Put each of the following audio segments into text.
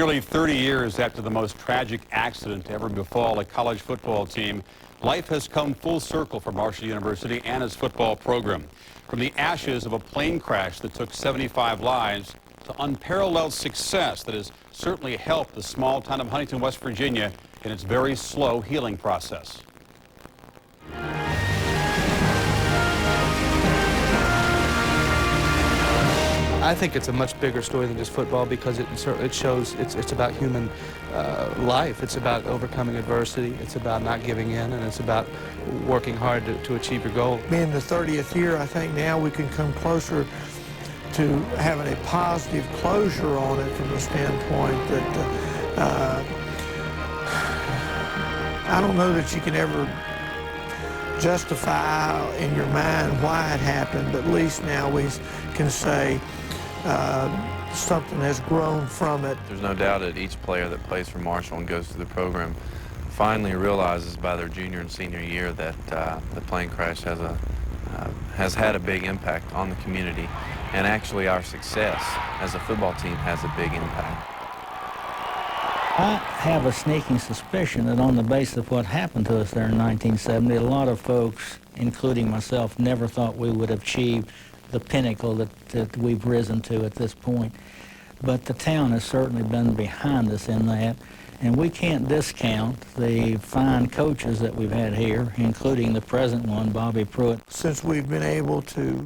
Nearly 30 years after the most tragic accident to ever befall a college football team, life has come full circle for Marshall University and its football program. From the ashes of a plane crash that took 75 lives to unparalleled success that has certainly helped the small town of Huntington, West Virginia in its very slow healing process. I think it's a much bigger story than just football because it shows it's about human life. It's about overcoming adversity. It's about not giving in, and it's about working hard to achieve your goal. Being the 30th year, I think now we can come closer to having a positive closure on it from the standpoint that I don't know that you can ever justify in your mind why it happened, but at least now we can say something has grown from it. There's no doubt that each player that plays for Marshall and goes through the program finally realizes by their junior and senior year that the plane crash has had a big impact on the community, and actually our success as a football team has a big impact. I have a sneaking suspicion that on the basis of what happened to us there in 1970, a lot of folks, including myself, never thought we would achieve the pinnacle that we've risen to at this point. But the town has certainly been behind us in that, and we can't discount the fine coaches that we've had here, including the present one, Bobby Pruitt. Since we've been able to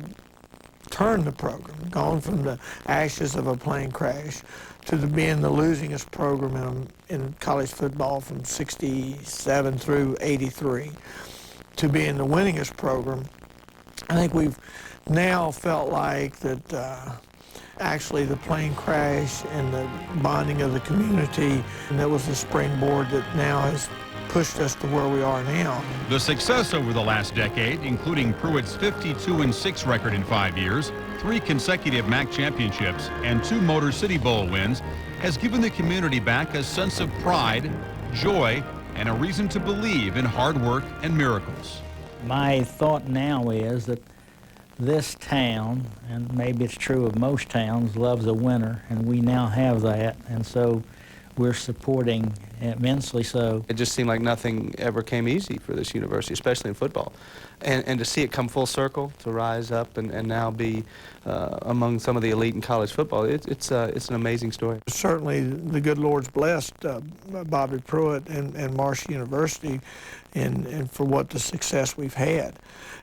turn the program, gone from the ashes of a plane crash to being the losingest program in college football from 67 through 83 to being the winningest program, I think we've now felt like that actually the plane crash and the bonding of the community, and that was the springboard that now has pushed us to where we are now. The success over the last decade, including Pruitt's 52-6 record in 5 years, 3 consecutive MAC championships, and 2 Motor City Bowl wins, has given the community back a sense of pride, joy, and a reason to believe in hard work and miracles. My thought now is that this town, and maybe it's true of most towns, loves a winner, and we now have that, and so we're supporting immensely so. It just seemed like nothing ever came easy for this university, especially in football. And to see it come full circle, to rise up and now be among some of the elite in college football, it's an amazing story. Certainly the good Lord's blessed Bobby Pruitt and Marshall University and for what the success we've had.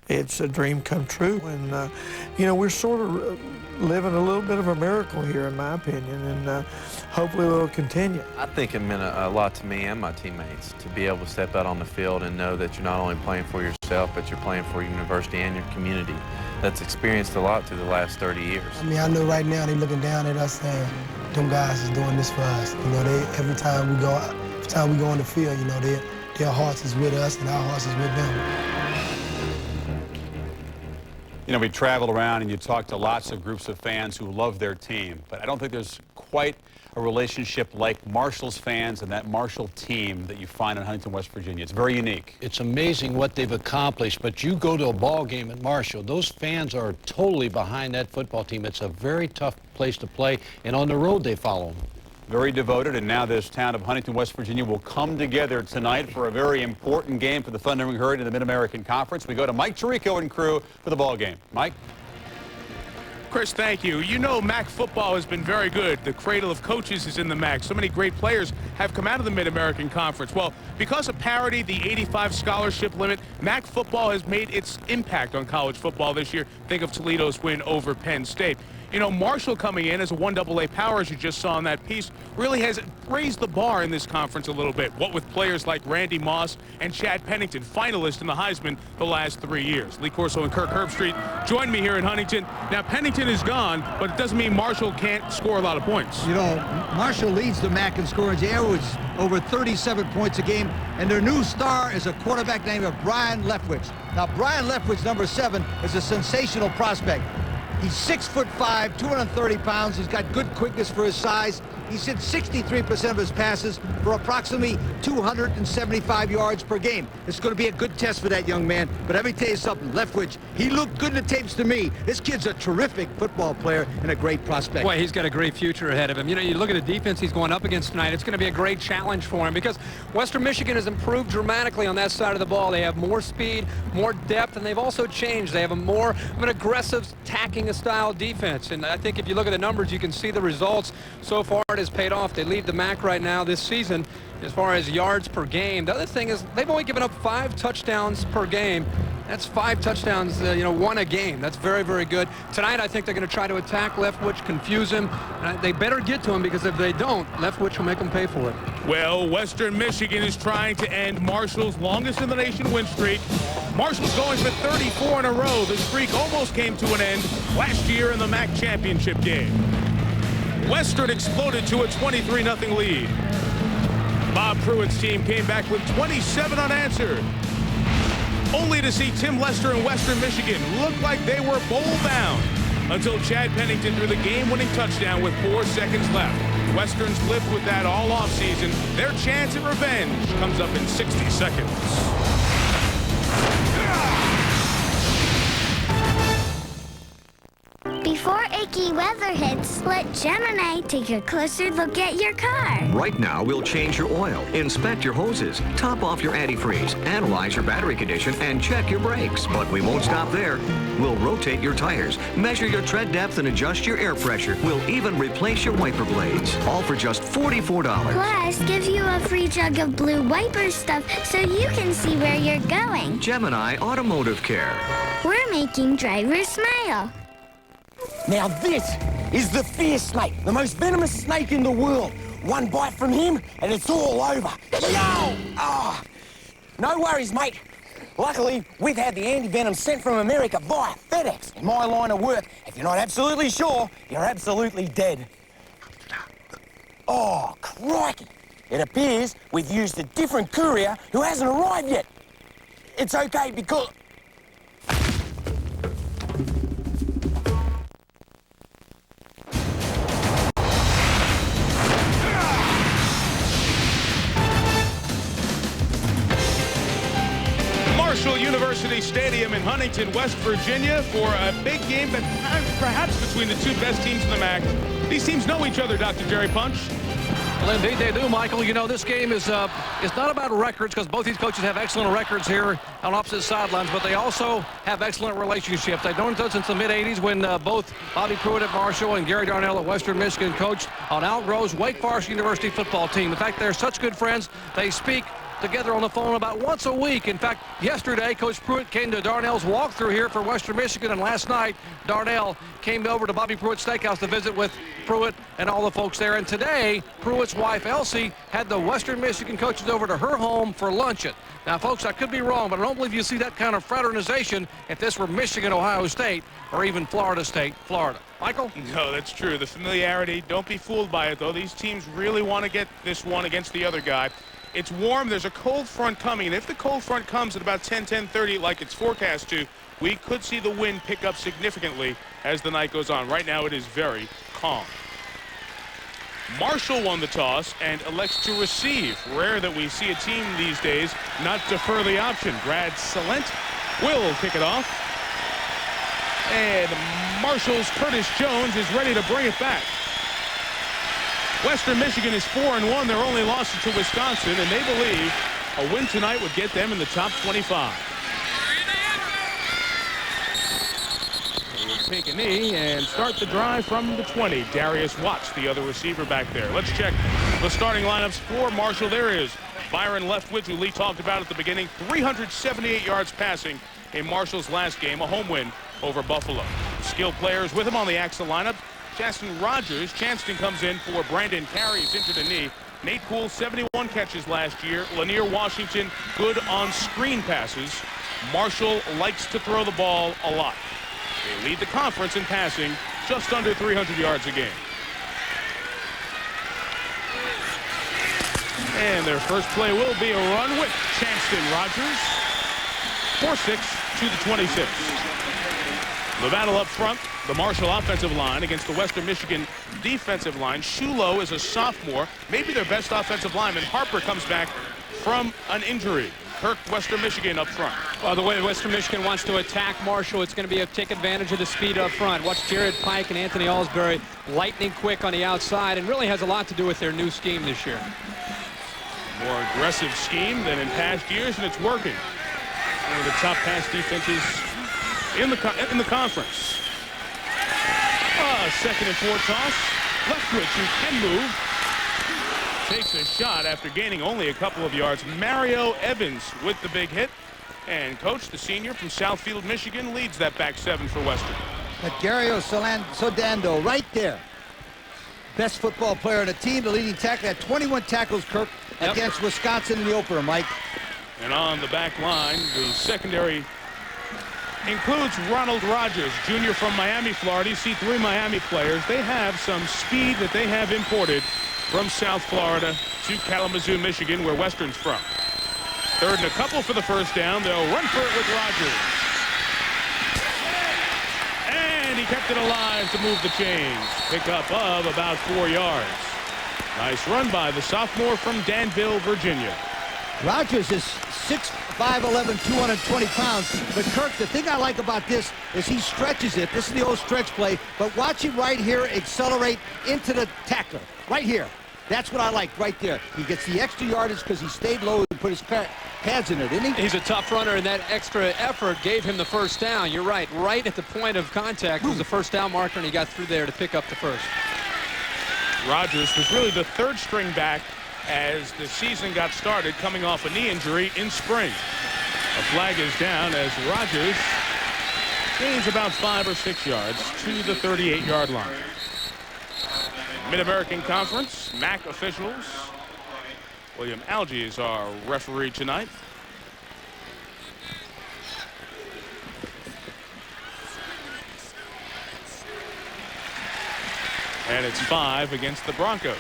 It's a dream come true, and you know, we're sort of living a little bit of a miracle here, in my opinion, and hopefully we'll continue. I think it meant a lot to me and my teammates to be able to step out on the field and know that you're not only playing for yourself, but you're playing for your university and your community that's experienced a lot through the last 30 years. I mean, I know right now they're looking down at us saying, them guys is doing this for us. You know, every time we go on the field, you know, their hearts is with us and our hearts is with them. You know, we travel around and you talk to lots of groups of fans who love their team, but I don't think there's quite a relationship like Marshall's fans and that Marshall team that you find in Huntington, West Virginia. It's very unique. It's amazing what they've accomplished, but you go to a ball game at Marshall, those fans are totally behind that football team. It's a very tough place to play, and on the road they follow them. Very devoted, and now this town of Huntington, West Virginia will come together tonight for a very important game for the Thundering Herd in the Mid-American Conference. We go to Mike Tirico and crew for the ball game. Mike? Chris, thank you. You know, MAC football has been very good. The cradle of coaches is in the MAC. So many great players have come out of the Mid-American Conference. Well, because of parity, the 85 scholarship limit, MAC football has made its impact on college football this year. Think of Toledo's win over Penn State. You know, Marshall coming in as a 1AA power, as you just saw in that piece, really has raised the bar in this conference a little bit. What with players like Randy Moss and Chad Pennington, finalists in the Heisman the last 3 years. Lee Corso and Kirk Herbstreit join me here in Huntington. Now, Pennington is gone, but it doesn't mean Marshall can't score a lot of points. You know, Marshall leads the MAC in scoring. They average over 37 points a game, and their new star is a quarterback named Brian Leftwich. Now, Brian Leftwich, number 7, is a sensational prospect. He's 6'5", 230 pounds. He's got good quickness for his size. He's hit 63% of his passes for approximately 275 yards per game. It's going to be a good test for that young man. But let me tell you something, Leftwich, he looked good in the tapes to me. This kid's a terrific football player and a great prospect. Boy, he's got a great future ahead of him. You know, you look at the defense he's going up against tonight, it's going to be a great challenge for him because Western Michigan has improved dramatically on that side of the ball. They have more speed, more depth, and they've also changed. They have a more of an aggressive, attacking style defense. And I think if you look at the numbers, you can see the results so far. It has paid off. They lead the MAC right now this season as far as yards per game. The other thing is they've only given up 5 touchdowns per game. That's 5 touchdowns, one a game. That's very, very good. Tonight, I think they're going to try to attack Leftwich, confuse him. They better get to him because if they don't, Leftwich will make them pay for it. Well, Western Michigan is trying to end Marshall's longest in the nation win streak. Marshall's going for 34 in a row. The streak almost came to an end last year in the MAC championship game. Western exploded to a 23-0 lead. Bob Pruitt's team came back with 27 unanswered, only to see Tim Lester and Western Michigan look like they were bowl-bound until Chad Pennington threw the game-winning touchdown with 4 seconds left. Western's lived with that all offseason. Their chance at revenge comes up in 60 seconds. Before icky weather hits, let Gemini take a closer look at your car. Right now, we'll change your oil, inspect your hoses, top off your antifreeze, analyze your battery condition, and check your brakes. But we won't stop there. We'll rotate your tires, measure your tread depth, and adjust your air pressure. We'll even replace your wiper blades, all for just $44. Plus, give you a free jug of blue wiper stuff so you can see where you're going. Gemini Automotive Care. We're making drivers smile. Now this is the fear snake, the most venomous snake in the world. One bite from him and it's all over. Yo! Oh. No worries, mate. Luckily, we've had the anti-venom sent from America via FedEx. In my line of work, if you're not absolutely sure, you're absolutely dead. Oh, crikey. It appears we've used a different courier who hasn't arrived yet. It's okay because... University Stadium in Huntington, West Virginia for a big game that perhaps between the two best teams in the MAC. These teams know each other, Dr. Jerry Punch. Well, indeed they do, Michael. You know, this game is not about records because both these coaches have excellent records here on opposite sidelines, but they also have excellent relationships. They've known since the mid-'80s when both Bobby Pruitt at Marshall and Gary Darnell at Western Michigan coached on Al Grove's Wake Forest University football team. In fact, they're such good friends, they speak together on the phone about once a week. In fact, yesterday, Coach Pruitt came to Darnell's walkthrough here for Western Michigan, and last night, Darnell came over to Bobby Pruitt's Steakhouse to visit with Pruitt and all the folks there. And today, Pruitt's wife, Elsie, had the Western Michigan coaches over to her home for luncheon. Now, folks, I could be wrong, but I don't believe you see that kind of fraternization if this were Michigan, Ohio State, or even Florida State, Florida. Michael? No, that's true. The familiarity, don't be fooled by it, though. These teams really want to get this one against the other guy. It's warm. There's a cold front coming, and if the cold front comes at about 10:30 like it's forecast to, we could see the wind pick up significantly as the night goes on. Right now, it is very calm. Marshall won the toss and elects to receive. Rare that we see a team these days not defer the option. Brad Salent will kick it off. And Marshall's Curtis Jones is ready to bring it back. Western Michigan is 4-1. Their only loss is to Wisconsin, and they believe a win tonight would get them in the top 25. They will take a knee and start the drive from the 20. Darius Watts, the other receiver back there. Let's check the starting lineups for Marshall. There is Byron Leftwich, who Lee talked about at the beginning. 378 yards passing in Marshall's last game, a home win over Buffalo. Skilled players with him on the Axel lineup. Chanston Rogers. Chanston comes in for Brandon Carey's into the knee. Nate Poole, 71 catches last year. Lanier Washington, good on screen passes. Marshall likes to throw the ball a lot. They lead the conference in passing, just under 300 yards a game. And their first play will be a run with Chanston Rogers. 4-6 to the 26. The battle up front, the Marshall offensive line against the Western Michigan defensive line. Shulo is a sophomore, maybe their best offensive lineman. Harper comes back from an injury. Kirk, Western Michigan up front. Well, the way Western Michigan wants to attack Marshall, it's going to be take advantage of the speed up front. Watch Jared Pike and Anthony Alsbury lightning quick on the outside, and really has a lot to do with their new scheme this year. More aggressive scheme than in past years, and it's working. One of the top pass defenses in the conference. Second and 4 toss. Leftwich, who can move, takes a shot after gaining only a couple of yards. Mario Evans with the big hit. And Coach, the senior from Southfield, Michigan, leads that back seven for Western. But Gario Sodando right there. Best football player on the team, the leading tackle, had 21 tackles, Kirk, against Wisconsin in the opener, Mike. And on the back line, the secondary includes Ronald Rogers, junior from Miami, Florida. You see 3 Miami players. They have some speed that they have imported from South Florida to Kalamazoo, Michigan, where Western's from. Third and a couple for the first down. They'll run for it with Rogers. And he kept it alive to move the chains. Pickup of about 4 yards. Nice run by the sophomore from Danville, Virginia. Rogers is 6'5", 11, 220 pounds. But Kirk, the thing I like about this is he stretches it. This is the old stretch play. But watch him right here accelerate into the tackler. Right here. That's what I like right there. He gets the extra yardage because he stayed low and put his pads in there, didn't he? He's a tough runner, and that extra effort gave him the first down. You're right. Right at the point of contact was the first down marker, and he got through there to pick up the first. Rogers was really the third string back as the season got started, coming off a knee injury in spring. A flag is down as Rogers gains about 5 or 6 yards to the 38-yard line. Mid-American Conference, MAC officials. William Alge is our referee tonight. And it's 5 against the Broncos.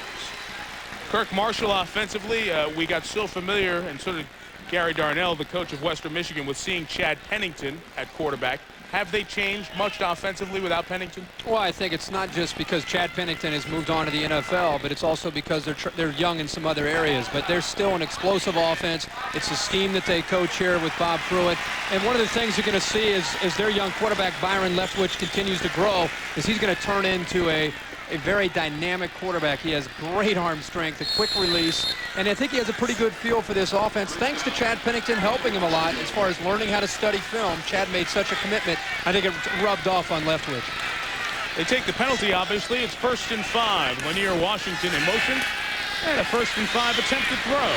Kirk Marshall offensively, we got so familiar, and so did Gary Darnell, the coach of Western Michigan, with seeing Chad Pennington at quarterback. Have they changed much offensively without Pennington? Well, I think it's not just because Chad Pennington has moved on to the NFL, but it's also because they're young in some other areas. But they're still an explosive offense. It's a scheme that they coach here with Bob Pruitt. And one of the things you're going to see is their young quarterback, Byron Leftwich, continues to grow, is he's going to turn into a very dynamic quarterback. He has great arm strength, a quick release, and I think he has a pretty good feel for this offense, thanks to Chad Pennington helping him a lot as far as learning how to study film. Chad made such a commitment. I think it rubbed off on Leftwich. They take the penalty, obviously. It's 1st and 5. Lanier Washington in motion, and a 1st and 5 attempted throw.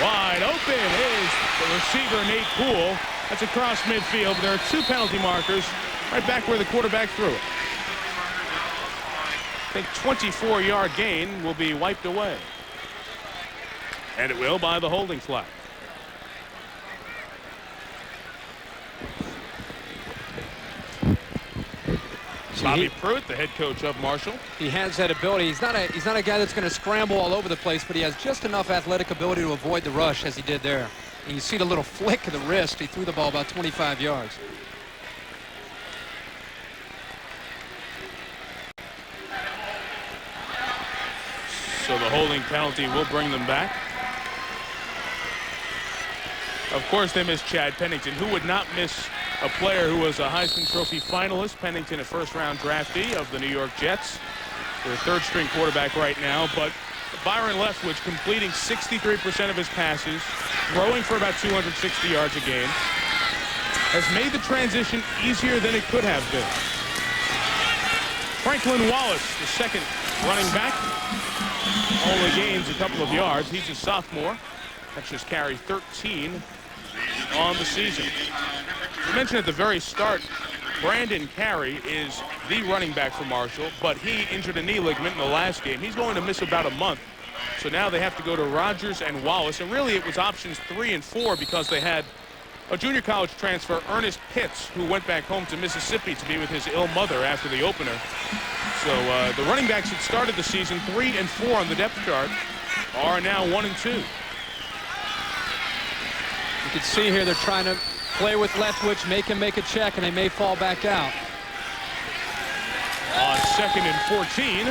Wide open is the receiver, Nate Poole. That's across midfield, but there are 2 penalty markers right back where the quarterback threw it. I think 24-yard gain will be wiped away. And it will by the holding flag. Bobby Pruitt, the head coach of Marshall. He has that ability. He's not a guy that's going to scramble all over the place, but he has just enough athletic ability to avoid the rush as he did there. And you see the little flick of the wrist. He threw the ball about 25 yards. So the holding penalty will bring them back. Of course, they miss Chad Pennington. Who would not miss a player who was a Heisman Trophy finalist? Pennington, a first-round draftee of the New York Jets. Their third-string quarterback right now. But Byron Leftwich completing 63% of his passes, throwing for about 260 yards a game, has made the transition easier than it could have been. Franklin Wallace, the second running back, only gains a couple of yards. He's a sophomore. That's just carry 13 on the season. We mentioned at the very start, Brandon Carey is the running back for Marshall, but he injured a knee ligament in the last game. He's going to miss about a month. So now they have to go to Rogers and Wallace. And really it was options 3 and 4 because they had a junior college transfer, Ernest Pitts, who went back home to Mississippi to be with his ill mother after the opener. So the running backs that started the season 3 and 4 on the depth chart are now 1 and 2. You can see here they're trying to play with Leftwich, make him make a check, and they may fall back out. On 2nd and 14.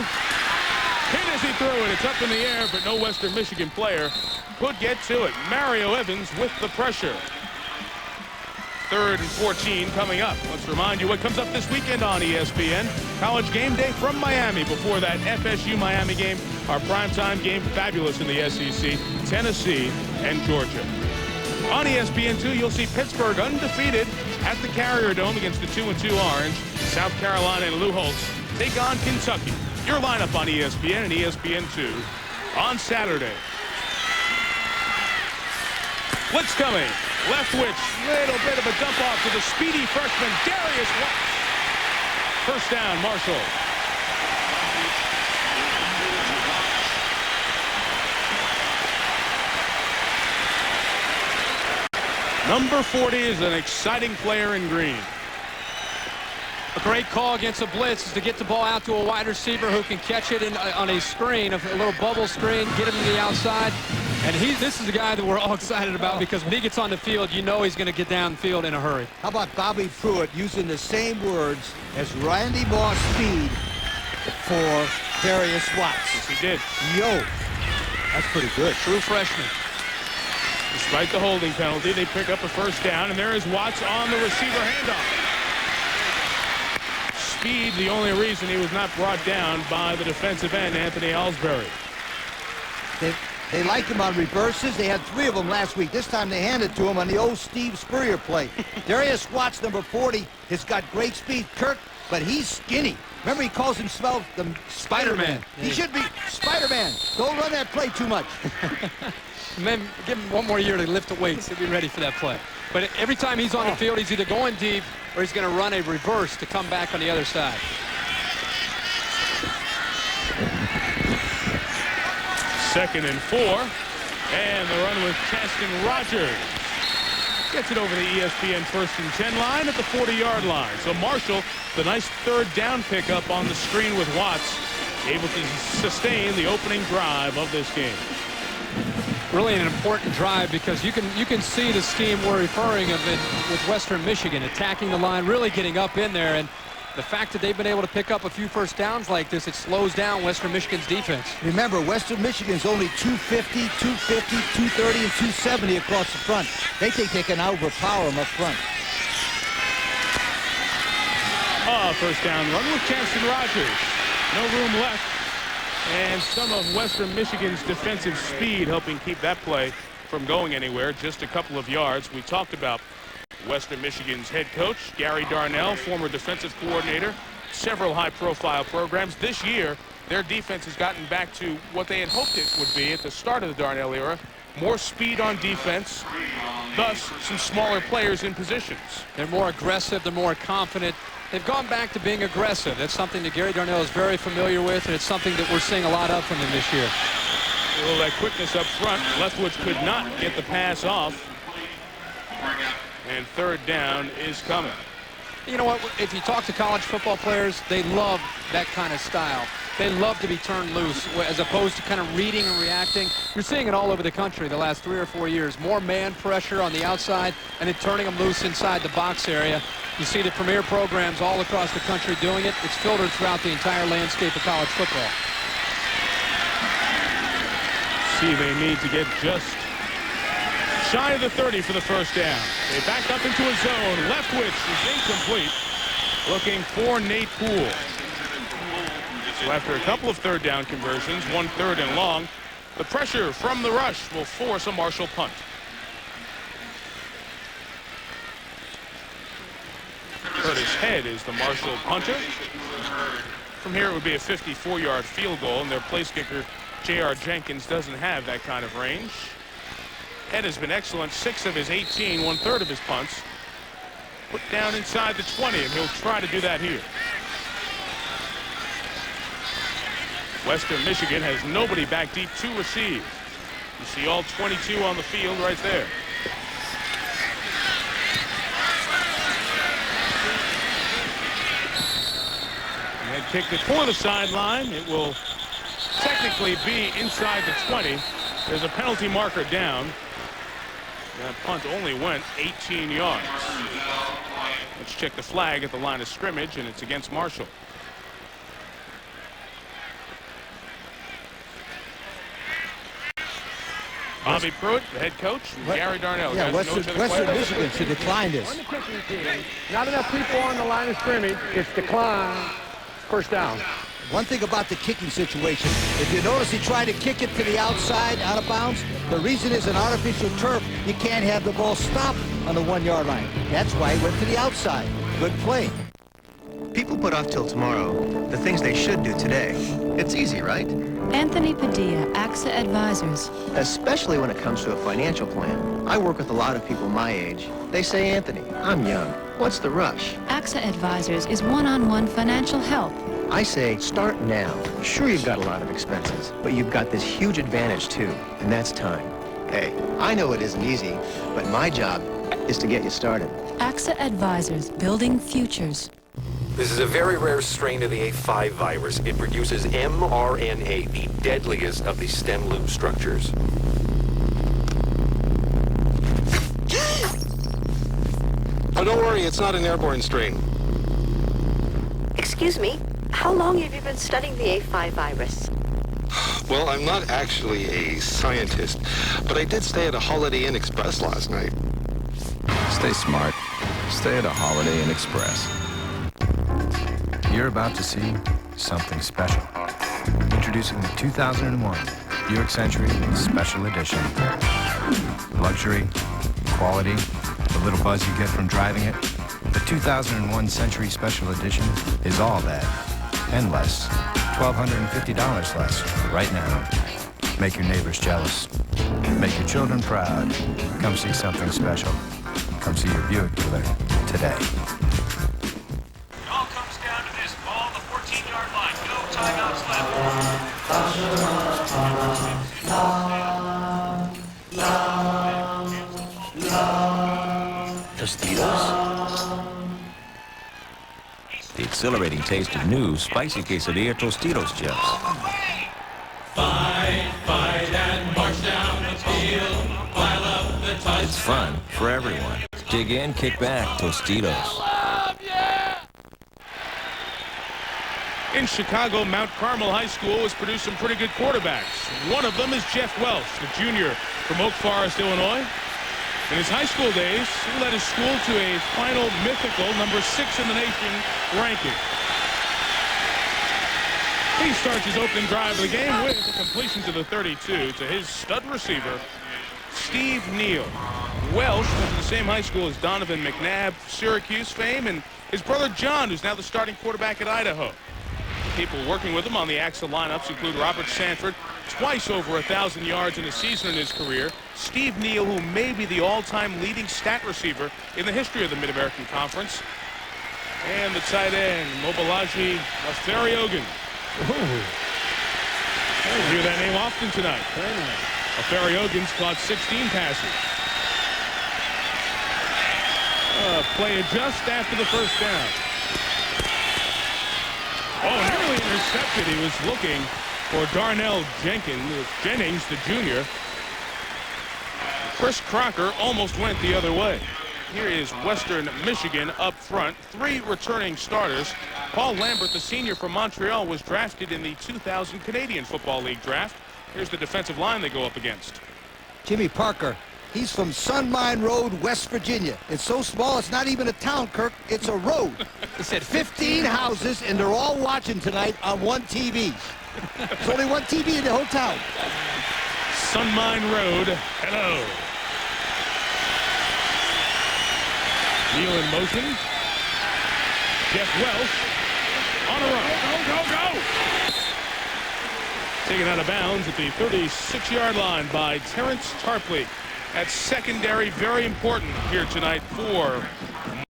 Hit as he threw it. It's up in the air, but no Western Michigan player could get to it. Mario Evans with the pressure. 3rd and 14 coming up. Let's remind you what comes up this weekend on ESPN. College game day from Miami. Before that FSU-Miami game, our primetime game, fabulous in the SEC, Tennessee and Georgia. On ESPN2, you'll see Pittsburgh undefeated at the Carrier Dome against the 2-2 Orange. South Carolina and Lou Holtz take on Kentucky. Your lineup on ESPN and ESPN2 on Saturday. Blitz coming. Leftwich, little bit of a dump off to the speedy freshman, Darius Watts. First down, Marshall. Number 40 is an exciting player in green. A great call against a blitz is to get the ball out to a wide receiver who can catch it on a screen, a little bubble screen, get him to the outside. And this is a guy that we're all excited about because when he gets on the field, you know he's going to get downfield in a hurry. How about Bobby Pruitt using the same words as Randy Moss speed for Darius Watts? Yes, he did. Yo, that's pretty good. True freshman. Despite the holding penalty, they pick up a first down, and there is Watts on the receiver handoff. Speed, the only reason he was not brought down by the defensive end, Anthony Ellsbury. They like him on reverses. They had 3 of them last week. This time they handed to him on the old Steve Spurrier play. Darius Watts, number 40, has got great speed. Kirk, but he's skinny. Remember, he calls himself the Spider-Man. He should be Spider-Man. Don't run that play too much. Man, give him one more year to lift the weights. He'll be ready for that play. But every time he's on the field, he's either going deep or he's going to run a reverse to come back on the other side. Second and 4. And the run with Caston Rogers. Gets it over the ESPN 1st and 10 line at the 40-yard line. So Marshall, the nice 3rd down pickup on the screen with Watts, able to sustain the opening drive of this game. Really an important drive because you can see the scheme we're referring of it with Western Michigan, attacking the line, really getting up in there. And the fact that they've been able to pick up a few first downs like this, it slows down Western Michigan's defense. Remember, Western Michigan's only 250, 250, 230, and 270 across the front. They think they can overpower them up front. First down run with Caston Rogers. No room left. And some of Western Michigan's defensive speed helping keep that play from going anywhere. Just a couple of yards. We talked about Western Michigan's head coach, Gary Darnell, former defensive coordinator, several high-profile programs. This year, their defense has gotten back to what they had hoped it would be at the start of the Darnell era. More speed on defense, thus some smaller players in positions. They're more aggressive, they're more confident. They've gone back to being aggressive. That's something that Gary Darnell is very familiar with, and it's something that we're seeing a lot of from him this year. A little that quickness up front. Leftwich could not get the pass off. And 3rd down is coming. You know what? If you talk to college football players, they love that kind of style. They love to be turned loose as opposed to kind of reading and reacting. You're seeing it all over the country the last 3 or 4 years. More man pressure on the outside and then turning them loose inside the box area. You see the premier programs all across the country doing it. It's filtered throughout the entire landscape of college football. See, they need to get just shy of the 30 for the first down. They back up into a zone. Leftwich is incomplete. Looking for Nate Poole. So after a couple of 3rd down conversions, 1 3rd and long, the pressure from the rush will force a Marshall punt. Curtis Head is the Marshall punter. From here, it would be a 54-yard field goal, and their place kicker, J.R. Jenkins, doesn't have that kind of range. Head has been excellent. 6 of his 18, 1/3 of his punts, put down inside the 20, and he'll try to do that here. Western Michigan has nobody back deep to receive. You see all 22 on the field right there. And kicked it for the sideline. It will technically be inside the 20. There's a penalty marker down. That punt only went 18 yards. Let's check the flag at the line of scrimmage, and it's against Marshall. Bobby Pruitt, the head coach, and Gary Darnell. Yeah, Western Michigan should decline this. On the kicking team, not enough people on the line of scrimmage. It's declined. First down. One thing about the kicking situation, if you notice he tried to kick it to the outside, out of bounds, the reason is an artificial turf. You can't have the ball stop on the 1 yard line. That's why he went to the outside. Good play. People put off till tomorrow the things they should do today. It's easy, right? Anthony Padilla, AXA Advisors. Especially when it comes to a financial plan. I work with a lot of people my age. They say, Anthony, I'm young. What's the rush? AXA Advisors is one-on-one financial help. I say, start now. Sure, you've got a lot of expenses, but you've got this huge advantage, too, and that's time. Hey, I know it isn't easy, but my job is to get you started. AXA Advisors, building futures. This is a very rare strain of the A5 virus. It produces mRNA, the deadliest of the stem loop structures. Oh, don't worry, it's not an airborne strain. Excuse me, how long have you been studying the A5 virus? Well, I'm not actually a scientist, but I did stay at a Holiday Inn Express last night. Stay smart. Stay at a Holiday Inn Express. You're about to see something special. Introducing the 2001 Buick Century Special Edition. Luxury, quality, the little buzz you get from driving it. The 2001 Century Special Edition is all that and less. $1,250 less right now. Make your neighbors jealous. Make your children proud. Come see something special. Come see your Buick dealer today. Timeouts left. Tostitos? The exhilarating taste of new spicy quesadilla Tostitos chips. Fight, fight, and march down the field. Pile up the touchdowns. It's fun for everyone. Dig in, kick back, Tostitos. In Chicago, Mount Carmel High School has produced some pretty good quarterbacks. One of them is Jeff Welsh, the junior from Oak Forest, Illinois. In his high school days, he led his school to a final mythical #6 in the nation ranking. He starts his opening drive of the game with a completion to the 32 to his stud receiver, Steve Neal. Welsh went to the same high school as Donovan McNabb, Syracuse fame, and his brother John, who's now the starting quarterback at Idaho. People working with him on the AXA lineups include Robert Sanford, twice over 1,000 yards in a season in his career. Steve Neal, who may be the all-time leading stat receiver in the history of the Mid-American Conference. And the tight end, Mobalaji Aferiogun. You'll hear that name often tonight. Aferiogun's caught 16 passes. Play just after the first down. Oh, nearly intercepted. He was looking for Darnell Jennings, the junior. Chris Crocker almost went the other way. Here is Western Michigan up front. 3 returning starters. Paul Lambert, the senior from Montreal, was drafted in the 2000 Canadian Football League draft. Here's the defensive line they go up against. Jimmy Parker. He's from Sunmine Road, West Virginia. It's so small, it's not even a town, Kirk. It's a road. He said 15 houses, and they're all watching tonight on one TV. There's only one TV in the whole town. Sunmine Road. Hello. Neal in motion. Jeff Welsh on a run. Go. Taken out of bounds at the 36-yard line by Terrence Tarpley. At secondary, very important here tonight for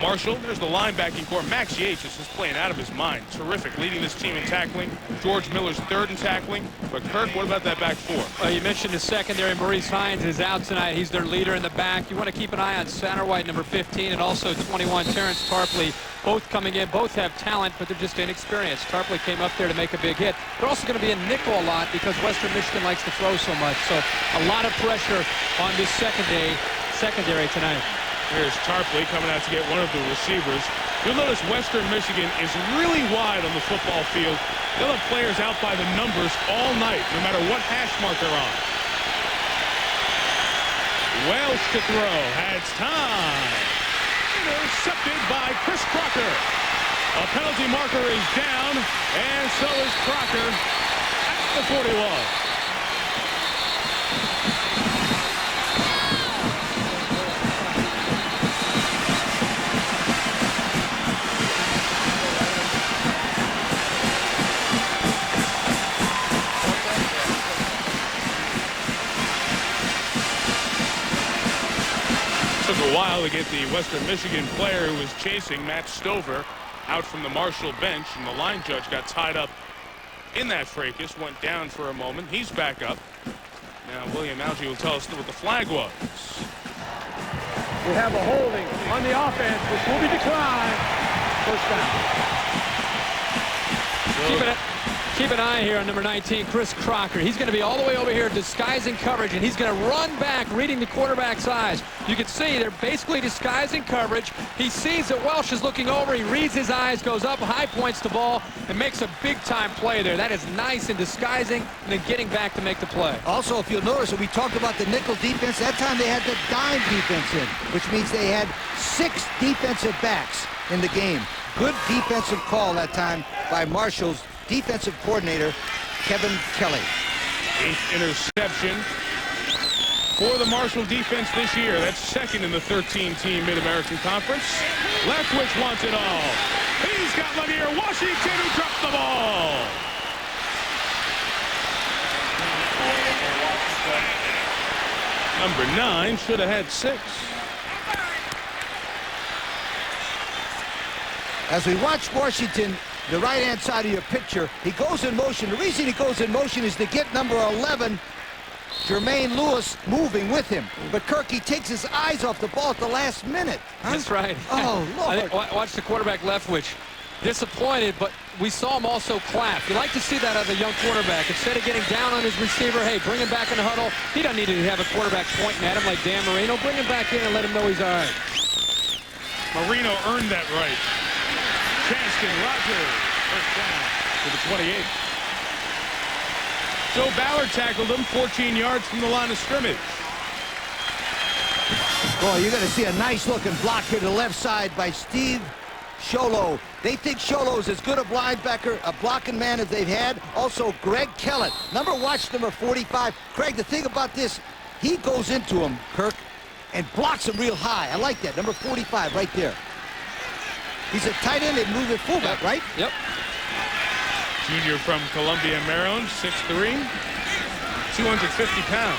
Marshall. There's the linebacking core. Max Yates is just playing out of his mind. Terrific, leading this team in tackling. George Miller's third in tackling. But Kirk, what about that back four? You mentioned the secondary. Maurice Hines is out tonight. He's their leader in the back. You want to keep an eye on Satterwhite, number 15, and also 21, Terrence Tarpley. Both coming in. Both have talent, but they're just inexperienced. Tarpley came up there to make a big hit. They're also going to be in nickel a lot because Western Michigan likes to throw so much. So a lot of pressure on this secondary secondary tonight. Here's Tarpley coming out to get one of the receivers. You'll notice Western Michigan is really wide on the football field. They'll have players out by the numbers all night, no matter what hash mark they're on. Welsh to throw. Has time. Intercepted by Chris Crocker. A penalty marker is down, and so is Crocker at the 41. Took a while to get the Western Michigan player who was chasing Matt Stover out from the Marshall bench, and the line judge got tied up in that fracas, went down for a moment. He's back up. Now William Algie will tell us what the flag was. We have a holding on the offense, which will be declined. First down. Keep an eye here on number 19, Chris Crocker. He's going to be all the way over here disguising coverage, and he's going to run back, reading the quarterback's eyes. You can see they're basically disguising coverage. He sees that Welsh is looking over. He reads his eyes, goes up, high points the ball, and makes a big-time play there. That is nice in disguising and then getting back to make the play. Also, if you'll notice, we talked about the nickel defense. That time they had the dime defense in, which means they had 6 defensive backs in the game. Good defensive call that time by Marshall's defensive coordinator, Kevin Kelly. 8th interception for the Marshall defense this year. That's second in the 13-team Mid-American Conference. Leftwich wants it all. He's got Lanier Washington, who dropped the ball. Number 9 should have had 6. As we watch Washington, the right-hand side of your picture, he goes in motion. The reason he goes in motion is to get number 11, Jermaine Lewis, moving with him. But Kirk, he takes his eyes off the ball at the last minute. Huh? That's right. Oh, Lord. Watch the quarterback, Leftwich. Disappointed, but we saw him also clap. You like to see that out of a young quarterback. Instead of getting down on his receiver, hey, bring him back in the huddle. He doesn't need to have a quarterback pointing at him like Dan Marino. Bring him back in and let him know he's all right. Marino earned that right. Chanston Rogers, first down to the 28. Joe Ballard tackled him 14 yards from the line of scrimmage. Boy, you're going to see a nice-looking block here to the left side by Steve Sholo. They think Sholo's as good a linebacker, a blocking man as they've had. Also, Greg Kellett. Watch number 45. Craig, the thing about this, he goes into him, Kirk, and blocks him real high. I like that. Number 45 right there. He's a tight end and move it fullback, right? Yep. Junior from Columbia, Maryland, 6'3", 250 pounds.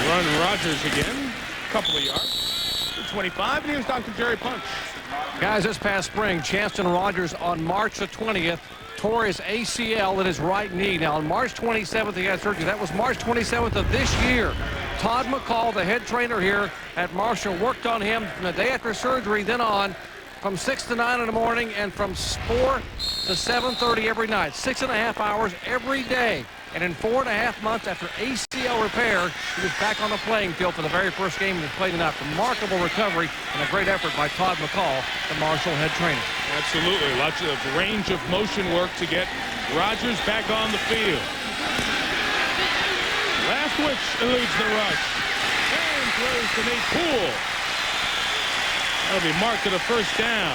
Run Rogers again, a couple of yards. 25, and here's Dr. Jerry Punch. Guys, this past spring, Chanston Rogers on March the 20th tore his ACL in his right knee. Now, on March 27th, he had surgery. That was March 27th of this year. Todd McCall, the head trainer here at Marshall, worked on him from the day after surgery, then on from 6 to 9 in the morning and from 4 to 7:30 every night. 6.5 hours every day. And in 4.5 months after ACL repair, he was back on the playing field for the very first game he played tonight. Remarkable recovery and a great effort by Todd McCall, the Marshall head trainer. Absolutely. Lots of range of motion work to get Rogers back on the field. Leftwich eludes the rush and throws to Nate Poole. That'll be marked at a first down.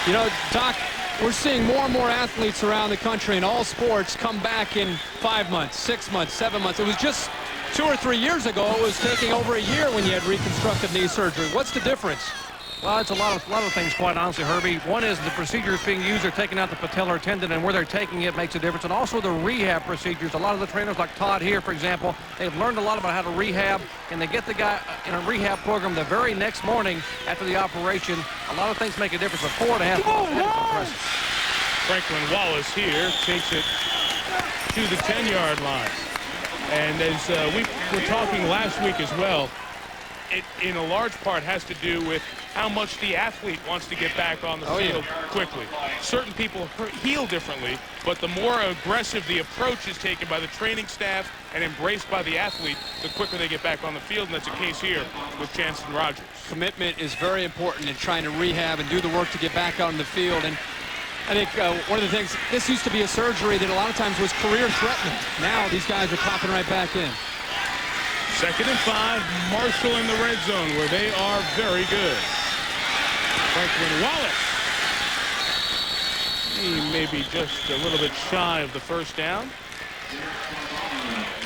You know, Doc, we're seeing more and more athletes around the country in all sports come back in 5 months, 6 months, 7 months. It was just 2 or 3 years ago. It was taking over a year when you had reconstructive knee surgery. What's the difference? Well, it's a lot of things, quite honestly, Herbie. One is the procedures being used are taking out the patellar tendon, and where they're taking it makes a difference. And also the rehab procedures. A lot of the trainers, like Todd here, for example, they've learned a lot about how to rehab, and they get the guy in a rehab program the very next morning after the operation. A lot of things make a difference. But 4.5 months. Franklin Wallace here takes it to the 10-yard line. And as we were talking last week as well, it in a large part has to do with how much the athlete wants to get back on the field quickly. Certain people heal differently, but the more aggressive the approach is taken by the training staff and embraced by the athlete, the quicker they get back on the field, and that's a case here with Jansen Rogers. Commitment is very important in trying to rehab and do the work to get back on the field. And I think one of the things, this used to be a surgery that a lot of times was career-threatening. Now these guys are popping right back in. 2nd and 5, Marshall in the red zone, where they are very good. Franklin Wallace. He may be just a little bit shy of the first down.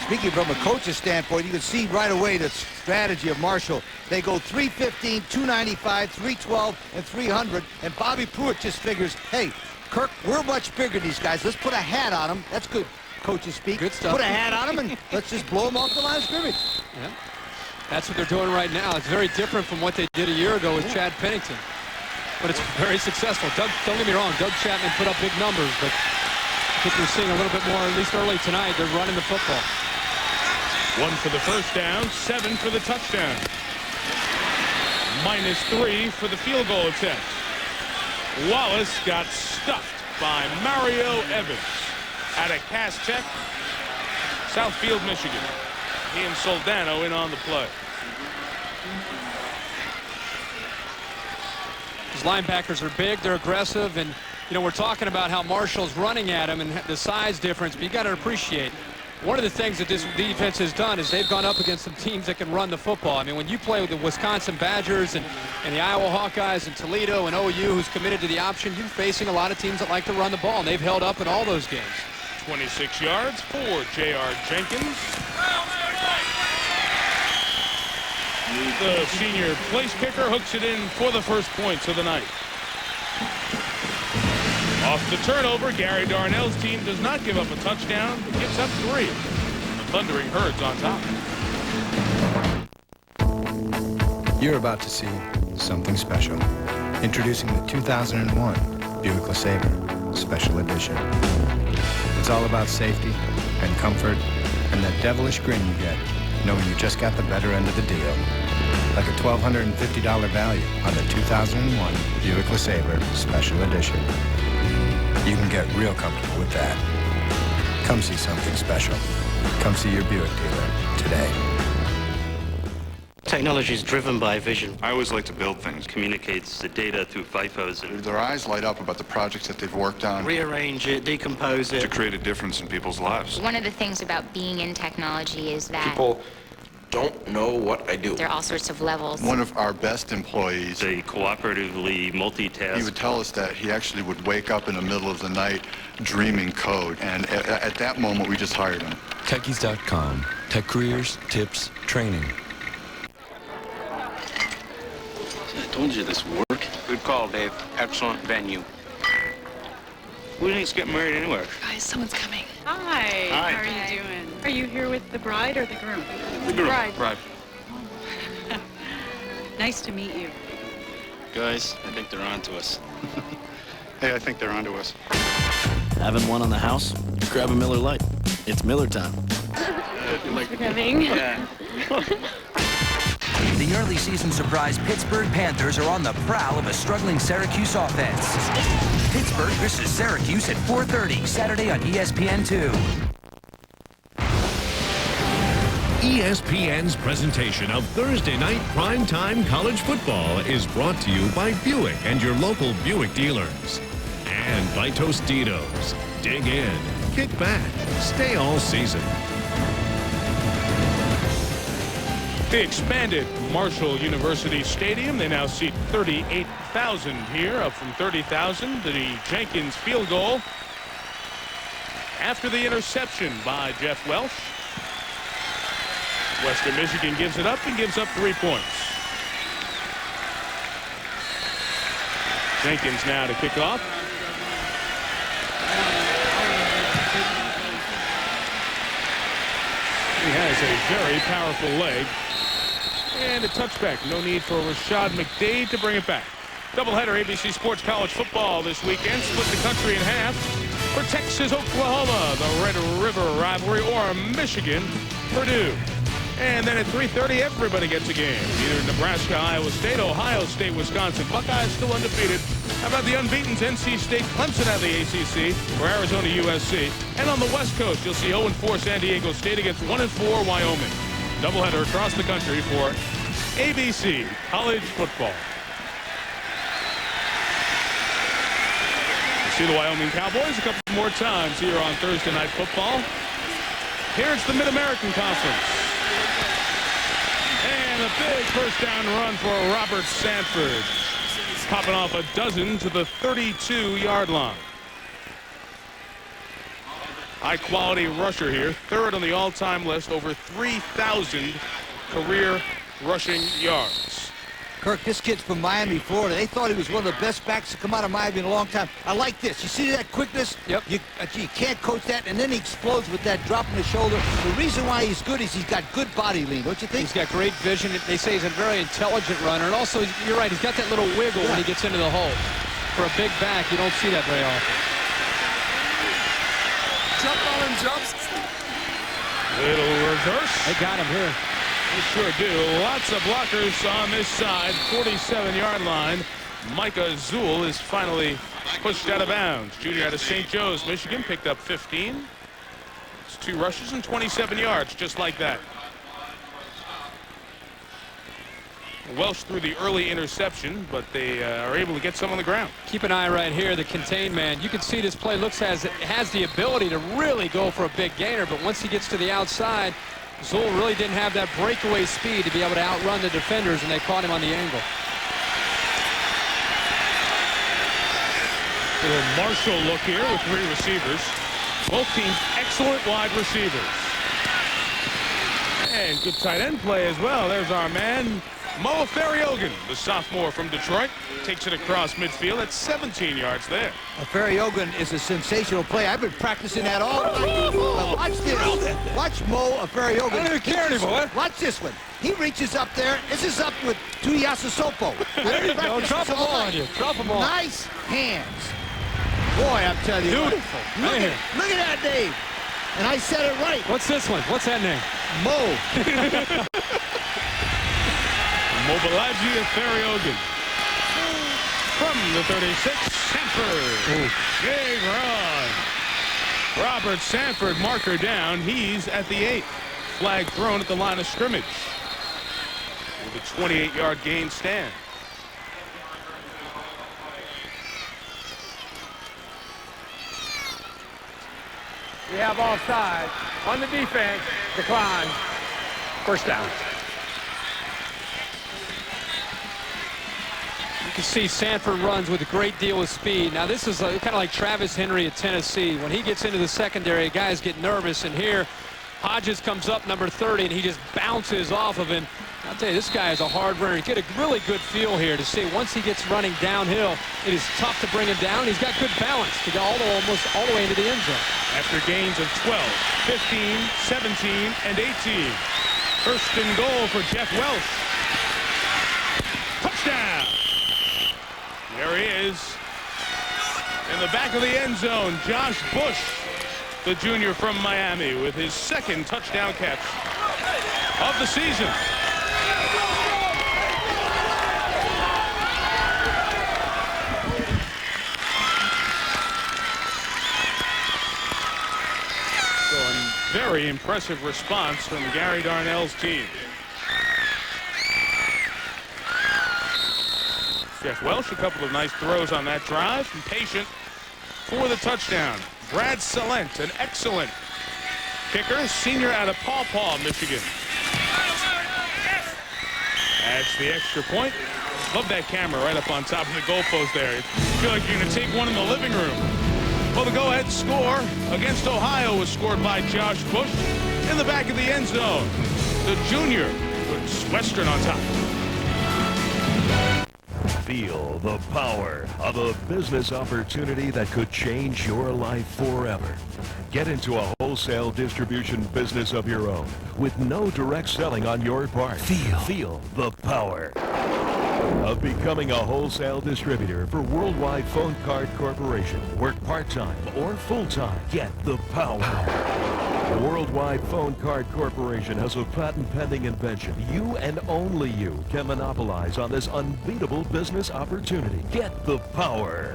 Speaking from a coach's standpoint, you can see right away the strategy of Marshall. They go 315, 295, 312, and 300. And Bobby Pruitt just figures, hey, Kirk, we're much bigger than these guys. Let's put a hat on them. That's good. Coaches speak. Good stuff. Put a hat on them and let's just blow them off the line of scrimmage. Yeah. That's what they're doing right now. It's very different from what they did a year ago with Chad Pennington. But it's very successful. Don't get me wrong, Doug Chapman put up big numbers, but I think we're seeing a little bit more, at least early tonight, they're running the football. 1 for the first down, 7 for the touchdown. -3 for the field goal attempt. Wallace got stuffed by Mario Evans at a cast check, Southfield, Michigan. He and Soldano in on the play. These linebackers are big, they're aggressive, and you know, we're talking about how Marshall's running at him and the size difference, but you got to appreciate one of the things that this defense has done is they've gone up against some teams that can run the football. I mean, when you play with the Wisconsin Badgers and the Iowa Hawkeyes and Toledo and OU, who's committed to the option, you're facing a lot of teams that like to run the ball, and they've held up in all those games. 26 yards for J.R. Jenkins. The senior place kicker hooks it in for the first points of the night. Off the turnover, Gary Darnell's team does not give up a touchdown, but gives up 3. The Thundering Herds on top. You're about to see something special. Introducing the 2001 Buick LeSabre Special Edition. It's all about safety and comfort and that devilish grin you get knowing you just got the better end of the deal. Like a $1,250 value on the 2001 Buick LeSabre Special Edition. You can get real comfortable with that. Come see something special. Come see your Buick dealer today. Technology is driven by vision. I always like to build things. Communicates the data through FIFOs. Their eyes light up about the projects that they've worked on. Rearrange it, decompose it. To create a difference in people's lives. One of the things about being in technology is that people don't know what I do. There are all sorts of levels. One of our best employees, they cooperatively multitask. He would tell us that he actually would wake up in the middle of the night dreaming code, and at that moment we just hired him. Techies.com. Tech careers, tips, training. I told you this would work. Good call, Dave. Excellent venue. Who do you think's getting married anywhere? Guys, someone's coming. Hi. How are you doing? Are you here with the bride or the groom? The groom. Bride. Nice to meet you. Guys, I think they're on to us. Hey, I think they're on to us. Having one on the house? Grab a Miller Lite. It's Miller time. Thanks for coming. Yeah. The early season surprise Pittsburgh Panthers are on the prowl of a struggling Syracuse offense. Pittsburgh versus Syracuse at 4:30 Saturday on ESPN2. ESPN's presentation of Thursday night primetime college football is brought to you by Buick and your local Buick dealers. And by Tostitos. Dig in, kick back, stay all season. The expanded Marshall University Stadium, they now seat 38,000 here, up from 30,000. The Jenkins field goal after the interception by Jeff Welsh. Western Michigan gives it up and gives up 3 points. Jenkins now to kick off. He has a very powerful leg. And a touchback. No need for Rashad McDade to bring it back. Doubleheader ABC Sports College Football this weekend. Split the country in half. For Texas, Oklahoma, the Red River rivalry, or Michigan, Purdue. And then at 3:30, everybody gets a game. Either Nebraska, Iowa State, Ohio State, Wisconsin. Buckeyes still undefeated. How about the unbeaten NC State, Clemson out of the ACC, or Arizona, USC. And on the West Coast, you'll see 0-4 San Diego State against 1-4 Wyoming. Doubleheader across the country for ABC College Football. See the Wyoming Cowboys a couple more times here on Thursday Night Football. Here it's the Mid-American Conference. And a big first down run for Robert Sanford. Popping off a dozen to the 32-yard line. High-quality rusher here. Third on the all-time list. Over 3,000 career rushing yards. Kirk, this kid's from Miami, Florida. They thought he was one of the best backs to come out of Miami in a long time. I like this. You see that quickness? Yep. You can't coach that, and then he explodes with that drop in the shoulder. The reason why he's good is he's got good body lean, don't you think? He's got great vision. They say he's a very intelligent runner. And also, you're right, he's got that little wiggle when he gets into the hole. For a big back, you don't see that very often. Jump on him, jumps. Little reverse. They got him here. They sure do. Lots of blockers on this side. 47-yard line. Micah Zool is finally pushed out of bounds. Junior out of St. Joe's, Michigan, picked up 15. It's 2 rushes and 27 yards, just like that. Welsh threw the early interception, but they are able to get some on the ground. Keep an eye right here, the contain man. You can see this play has the ability to really go for a big gainer, but once he gets to the outside, Zool really didn't have that breakaway speed to be able to outrun the defenders, and they caught him on the angle. Little Marshall look here with 3 receivers. Both teams excellent wide receivers. And good tight end play as well. There's our man, Mo Ferriogan, the sophomore from Detroit. Takes it across midfield at 17 yards there. Ferriogan is a sensational play. I've been practicing that all night. Watch this. Watch Mo Ferriogan. I don't even care anymore. Watch this one. He reaches up there. This is up with Tuiasa Sopo. There you go. Drop them all on you. Drop them all. Nice hands. Boy, I'm telling you. Beautiful. Look at that name. And I said it right. What's this one? What's that name? Mo. Mobalaji Ferriogan. From the 36, Sanford. Big run. Robert Sanford, marker down. He's at the 8. Flag thrown at the line of scrimmage. With a 28-yard gain stand. We have offside on the defense. Decline. First down. You can see Sanford runs with a great deal of speed. Now, this is kind of like Travis Henry at Tennessee. When he gets into the secondary, guys get nervous. And here, Hodges comes up number 30, and he just bounces off of him. I'll tell you, this guy is a hard runner. You get a really good feel here to see once he gets running downhill, it is tough to bring him down. He's got good balance to go almost all the way into the end zone. After gains of 12, 15, 17, and 18. First and goal for Jeff Welsh. Touchdown! There he is. In the back of the end zone, Josh Bush, the junior from Miami, with his 2nd touchdown catch of the season. So a very impressive response from Gary Darnell's team. Jeff Welsh, a couple of nice throws on that drive, and patient for the touchdown. Brad Salent, an excellent kicker, senior out of Paw Paw, Michigan. Adds the extra point. Love that camera right up on top of the goalpost there. You feel like you're going to take one in the living room. Well, the go-ahead score against Ohio was scored by Josh Bush in the back of the end zone. The junior puts Western on top. Feel the power of a business opportunity that could change your life forever. Get into a wholesale distribution business of your own with no direct selling on your part. Feel the power of becoming a wholesale distributor for Worldwide Phone Card Corporation. Work part-time or full-time. Get the power Worldwide Phone Card Corporation has a patent-pending invention you and only you can monopolize on this unbeatable business opportunity. Get the power.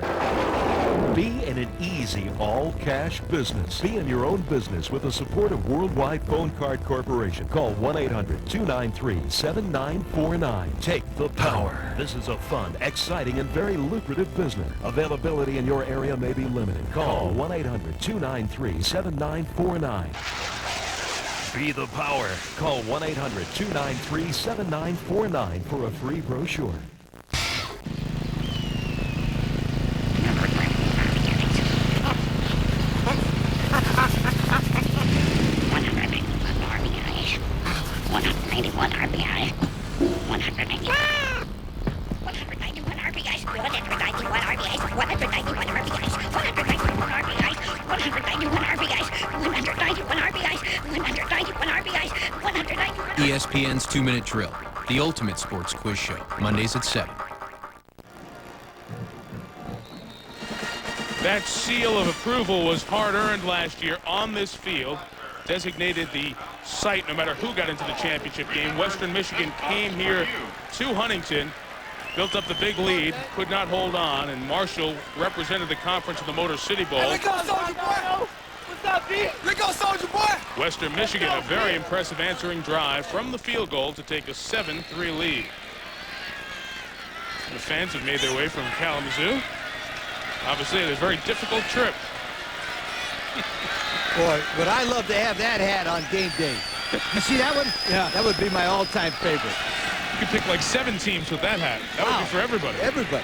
Be in an easy, all-cash business. Be in your own business with the support of Worldwide Phone Card Corporation. Call 1-800-293-7949. Take the power. This is a fun, exciting, and very lucrative business. Availability in your area may be limited. Call 1-800-293-7949. Be the power. Call 1-800-293-7949 for a free brochure. ESPN's 2-Minute Drill, the ultimate sports quiz show, Mondays at 7. That seal of approval was hard-earned last year on this field. Designated the site no matter who got into the championship game. Western Michigan came here to Huntington, built up the big lead, could not hold on, and Marshall represented the conference in the Motor City Bowl. Hey, go, Soldier Boy! What's up, B? Let go, Soldier Boy! Western Michigan, a very impressive answering drive from the field goal to take a 7-3 lead. The fans have made their way from Kalamazoo. Obviously, it's a very difficult trip. Boy, would I love to have that hat on game day. You see that one? Yeah. That would be my all-time favorite. You could pick like 7 teams with that hat. That would be for everybody. Everybody.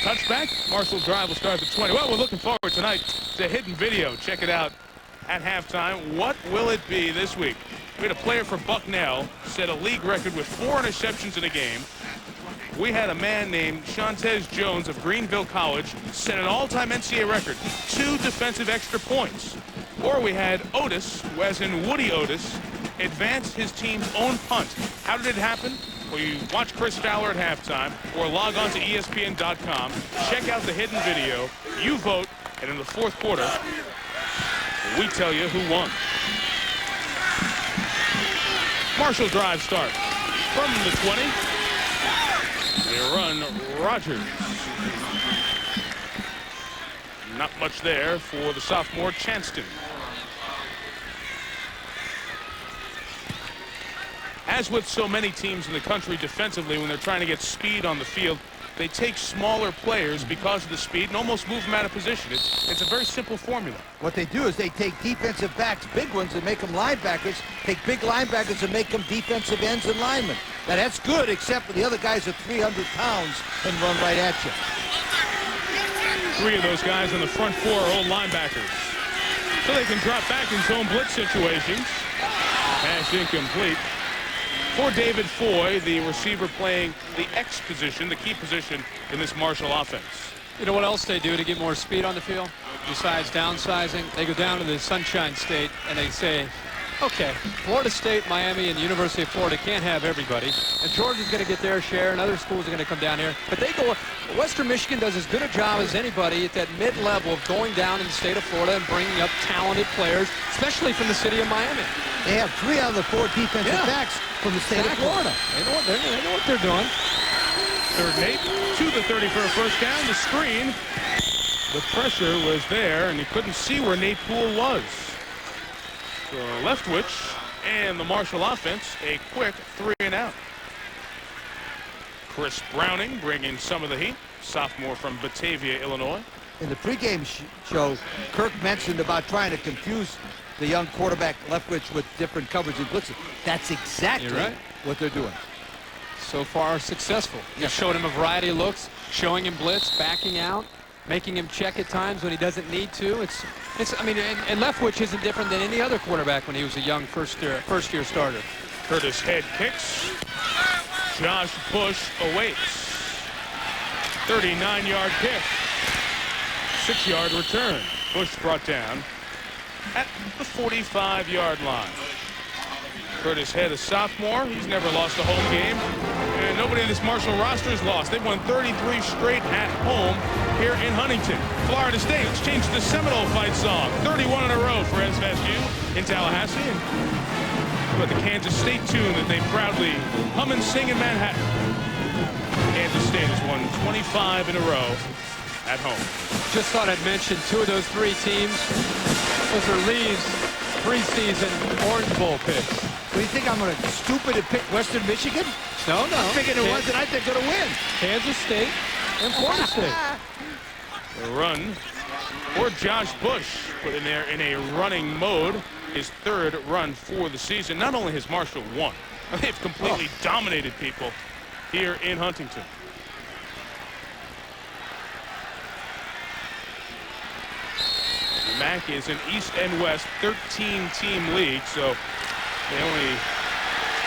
Touchback. Marshall's drive will start at the 20. Well, we're looking forward tonight to hidden video. Check it out at halftime. What will it be this week? We had a player for Bucknell set a league record with 4 interceptions in a game. We had a man named Shantez Jones of Greenville College set an all-time NCAA record, 2 defensive extra points. Or we had Otis, as in Woody Otis, advance his team's own punt. How did it happen? Well, you watch Chris Fowler at halftime or log on to ESPN.com. Check out the hidden video. You vote, and in the fourth quarter, we tell you who won. Marshall drive start from the 20. They run Rogers. Not much there for the sophomore Chanston. As with so many teams in the country defensively, when they're trying to get speed on the field, they take smaller players because of the speed and almost move them out of position. It's a very simple formula. What they do is they take defensive backs, big ones, and make them linebackers, take big linebackers and make them defensive ends and linemen. Now, that's good, except for the other guys are 300 pounds and run right at you. 3 of those guys on the front 4 are old linebackers. So they can drop back in zone blitz situations. Pass incomplete. For David Foy, the receiver playing the X position, the key position in this Marshall offense. You know what else they do to get more speed on the field? Besides downsizing, they go down to the Sunshine State and they say, okay, Florida State, Miami, and the University of Florida can't have everybody. And Georgia's going to get their share, and other schools are going to come down here. But they go, Western Michigan does as good a job as anybody at that mid-level of going down in the state of Florida and bringing up talented players, especially from the city of Miami. They have 3 out of the 4 defensive backs from the state of Florida. They know what they're doing. 3rd and 8 to the 30 for a first down. The screen. The pressure was there, and he couldn't see where Nate Poole was. So Leftwich and the Marshall offense, a quick 3 and out. Chris Browning bringing some of the heat. Sophomore from Batavia, Illinois. In the pregame show, Kirk mentioned about trying to confuse the young quarterback Leftwich with different coverage and blitzing. That's exactly what they're doing. So far, successful. They showed him a variety of looks, showing him blitz, backing out, making him check at times when he doesn't need to. I mean, and Leftwich isn't different than any other quarterback when he was a young first-year starter. Curtis Head kicks. Josh Bush awaits. 39-yard kick. 6-yard return. Bush brought down at the 45-yard line. Curtis Head, a sophomore. He's never lost a home game. And nobody in this Marshall roster is lost. They've won 33 straight at home here in Huntington. Florida State, let's change the Seminole fight song. 31 in a row for SFSU in Tallahassee. And about the Kansas State tune that they proudly hum and sing in Manhattan. Kansas State has won 25 in a row at home. Just thought I'd mention two of those three teams. Those are Lee's preseason Orange Bowl picks. What do you think? I'm going to stupid and pick Western Michigan? No. I'm picking the ones that I think are going to win. Kansas State and Florida State. A run for Josh Bush, put in there in a running mode. His third run for the season. Not only has Marshall won, they've completely dominated people here in Huntington. The MAC is an East and West 13-team league, so they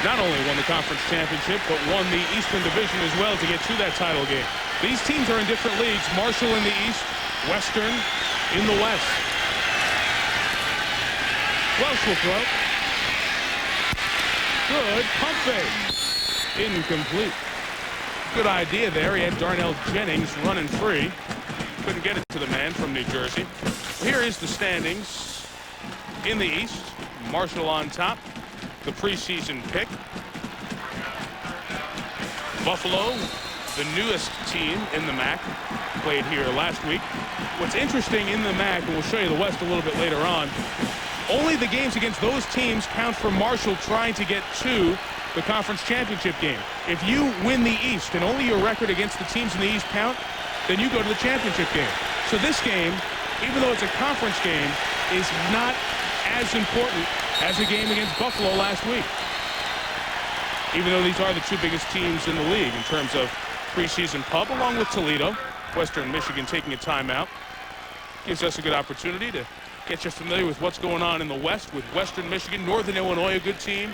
not only won the conference championship, but won the Eastern Division as well to get to that title game. These teams are in different leagues. Marshall in the East, Western in the West. Welsh will throw. Good pump fake. Incomplete. Good idea there. He had Darnell Jennings running free. Couldn't get it to the man from New Jersey. Here is the standings in the East. Marshall on top. The preseason pick. Buffalo, the newest team in the MAC, played here last week. What's interesting in the MAC, and we'll show you the West a little bit later on, only the games against those teams count for Marshall trying to get to the conference championship game. If you win the East and only your record against the teams in the East count, then you go to the championship game. So this game, even though it's a conference game, is not as important as a game against Buffalo last week. Even though these are the two biggest teams in the league in terms of preseason pub, along with Toledo. Western Michigan taking a timeout. Gives us a good opportunity to get you familiar with what's going on in the West with Western Michigan. Northern Illinois, a good team.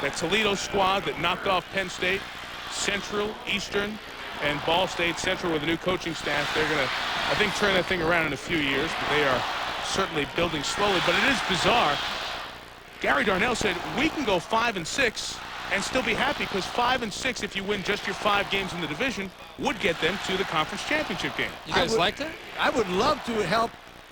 That Toledo squad that knocked off Penn State. Central, Eastern, and Ball State. Central with a new coaching staff. They're going to, I think, turn that thing around in a few years, but they are certainly building slowly. But it is bizarre. Gary Darnell said, we can go 5-6 and still be happy because 5-6, if you win just your 5 games in the division, would get them to the conference championship game. You guys like that? I would love to help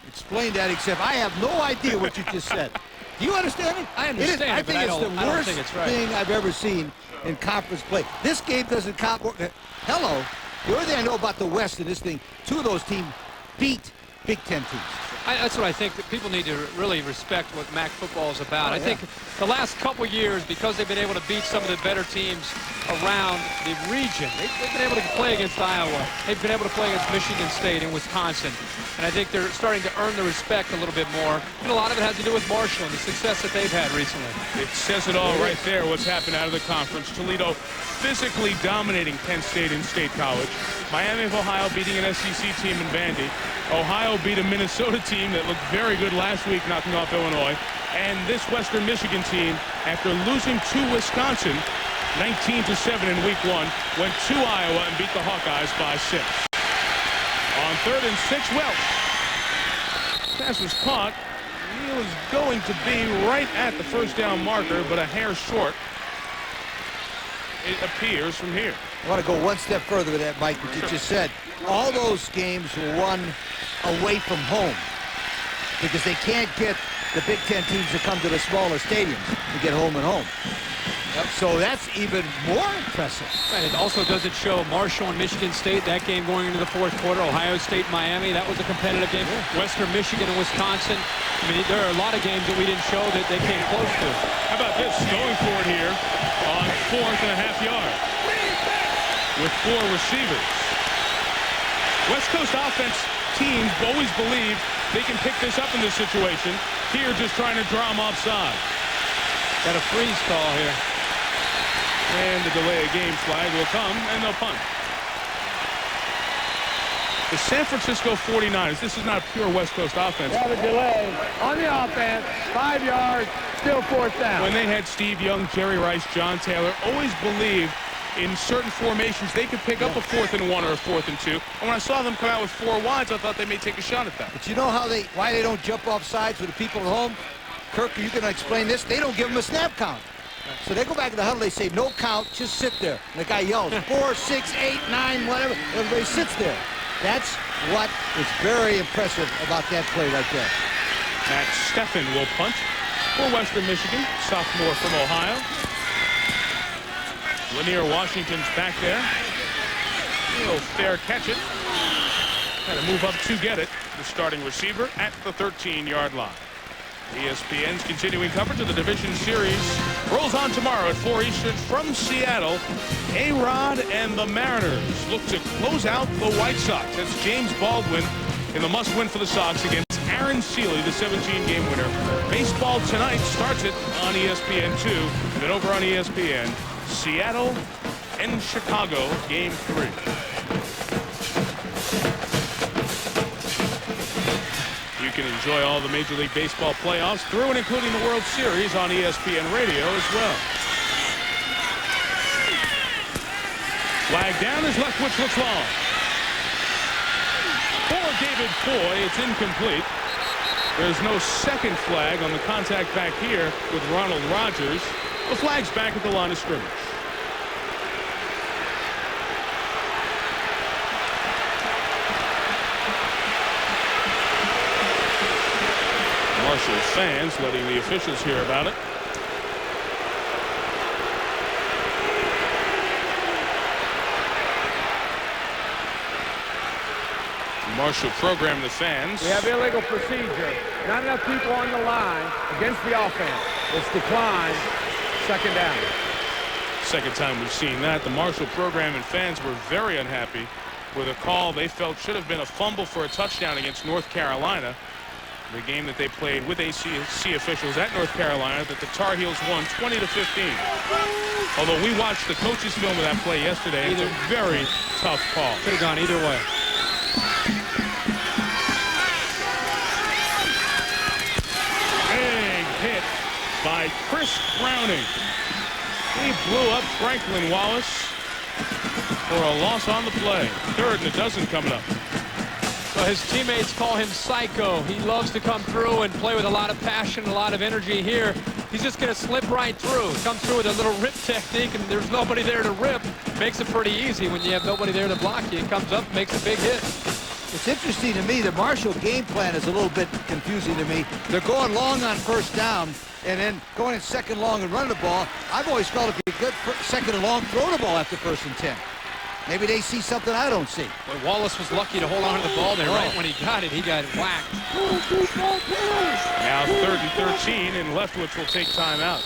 explain that, except I have no idea what you just said. Do you understand it? I understand it, I think it's the worst thing I've ever seen in conference play. This game doesn't count. Hello. The only thing I know about the West in this thing, 2 of those teams beat Big Ten teams. That's what I think, that people need to really respect what MAC football is about. I think the last couple years, because they've been able to beat some of the better teams around the region, they've been able to play against Iowa. They've been able to play against Michigan State and Wisconsin. And I think they're starting to earn the respect a little bit more. And a lot of it has to do with Marshall and the success that they've had recently. It says it all right there, what's happened out of the conference. Toledo physically dominating Penn State in State College. Miami of Ohio beating an SEC team in Vandy. Ohio beat a Minnesota team that looked very good last week, knocking off Illinois. And this Western Michigan team, after losing to Wisconsin 19-7 in week 1, went to Iowa and beat the Hawkeyes by 6. On 3rd and 6, Welch. Pass was caught. He was going to be right at the first down marker, but a hair short. It appears from here. I want to go one step further with that, Mike, what you just said. All those games were won away from home because they can't get the Big Ten teams to come to the smaller stadiums to get home and home. Yep. So that's even more impressive. And it also doesn't show Marshall and Michigan State, that game going into the 4th quarter. Ohio State, Miami, that was a competitive game. Western Michigan and Wisconsin. I mean, there are a lot of games that we didn't show that they came close to. How about this? Going for it here on 4th and a half yard with 4 receivers. West Coast offense teams always believe they can pick this up in this situation. Here, just trying to draw them offside. Got a freeze call here. And the delay of game flag will come, and they'll punt. The San Francisco 49ers, this is not a pure West Coast offense. They have a delay on the offense, 5 yards, still 4th down. When they had Steve Young, Jerry Rice, John Taylor, always believed in certain formations they could pick up a 4th and 1 or a 4th and 2. And when I saw them come out with 4 wides, I thought they may take a shot at that. But you know why they don't jump off sides with the people at home? Kirk, are you going to explain this? They don't give them a snap count. So they go back to the huddle. They say, no count, just sit there. And the guy yells, 4, 6, 8, 9, whatever. Everybody sits there. That's what is very impressive about that play right there. Matt Steffen will punt for Western Michigan, sophomore from Ohio. Lanier Washington's back there. He'll fair catch it. Kind of move up to get it. The starting receiver at the 13-yard line. ESPN's continuing coverage of the Division Series rolls on tomorrow at 4 Eastern from Seattle. A-Rod and the Mariners look to close out the White Sox. That's James Baldwin in the must-win for the Sox against Aaron Seeley, the 17-game winner. Baseball tonight starts it on ESPN2. Then over on ESPN, Seattle and Chicago, Game 3. You can enjoy all the Major League Baseball playoffs through and including the World Series on ESPN Radio as well. Flag down as Leftwich looks long. For David Foy, it's incomplete. There's no second flag on the contact back here with Ronald Rogers. The flag's back at the line of scrimmage. Marshall fans letting the officials hear about it. Marshall programmed the fans. We have illegal procedure. Not enough people on the line against the offense. It's declined. Second down. Second time we've seen that. The Marshall program and fans were very unhappy with a call they felt should have been a fumble for a touchdown against North Carolina. The game that they played with ACC officials at North Carolina that the Tar Heels won 20-15. Although we watched the coach's film of that play yesterday, it's a very tough call. Could have gone either way. Big hit by Chris Browning. He blew up Franklin Wallace for a loss on the play. Third and a dozen coming up. So his teammates call him Psycho. He loves to come through and play with a lot of passion, a lot of energy here. He's just going to slip right through. Come through with a little rip technique, and there's nobody there to rip. Makes it pretty easy when you have nobody there to block you. He comes up and makes a big hit. It's interesting to me, the Marshall game plan is a little bit confusing to me. They're going long on first down and then going in second long and running the ball. I've always felt it'd be good for second and long, throw the ball after first and 10. Maybe they see something I don't see. Well, Wallace was lucky to hold on to the ball there. Right when he got it, he got whacked. Now 3rd and 13, and Leftwich will take time out.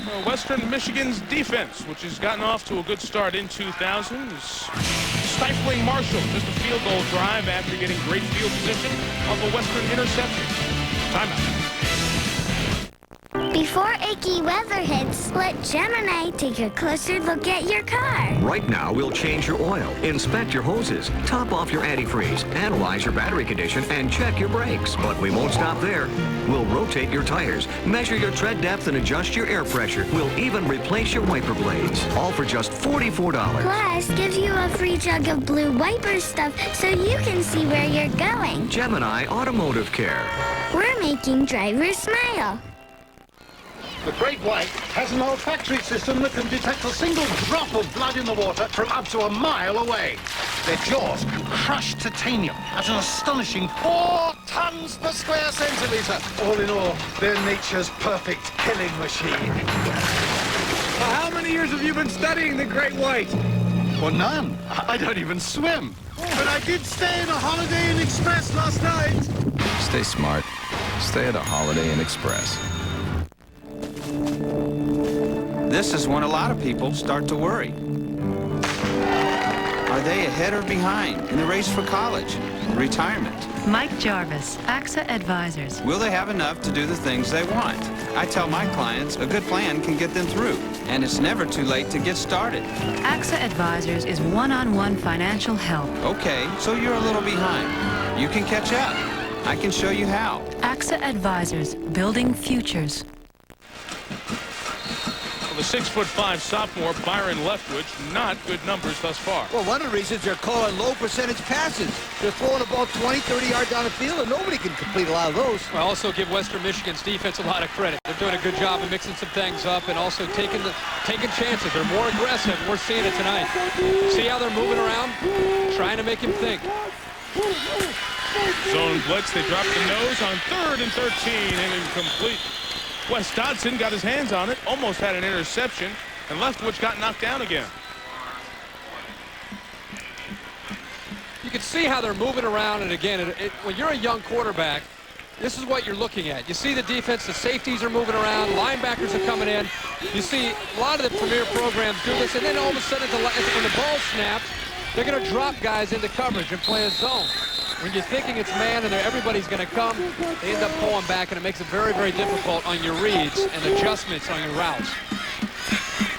Well, Western Michigan's defense, which has gotten off to a good start in 2000, is stifling Marshall. Just a field goal drive after getting great field position off a Western interception. Timeout. Before icky weather hits, let Gemini take a closer look at your car. Right now, we'll change your oil, inspect your hoses, top off your antifreeze, analyze your battery condition, and check your brakes. But we won't stop there. We'll rotate your tires, measure your tread depth, and adjust your air pressure. We'll even replace your wiper blades, all for just $44. Plus, give you a free jug of blue wiper stuff so you can see where you're going. Gemini Automotive Care. We're making drivers smile. The Great White has an olfactory system that can detect a single drop of blood in the water from up to a mile away. Their jaws crush titanium at an astonishing 4 tons per square centimetre. All in all, they're nature's perfect killing machine. Well, how many years have you been studying the Great White? Well, none. I don't even swim. But I did stay in a Holiday Inn Express last night. Stay smart. Stay at a Holiday Inn Express. This is when a lot of people start to worry. Are they ahead or behind in the race for college and retirement? Mike Jarvis, AXA Advisors. Will they have enough to do the things they want? I tell my clients a good plan can get them through, and it's never too late to get started. AXA Advisors is one-on-one financial help. Okay, so you're a little behind. You can catch up. I can show you how. AXA Advisors, building futures. Well, the 6'5" sophomore Byron Leftwich, not good numbers thus far. Well, one of the reasons they're calling low percentage passes. They're throwing the ball 20, 30 yards down the field, and nobody can complete a lot of those. I also give Western Michigan's defense a lot of credit. They're doing a good job of mixing some things up and also taking chances. They're more aggressive, and we're seeing it tonight. See how they're moving around, trying to make him think. Zone blitz, they drop the nose on 3rd and 13 and incomplete. Wes Dodson got his hands on it, almost had an interception, and Leftwich got knocked down again. You can see how they're moving around, and again, when you're a young quarterback, this is what you're looking at. You see the defense, the safeties are moving around, linebackers are coming in. You see a lot of the premier programs do this, and then all of a sudden, when the ball snaps, they're going to drop guys into coverage and play a zone. When you're thinking it's man and everybody's going to come, they end up pulling back, and it makes it very, very difficult on your reads and adjustments on your routes.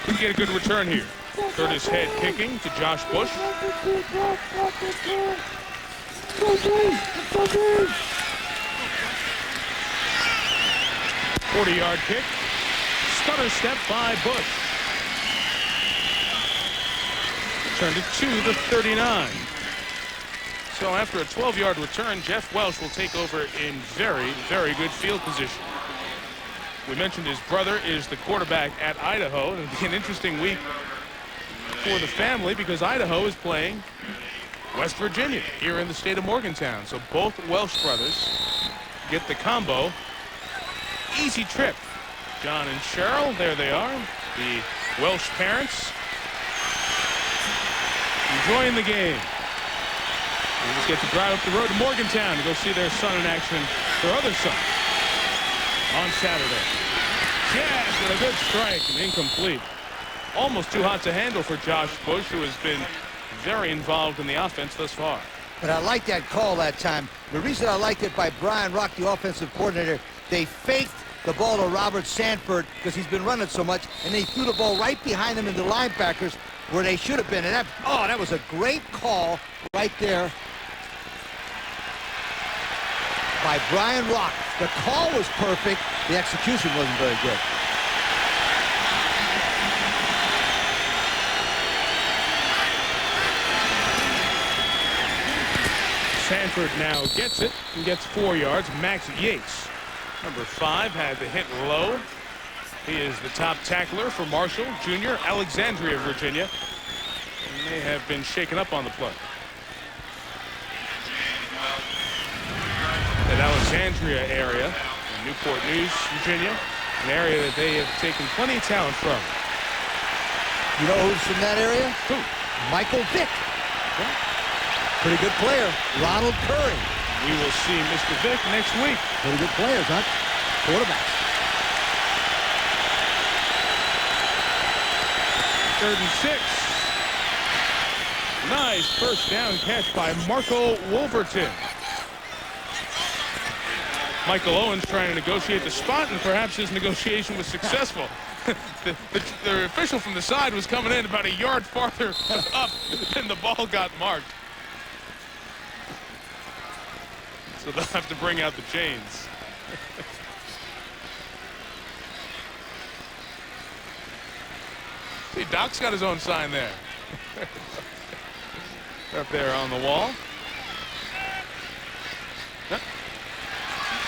We get a good return here. Curtis Head kicking to Josh Bush. 40-yard kick. Stutter step by Bush. Turned it to the 39. So after a 12-yard return, Jeff Welsh will take over in very, very good field position. We mentioned his brother is the quarterback at Idaho. It'll be an interesting week for the family because Idaho is playing West Virginia here in the state of Morgantown. So both Welsh brothers get the combo. Easy trip. John and Cheryl, there they are, the Welsh parents, enjoying the game. They just get to drive up the road to Morgantown to go see their son in action, their other son, on Saturday. Jazz with a good strike and incomplete. Almost too hot to handle for Josh Bush, who has been very involved in the offense thus far. But I like that call that time. The reason I liked it by Brian Rock, the offensive coordinator, they faked the ball to Robert Sanford because he's been running so much, and they threw the ball right behind him in the linebackers where they should have been. And that was a great call right there by Brian Rock. The call was perfect. The execution wasn't very good. Sanford now gets it and gets 4 yards. Max Yates, number 5, had the hit low. He is the top tackler for Marshall Jr., Alexandria, Virginia. And they have been shaken up on the play. That Alexandria area in Newport News, Virginia, an area that they have taken plenty of talent from. You know who's from that area? Who? Michael Vick. Pretty good player. Ronald Curry. We will see Mr. Vick next week. Pretty good players, huh? Quarterbacks. 3rd and 6. Nice first down catch by Marco Wolverton. Michael Owens trying to negotiate the spot, and perhaps his negotiation was successful. The official from the side was coming in about a yard farther up than the ball got marked. So they'll have to bring out the chains. See, Doc's got his own sign there. Up there on the wall.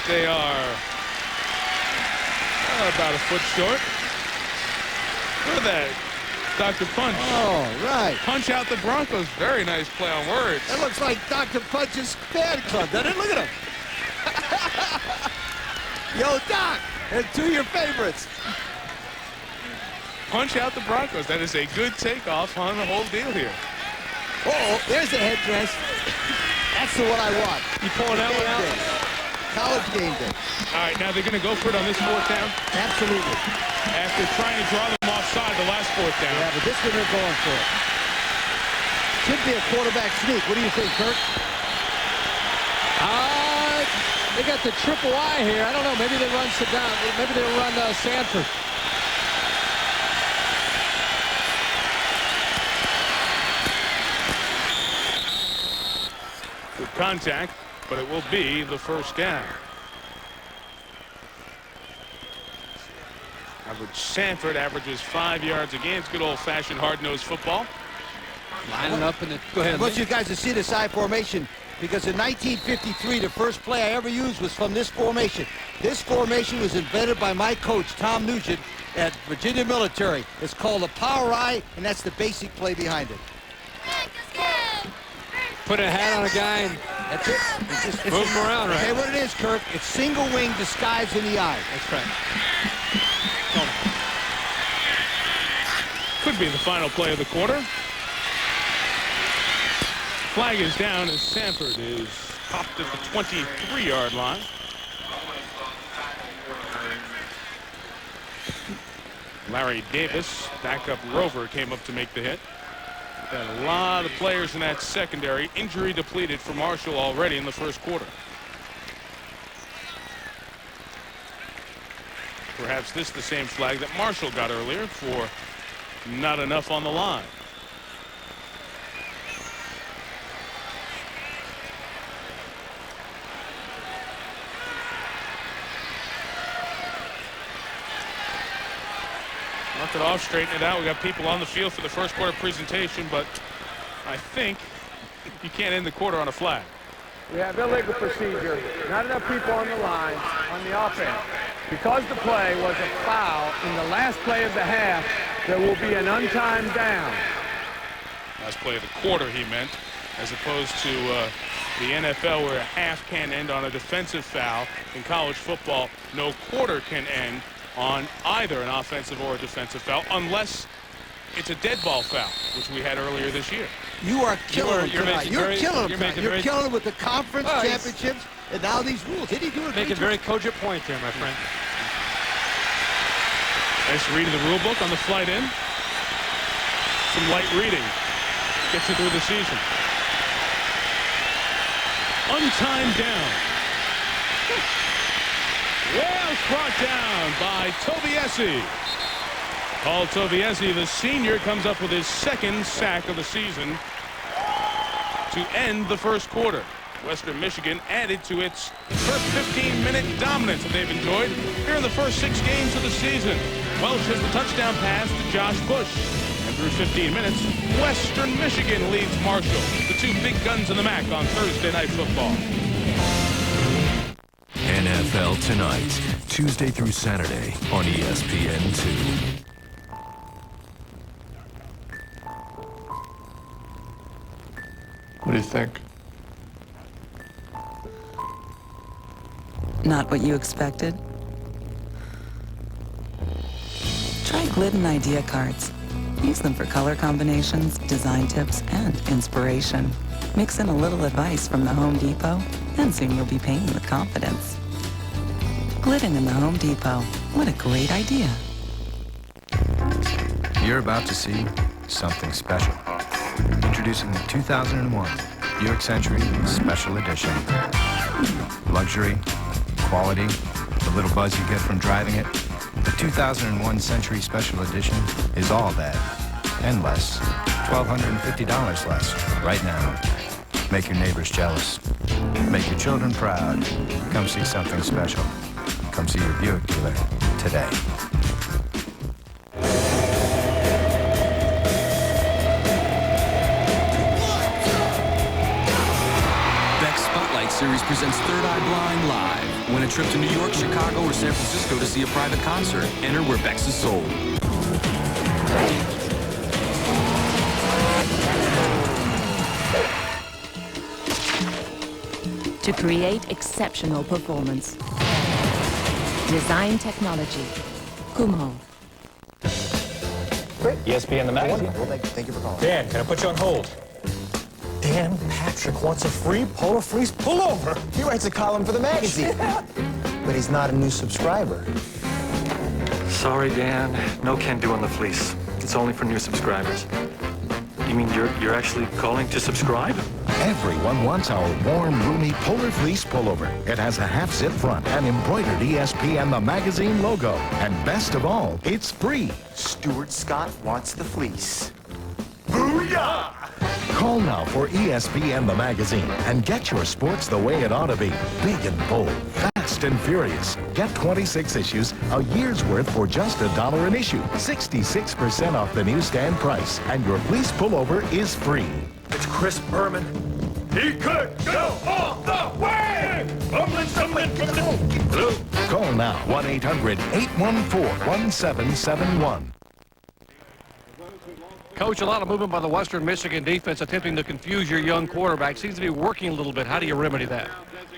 They are about a foot short. Look at that. Dr. Punch. Oh, right. Punch out the Broncos. Very nice play on words. That looks like Dr. Punch's fan club, doesn't it? Look at him. Yo, Doc, and 2 of your favorites. Punch out the Broncos. That is a good takeoff on the whole deal here. Uh-oh, there's the headdress. That's the one I want. You pulling that one out? College game day. All right, now they're going to go for it on this 4th down? Absolutely. After trying to draw them offside the last 4th down. Yeah, but this one they're going for it. Should be a quarterback sneak. What do you think, Kirk? They got the triple I here. I don't know. Maybe they run Saddam. Maybe they run Sanford. Good contact, but it will be the first down. Now Robert Sanford averages 5 yards a game. It's good old-fashioned hard-nosed football. Lining up in the... Go ahead, I want you guys to see this I formation, because in 1953, the first play I ever used was from this formation. This formation was invented by my coach, Tom Nugent, at Virginia Military. It's called a power I, and that's the basic play behind it. Put a hat on a guy and that's it. It's move him around, right? Okay, what it is, Kirk, it's single wing disguised in the eye. That's right. Could be the final play of the quarter. Flag is down as Sanford is popped at the 23-yard line. Larry Davis, backup rover, came up to make the hit. Got a lot of players in that secondary. Injury depleted for Marshall already in the first quarter. Perhaps this the same flag that Marshall got earlier for not enough on the line. Knock it off, straighten it out. We got people on the field for the first quarter presentation, but I think you can't end the quarter on a flag. We have illegal procedure. Not enough people on the line on the offense. Because the play was a foul in the last play of the half, there will be an untimed down. Last play of the quarter, he meant, as opposed to the NFL where a half can end on a defensive foul. In college football, no quarter can end on either an offensive or a defensive foul unless it's a dead ball foul, which we had earlier this year. You are killing him tonight. You're killing him tonight. You're killing him with the conference Oh, championships and now these rules. Did he do it? Make a very cogent point there, my friend. Nice read of the rule book on the flight in. Some light reading gets you through the season. Untimed down. Wales brought down by Tobiesi. Paul Tobiesi, the senior, comes up with his second sack of the season to end the first quarter. Western Michigan added to its first 15-minute dominance that they've enjoyed here in the first 6 games of the season. Welsh has the touchdown pass to Josh Bush. And through 15 minutes, Western Michigan leads Marshall, the two big guns in the MAC on Thursday Night Football. NFL Tonight, Tuesday through Saturday on ESPN2. What do you think? Not what you expected? Try Glidden Idea Cards. Use them for color combinations, design tips, and inspiration. Mix in a little advice from the Home Depot, and soon you'll be painting with confidence. Glidden in the Home Depot. What a great idea. You're about to see something special. Introducing the 2001 Buick Century Special Edition. Luxury, quality, the little buzz you get from driving it. The 2001 Century Special Edition is all that and less. $1,250 less right now. Make your neighbors jealous. Make your children proud. Come see something special. Come see your Buick dealer today. Series presents Third Eye Blind Live. Win a trip to New York, Chicago, or San Francisco to see a private concert. Enter where Bex is sold. To create exceptional performance. Design technology. Kumho. ESPN, the magazine. Thank you for calling. Dan, can I put you on hold? Dan Patrick wants a free Polar Fleece pullover. He writes a column for the magazine. But he's not a new subscriber. Sorry, Dan. No can do on the fleece. It's only for new subscribers. You mean you're actually calling to subscribe? Everyone wants our warm, roomy Polar Fleece pullover. It has a half-zip front and embroidered ESPN the magazine logo. And best of all, it's free. Stuart Scott wants the fleece. Booyah! Call now for ESPN the magazine and get your sports the way it ought to be. Big and bold, fast Fast and Furious. Get 26 issues, a year's worth for just $1 an issue. 66% off the newsstand price. And your police pullover is free. It's Chris Berman. He could go all the way! Call now, 1-800-814-1771. Coach, a lot of movement by the Western Michigan defense attempting to confuse your young quarterback. Seems to be working a little bit. How do you remedy that?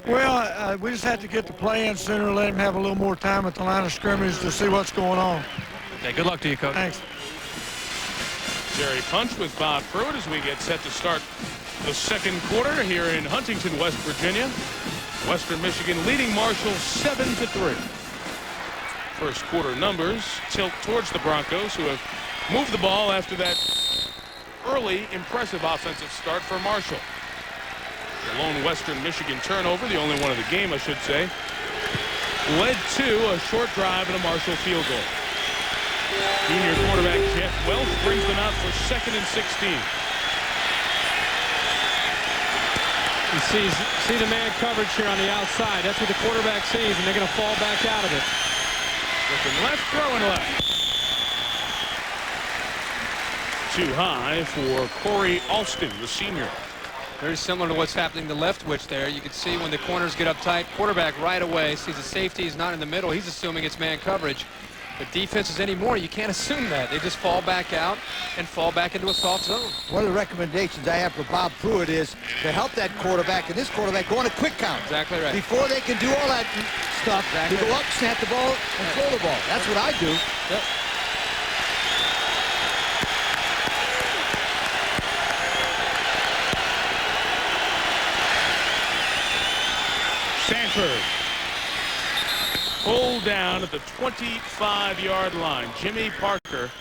Well, we just have to get the play in sooner, let him have a little more time at the line of scrimmage to see what's going on. Okay, good luck to you, Coach. Thanks. Jerry Punch with Bob Pruitt as we get set to start the second quarter here in Huntington, West Virginia. Western Michigan leading Marshall 7-3. First quarter numbers tilt towards the Broncos, who have moved the ball after that early impressive offensive start for Marshall. The lone Western Michigan turnover, the only one of the game, I should say, led to a short drive and a Marshall field goal. Junior quarterback Jeff Welch brings them out for 2nd and 16. You see the man coverage here on the outside. That's what the quarterback sees, and they're going to fall back out of it. Looking left, throwing left. Too high for Corey Alston, the senior. Very similar to what's happening to Leftwich there. You can see when the corners get up tight, quarterback right away sees a safety. He's not in the middle. He's assuming it's man coverage. But defenses anymore, you can't assume that. They just fall back out and fall back into a soft zone. One of the recommendations I have for Bob Pruitt is to help that quarterback and this quarterback go on a quick count. Exactly right. Before they can do all that stuff, exactly to go up, snap the ball, and throw the ball. That's what I do. Yep. Sanford pulled down at the 25-yard line. Jimmy Parker,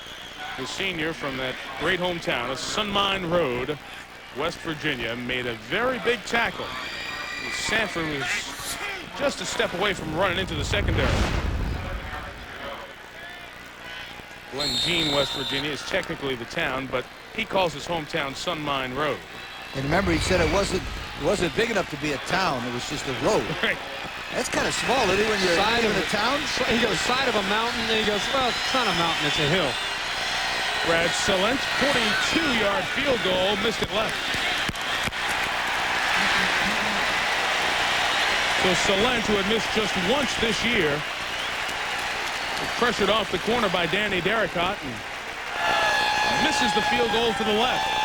the senior from that great hometown of Sunmine Road, West Virginia, made a very big tackle. Sanford was just a step away from running into the secondary. Glen Jean, West Virginia, is technically the town, but he calls his hometown Sunmine Road. And remember, he said it wasn't big enough to be a town. It was just a road. Right. That's kind of small, isn't it, when you're Side in of a town? He goes side of a mountain, and he goes, well, it's not a mountain, it's a hill. Brad Salent, 42-yard field goal, missed it left. So Salent, who had missed just once this year, was pressured off the corner by Danny Darricott and misses the field goal to the left.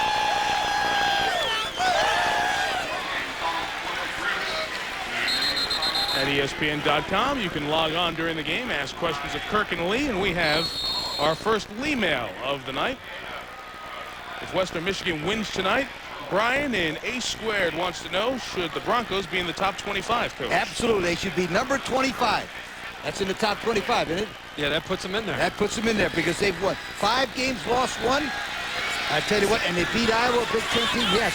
At ESPN.com, you can log on during the game, ask questions of Kirk and Lee, and we have our first Lee mail of the night. If Western Michigan wins tonight, Brian in A Squared wants to know, should the Broncos be in the top 25, Coach? Absolutely. They should be number 25. That's in the top 25, isn't it? Yeah, that puts them in there. That puts them in there because they've won 5 games, lost 1. I tell you what, and they beat Iowa, Big Ten team, yes.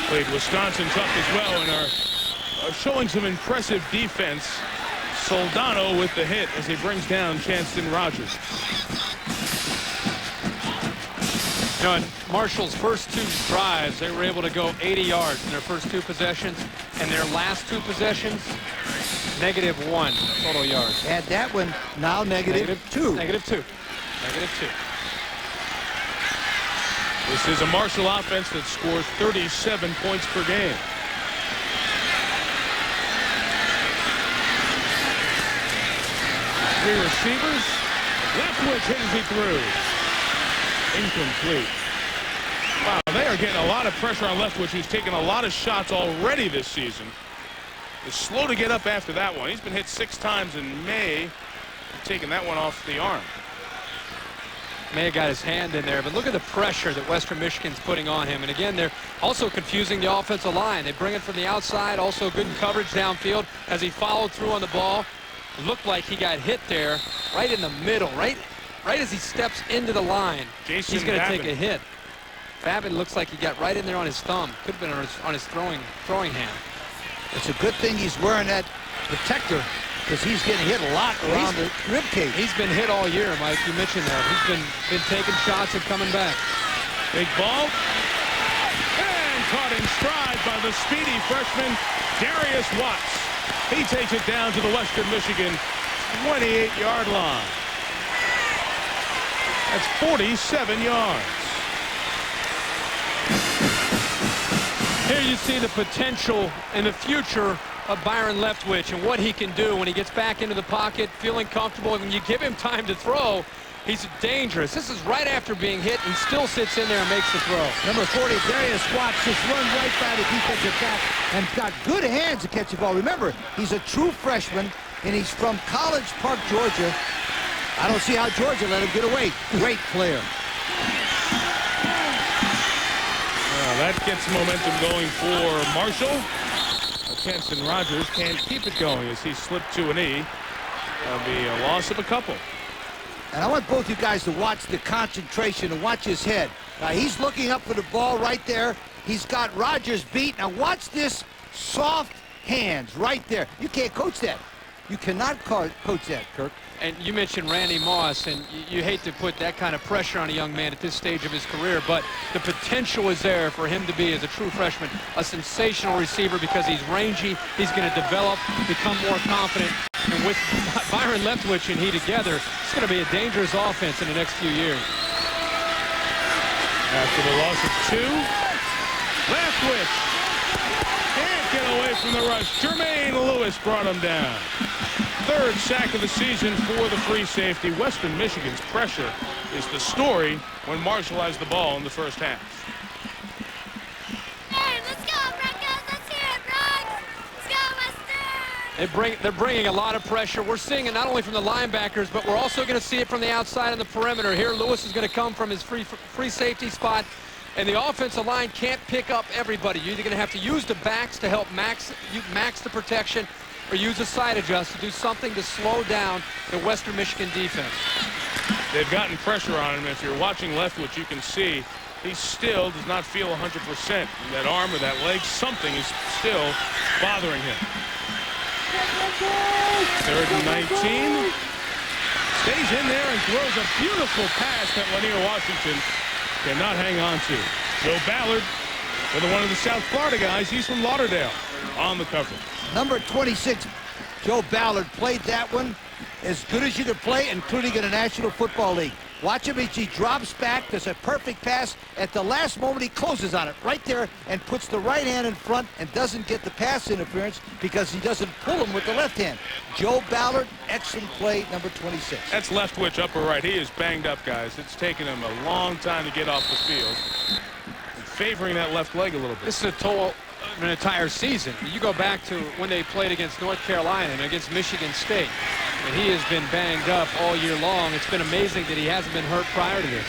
Played Wisconsin tough as well and are showing some impressive defense. Soldano with the hit as he brings down Chanston Rogers. You know, in Marshall's first 2 drives, they were able to go 80 yards in their first 2 possessions, and their last 2 possessions, -1 total yards. Add that one, now -2. -2. -2. This is a Marshall offense that scores 37 points per game. Three receivers. Leftwich hits it through. Incomplete. Wow, they are getting a lot of pressure on Leftwich, who's taken a lot of shots already this season. Is slow to get up after that one. He's been hit 6 times in May, taking that one off the arm. May have got his hand in there, but look at the pressure that Western Michigan's putting on him. And again, they're also confusing the offensive line. They bring it from the outside, also good coverage downfield as he followed through on the ball. It looked like he got hit there right in the middle, right as he steps into the line. Jason He's going to Babin. take a hit. Babin looks like he got right in there on his thumb. Could have been on his throwing hand. It's a good thing he's wearing that protector because he's getting hit a lot around the rib cage. He's been hit all year, Mike. You mentioned that. He's been taking shots and coming back. Big ball. And caught in stride by the speedy freshman Darius Watts. He takes it down to the Western Michigan 28-yard line. That's 47 yards. Here you see the potential in the future of Byron Leftwich and what he can do when he gets back into the pocket, feeling comfortable. When you give him time to throw, he's dangerous. This is right after being hit. He still sits in there and makes the throw. Number 40, Darius Watts, just run right by the defensive back and got good hands to catch the ball. Remember, he's a true freshman, and he's from College Park, Georgia. I don't see how Georgia let him get away. Great player. That gets momentum going for Marshall. Kenson Rogers can't keep it going as he slipped to a knee. That'll be a loss of a couple. And I want both you guys to watch the concentration and watch his head. Now, he's looking up for the ball right there. He's got Rogers beat. Now, watch this soft hands right there. You can't coach that. You cannot coach that, Kirk. And you mentioned Randy Moss, and you hate to put that kind of pressure on a young man at this stage of his career, but the potential is there for him to be, as a true freshman, a sensational receiver because he's rangy, he's going to develop, become more confident, and with Byron Leftwich and he together, it's going to be a dangerous offense in the next few years. After the loss of 2, Leftwich can't get away from the rush. Jermaine Lewis brought him down. 3rd sack of the season for the free safety. Western Michigan's pressure is the story when Marshall has the ball in the first half. Hey, let's go, Broncos. Let's hear it, Bronx. Let's go, Western. They're bringing a lot of pressure. We're seeing it not only from the linebackers, but we're also going to see it from the outside on the perimeter. Here, Lewis is going to come from his free safety spot, and the offensive line can't pick up everybody. You're either going to have to use the backs to help max the protection, or use a side adjust to do something to slow down the Western Michigan defense. They've gotten pressure on him. If you're watching Leftwich, you can see he still does not feel 100%. That arm or that leg, something is still bothering him. 3rd and 19. Stays in there and throws a beautiful pass that Lanier Washington cannot hang on to. Joe Ballard, another one of the South Florida guys. He's from Lauderdale on the cover. Number 26, Joe Ballard, played that one as good as you could play, including in the National Football League. Watch him as he drops back. There's a perfect pass. At the last moment, he closes on it right there and puts the right hand in front and doesn't get the pass interference because he doesn't pull him with the left hand. Joe Ballard, excellent play, number 26. That's Leftwich, upper right. He is banged up, guys. It's taken him a long time to get off the field. Favoring that left leg a little bit. This is a total of an entire season. You go back to when they played against North Carolina and against Michigan State, and he has been banged up all year long. It's been amazing that he hasn't been hurt prior to this.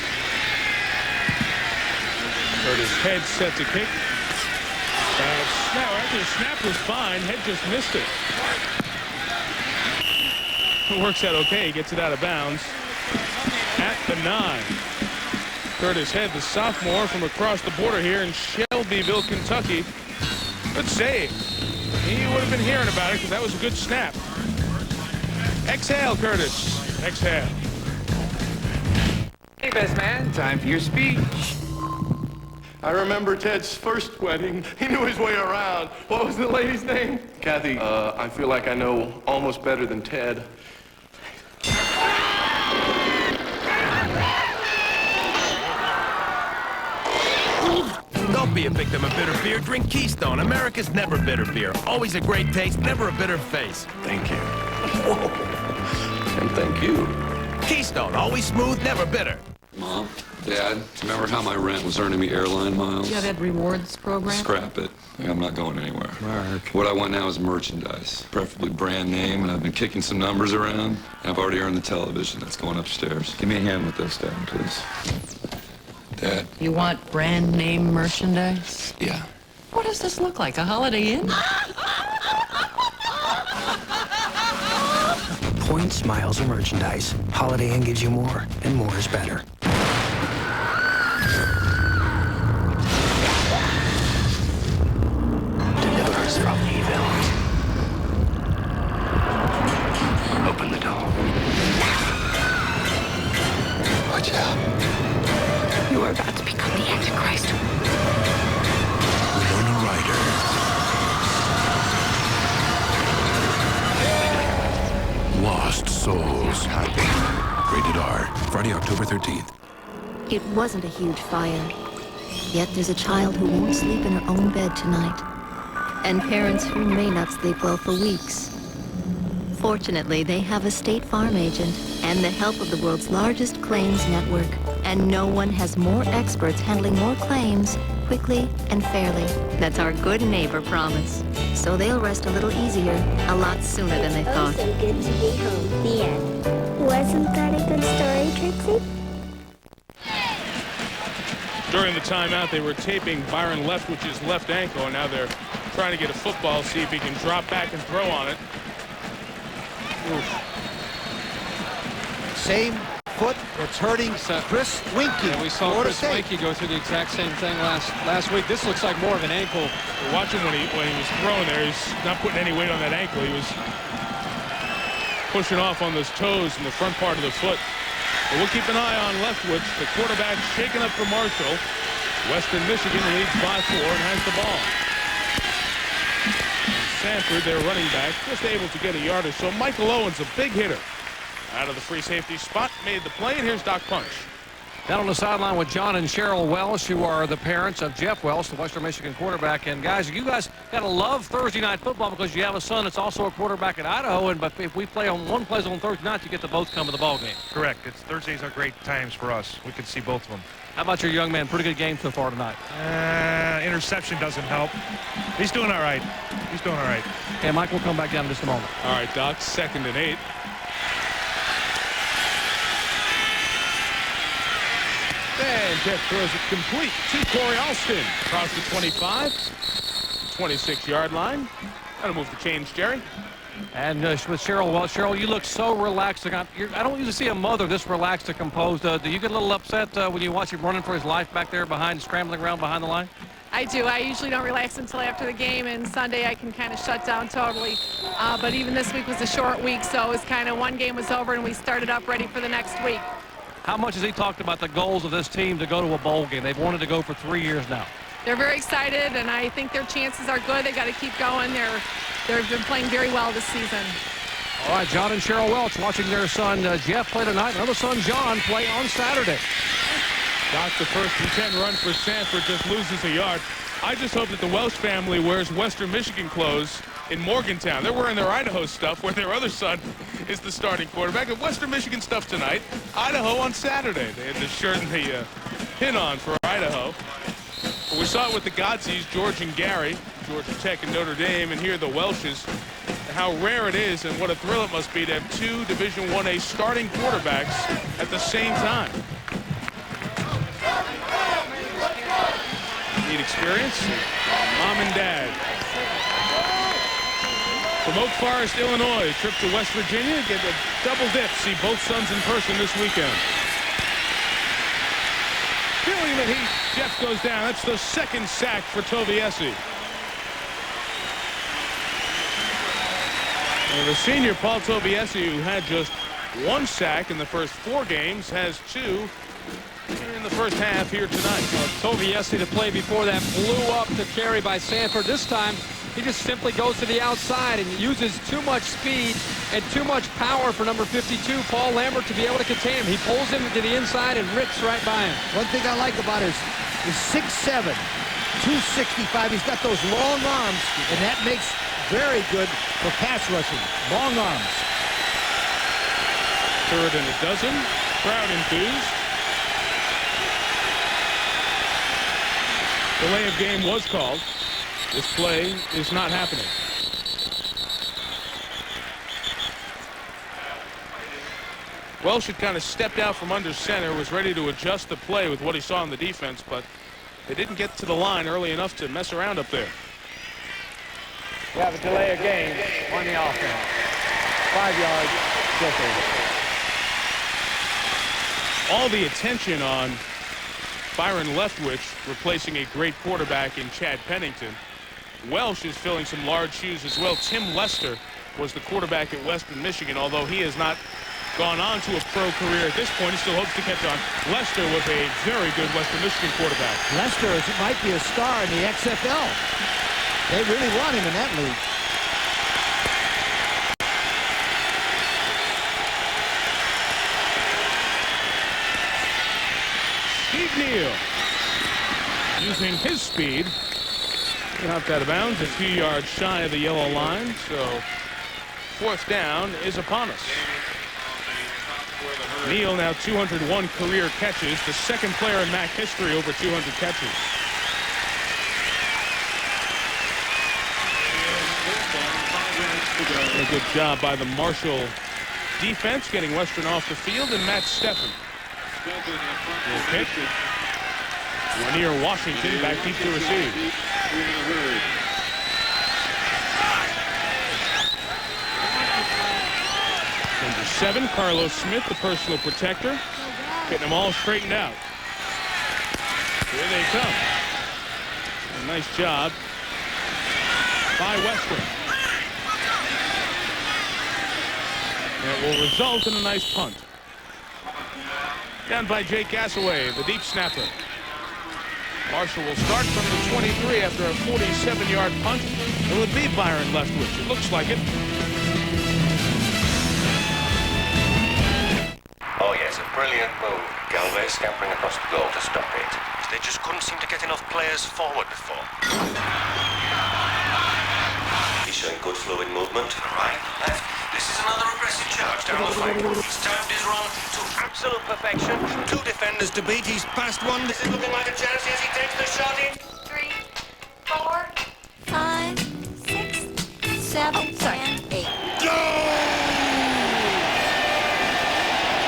Curtis Head set to kick. Actually, the snap was fine. Head just missed it. It works out okay. He gets it out of bounds at the 9. Curtis Head, the sophomore from across the border here in Shelbyville, Kentucky. Good save. He would have been hearing about it because that was a good snap. Exhale, Curtis. Exhale. Hey, best man, time for your speech. I remember Ted's first wedding. He knew his way around. What was the lady's name? Kathy. I feel like I know almost better than Ted. Don't be a victim of bitter beer. Drink Keystone. America's never bitter beer. Always a great taste, never a bitter face. Thank you. Whoa. And thank you. Keystone, always smooth, never bitter. Mom, Dad, remember how my rent was earning me airline miles? Yeah, that rewards program? Scrap it. I'm not going anywhere. Mark. What I want now is merchandise, preferably brand name, and I've been kicking some numbers around. I've already earned the television that's going upstairs. Give me a hand with this, Dad, please. Dad. You want brand name merchandise? Yeah. What does this look like, a Holiday Inn? Points, miles, or merchandise. Holiday Inn gives you more, and more is better. Delivers from evil. Open the door. Watch out. You are about to become the Antichrist. Winona Ryder. was happy. Rated R. Friday, October 13th. It wasn't a huge fire. Yet there's a child who won't sleep in her own bed tonight. And parents who may not sleep well for weeks. Fortunately, they have a State Farm agent and the help of the world's largest claims network. And no one has more experts handling more claims quickly and fairly. That's our good neighbor promise. So they'll rest a little easier, a lot sooner than they thought. So good to be home. The end. Wasn't that a good story, Trixie? During the timeout, they were taping Byron Leftwich's left ankle, and now they're trying to get a football, see if he can drop back and throw on it. Oof. Same foot that's hurting Chris Winkie. Yeah, we saw Florida Chris State. Winkie go through the exact same thing last week. This looks like more of an ankle. Watching when he was throwing there, he's not putting any weight on that ankle. He was pushing off on those toes in the front part of the foot. But we'll keep an eye on Leftwich, the quarterback shaking up for Marshall. Western Michigan leads by 4 and has the ball. Sanford, their running back, just able to get a yard or so. Michael Owens, a big hitter. Out of the free safety spot, made the play, and here's Doc Punch. Down on the sideline with John and Cheryl Welsh, who are the parents of Jeff Welsh, the Western Michigan quarterback. And guys, you guys got to love Thursday night football because you have a son that's also a quarterback at Idaho. And but if we play on one plays on Thursday night, you get to both come to the ball game. Correct. Thursdays are great times for us. We can see both of them. How about your young man? Pretty good game so far tonight. Interception doesn't help. He's doing all right. He's doing all right. Okay, Mike will come back down in just a moment. All right, Doc, 2nd and 8. And Jeff throws it complete to Corey Alston. Across the 25, 26-yard line. That'll move the chains, Jerry. And with Cheryl Welsh. Cheryl, you look so relaxed. I don't usually see a mother this relaxed and composed. Do you get a little upset when you watch him running for his life back there behind, scrambling around behind the line? I do. I usually don't relax until after the game, and Sunday I can kind of shut down totally. But even this week was a short week, so it was kind of one game was over and we started up ready for the next week. How much has he talked about the goals of this team to go to a bowl game? They've wanted to go for 3 years now. They're very excited, and I think their chances are good. They got to keep going. They've been playing very well this season. All right, John and Cheryl Welch watching their son Jeff play tonight. Another son, John, play on Saturday. Doc, the 1st and 10 run for Sanford just loses a yard. I just hope that the Welsh family wears Western Michigan clothes in Morgantown. They're wearing their Idaho stuff where their other son is the starting quarterback. And Western Michigan stuff tonight, Idaho on Saturday. They had the shirt and the pin on for Idaho. But we saw it with the Godzies, George and Gary, Georgia Tech and Notre Dame, and here the Welshes. How rare it is and what a thrill it must be to have 2 Division I-A starting quarterbacks at the same time. Need experience? Mom and Dad. From Oak Forest, Illinois, trip to West Virginia, get a double dip, see both sons in person this weekend. Feeling the heat, Jeff goes down. That's the 2nd sack for Toviesi. And the senior, Paul Toviesi, who had just 1 sack in the first 4 games, has 2 in the first half here tonight. Toviesi, the play before that, blew up the carry by Sanford. This time, he just simply goes to the outside and uses too much speed and too much power for number 52, Paul Lambert, to be able to contain him. He pulls him to the inside and rips right by him. One thing I like about his 6'7", 265. He's got those long arms, and that makes very good for pass rushing. Long arms. 3rd and a dozen. Crowd enthused. Delay of game was called. This play is not happening. Welsh had kind of stepped out from under center, was ready to adjust the play with what he saw on the defense, but they didn't get to the line early enough to mess around up there. We have a delay of game on the offense. 5 yards, still All the attention on Byron Leftwich replacing a great quarterback in Chad Pennington. Welsh is filling some large shoes as well. Tim Lester was the quarterback at Western Michigan, although he has not gone on to a pro career at this point. He still hopes to catch on. Lester was a very good Western Michigan quarterback. Lester might be a star in the XFL. They really want him in that league. Steve Neal, using his speed, he hopped out of bounds a few yards shy of the yellow line, so fourth down is upon us. Neal now 201 career catches, the second player in MAC history over 200 catches. A good job by the Marshall defense getting Western off the field, and Matt Steffen. Kick. Near Washington back deep to receive. Number 7, Carlos Smith, the personal protector, getting them all straightened out. Here they come. A nice job by Western. That will result in a nice punt. Down by Jake Gassaway, the deep snapper. Marshall will start from the 23 after a 47-yard punt. It will be Byron Leftwich. It looks like it. Oh yes, a brilliant move. Galway scampering across the goal to stop it. They just couldn't seem to get enough players forward before. He's showing good fluid movement. Right, left. This is another aggressive charge down the flank. He's timed his run to absolute perfection. 2 defenders to beat. He's passed one. This is looking like a chance as he takes the shot in. 3, 4, 5, 6, 7, and 8.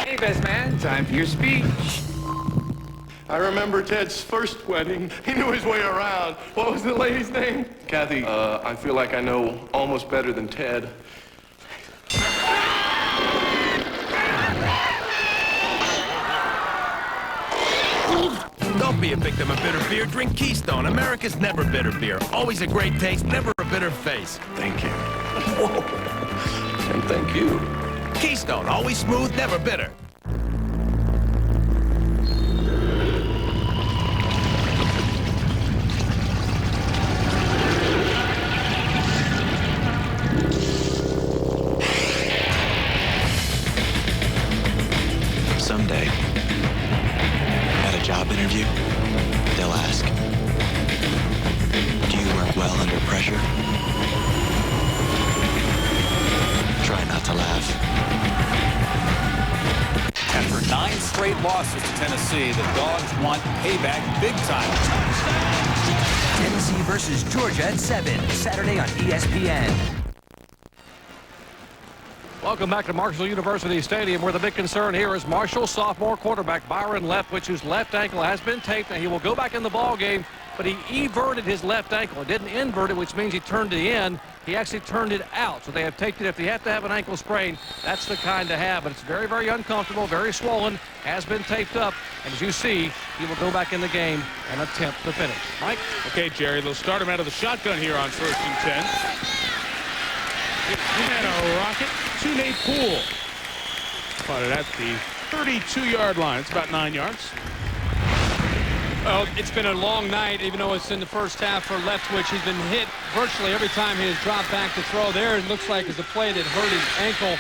Hey, best man, time for your speech. I remember Ted's first wedding. He knew his way around. What was the lady's name? Kathy. I feel like I know almost better than Ted. Don't be a victim of bitter beer. Drink Keystone, America's never bitter beer. Always a great taste, never a bitter face. Thank you. Whoa. And thank you. Keystone, always smooth, never bitter. Someday, at a job interview, they'll ask, do you work well under pressure? Try not to laugh. After 9 straight losses to Tennessee, the Dogs want payback big time. Tennessee versus Georgia at 7, Saturday on ESPN. Welcome back to Marshall University Stadium, where the big concern here is Marshall sophomore quarterback Byron Leftwich, whose left ankle has been taped. Now he will go back in the ball game, but he everted his left ankle. It didn't invert it, which means he turned it in. He actually turned it out. So they have taped it. If you have to have an ankle sprain, that's the kind to have. But it's very, very uncomfortable, very swollen, has been taped up. And as you see, he will go back in the game and attempt to finish. Mike? Okay, Jerry, they'll start him out of the shotgun here on 1st and 10. And a rocket to Nate Poole. Spotted at the 32-yard line. It's about 9 yards. Well, it's been a long night, even though it's in the first half for Leftwich. He's been hit virtually every time he has dropped back to throw. There, it looks like it's a play that hurt his ankle.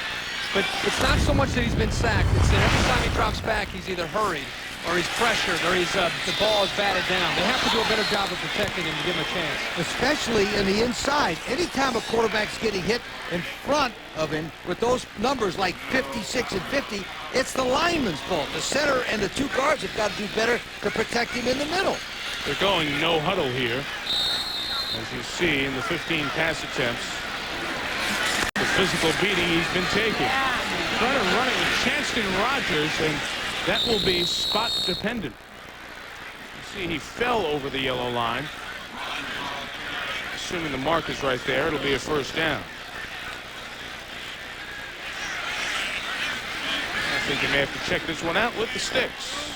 But it's not so much that he's been sacked. It's that every time he drops back, he's either hurried or he's pressured or he's the ball is batted down. They have to do a better job of protecting him to give him a chance. Especially in the inside. Anytime a quarterback's getting hit in front of him with those numbers like 56 and 50, it's the lineman's fault. The center and the 2 guards have got to do better to protect him in the middle. They're going no huddle here. As you see in the 15 pass attempts, the physical beating he's been taking. Trying to run it with Chanston Rogers, and that will be spot dependent. You see he fell over the yellow line. Assuming the mark is right there, it'll be a first down. I think you may have to check this one out with the sticks.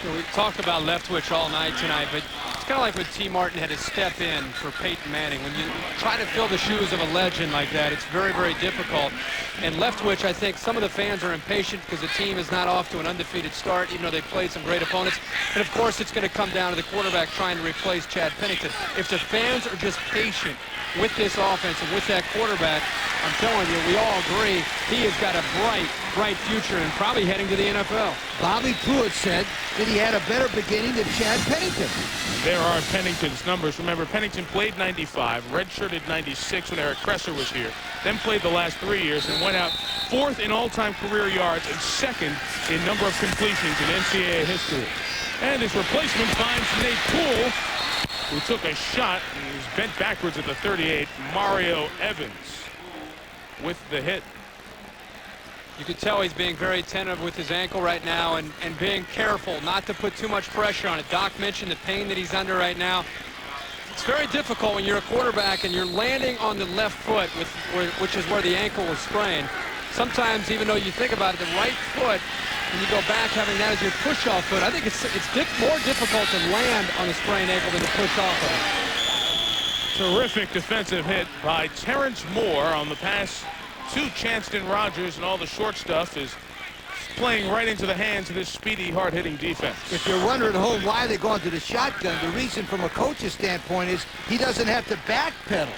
We talked about Leftwich all night tonight, but it's kind of like when T. Martin had to step in for Peyton Manning. When you try to fill the shoes of a legend like that, it's very, very difficult. And Leftwich, I think some of the fans are impatient because the team is not off to an undefeated start, even though they've played some great opponents. And, of course, it's going to come down to the quarterback trying to replace Chad Pennington. If the fans are just patient with this offense and with that quarterback, I'm telling you, we all agree he has got a bright future and probably heading to the NFL. Bobby Pruitt said that he had a better beginning than Chad Pennington. There are Pennington's numbers. Remember, Pennington played 95, redshirted 96 when Eric Kresser was here, then played the last 3 years and went out 4th in all-time career yards and 2nd in number of completions in NCAA history. And his replacement finds Nate Poole, who took a shot and was bent backwards at the 38, Mario Evans, with the hit. You can tell he's being very attentive with his ankle right now and being careful not to put too much pressure on it. Doc mentioned the pain that he's under right now. It's very difficult when you're a quarterback and you're landing on the left foot, which is where the ankle was sprained. Sometimes, even though you think about it, the right foot, when you go back having that as your push-off foot, I think it's more difficult to land on a sprained ankle than to push off of it. Terrific defensive hit by Terrence Moore on the pass to Chanston Rogers, and all the short stuff is playing right into the hands of this speedy, hard-hitting defense. If you're wondering at home why they're going to the shotgun, the reason from a coach's standpoint is he doesn't have to backpedal.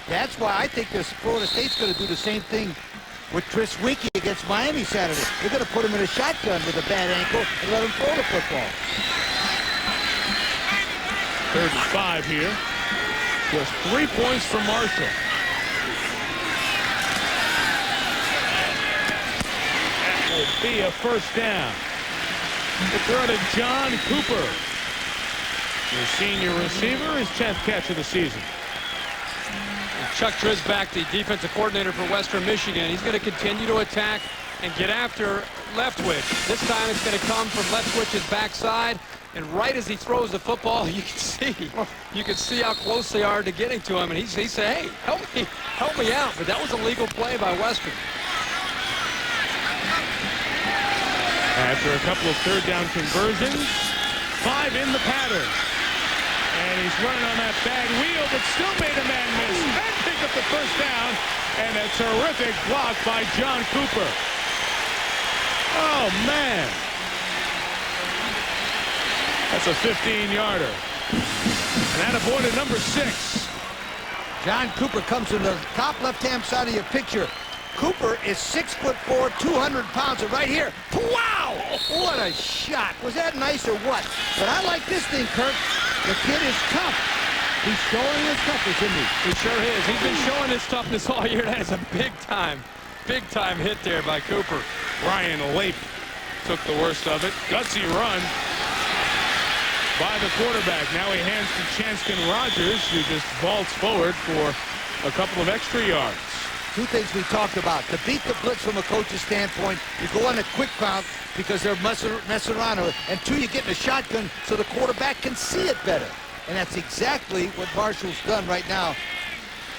That's why I think this Florida State's going to do the same thing with Chris Weinke against Miami Saturday. They're going to put him in a shotgun with a bad ankle and let him throw the football. 3rd and 5 here. Just 3 points for Marshall. That will be a first down. The throw to John Cooper. The senior receiver, his 10th catch of the season. Chuck Drisback, the defensive coordinator for Western Michigan, he's going to continue to attack and get after Leftwich. This time it's going to come from Leftwich's backside, and right as he throws the football, you can see how close they are to getting to him, and he said, hey, help me out. But that was a legal play by Western. After a couple of 3rd down conversions, 5 in the pattern. And he's running on that bad wheel, but still made a man miss. And picked up the first down, and a terrific block by John Cooper. Oh, man. That's a 15-yarder. And that boy to number 6. John Cooper comes in the top left-hand side of your picture. Cooper is 6'4", 200 pounds, and right here, wow! What a shot. Was that nice or what? But I like this thing, Kirk. The kid is tough. He's showing his toughness, isn't he? He sure is. He's been showing his toughness all year. That is a big-time hit there by Cooper. Ryan Lape took the worst of it. Gutsy run by the quarterback. Now he hands to Chanston Rogers, who just vaults forward for a couple of extra yards. 2 things we talked about. To beat the blitz from a coach's standpoint, you go on a quick route because they're messing around. And 2, you get in a shotgun so the quarterback can see it better. And that's exactly what Marshall's done right now.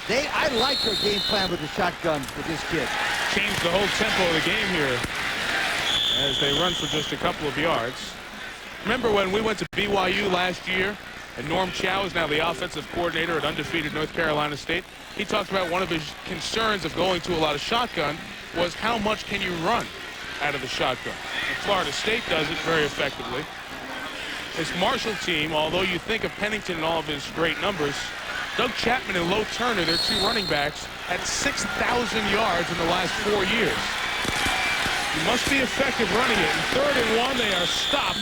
I like their game plan with the shotgun with this kid. Changed the whole tempo of the game here as they run for just a couple of yards. Remember when we went to BYU last year, and Norm Chow is now the offensive coordinator at undefeated North Carolina State? He talked about one of his concerns of going to a lot of shotgun was how much can you run out of the shotgun. And Florida State does it very effectively. This Marshall team, although you think of Pennington and all of his great numbers, Doug Chapman and Lo Turner, their 2 running backs, had 6,000 yards in the last 4 years. You must be effective running it. In 3rd and 1, they are stopped.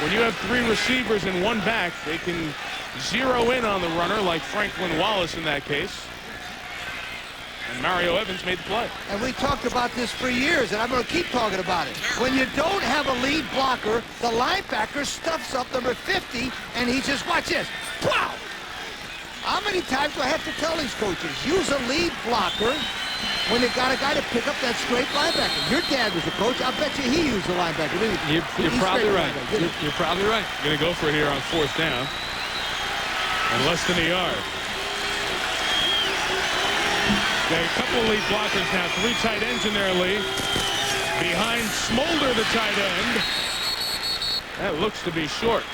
When you have 3 receivers and 1 back, they can zero in on the runner like Franklin Wallace in that case. And Mario Evans made the play. And we talked about this for years, and I'm going to keep talking about it. When you don't have a lead blocker, the linebacker stuffs up number 50, and he just, watch this. Wow! How many times do I have to tell these coaches, use a lead blocker when you got a guy to pick up that straight linebacker? Your dad was a coach. I bet you he used a linebacker. You're probably right. You're probably right. Going to go for it here on 4th down. And less than a yard. Got a couple of lead blockers now. 3 tight ends in their league. Behind Smolder, the tight end. That looks to be short.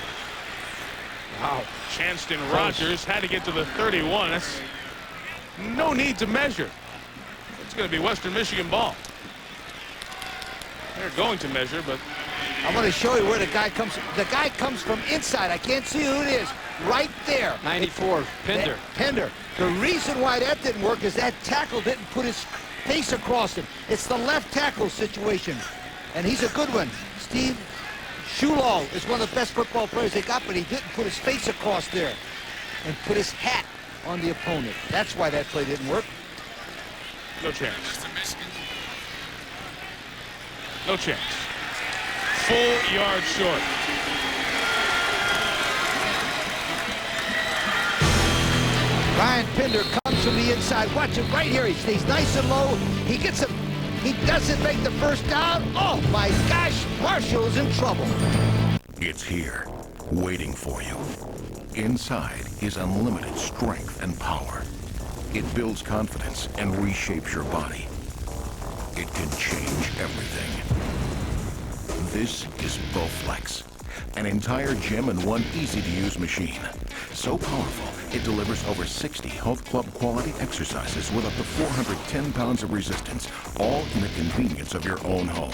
Wow. Chanston Rogers had to get to the 31. That's no need to measure. It's going to be Western Michigan ball. They're going to measure, but I want to show you where the guy comes. The guy comes from inside. I can't see who it is. Right there. 94, Pinder. Pinder. The reason why that didn't work is that tackle didn't put his face across him. It's the left tackle situation. And he's a good one. Steve Shulall is one of the best football players they got, but he didn't put his face across there and put his hat on the opponent. That's why that play didn't work. No chance. No chance. Full yard short. Ryan Pinder comes from the inside. Watch him right here. He stays nice and low. He gets him. He doesn't make the first down. Oh, my gosh. Marshall is in trouble. It's here, waiting for you. Inside is unlimited strength and power. It builds confidence and reshapes your body. It can change everything. This is Bowflex, an entire gym in one easy-to-use machine. So powerful, it delivers over 60 health club quality exercises with up to 410 pounds of resistance, all in the convenience of your own home.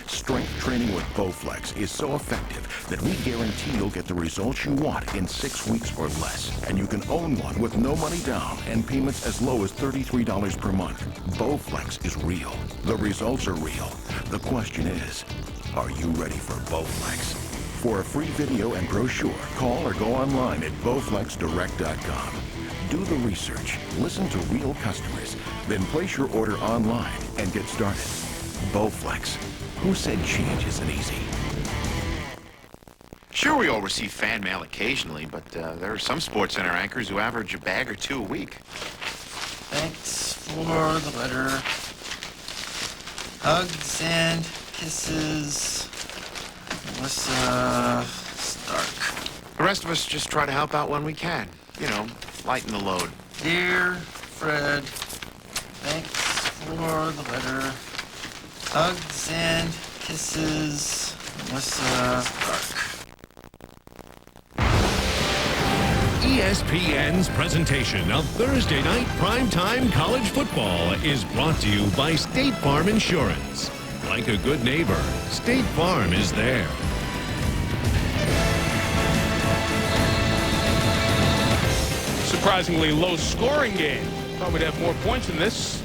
Strength training with Bowflex is so effective that we guarantee you'll get the results you want in 6 weeks or less. And you can own one with no money down and payments as low as $33 per month. Bowflex is real. The results are real. The question is, are you ready for Bowflex? For a free video and brochure, call or go online at bowflexdirect.com. Do the research, listen to real customers, then place your order online and get started. Bowflex. Who said change isn't easy? Sure, we all receive fan mail occasionally, but there are some Sports Center anchors who average a bag or two a week. Thanks for the letter. Hugs and kisses. Melissa Stark. The rest of us just try to help out when we can. You know, lighten the load. Dear Fred, thanks for the letter. Hugs and kisses. Melissa Stark. ESPN's presentation of Thursday night primetime college football is brought to you by State Farm Insurance. Like a good neighbor, State Farm is there. Surprisingly low-scoring game. Thought we'd have more points in this.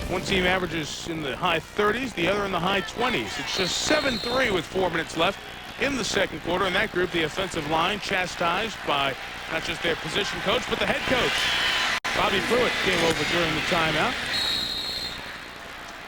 One team averages in the high 30s, the other in the high 20s. It's just 7-3 with 4 minutes left in the second quarter. In that group, the offensive line chastised by not just their position coach, but the head coach. Bobby Pruitt came over during the timeout.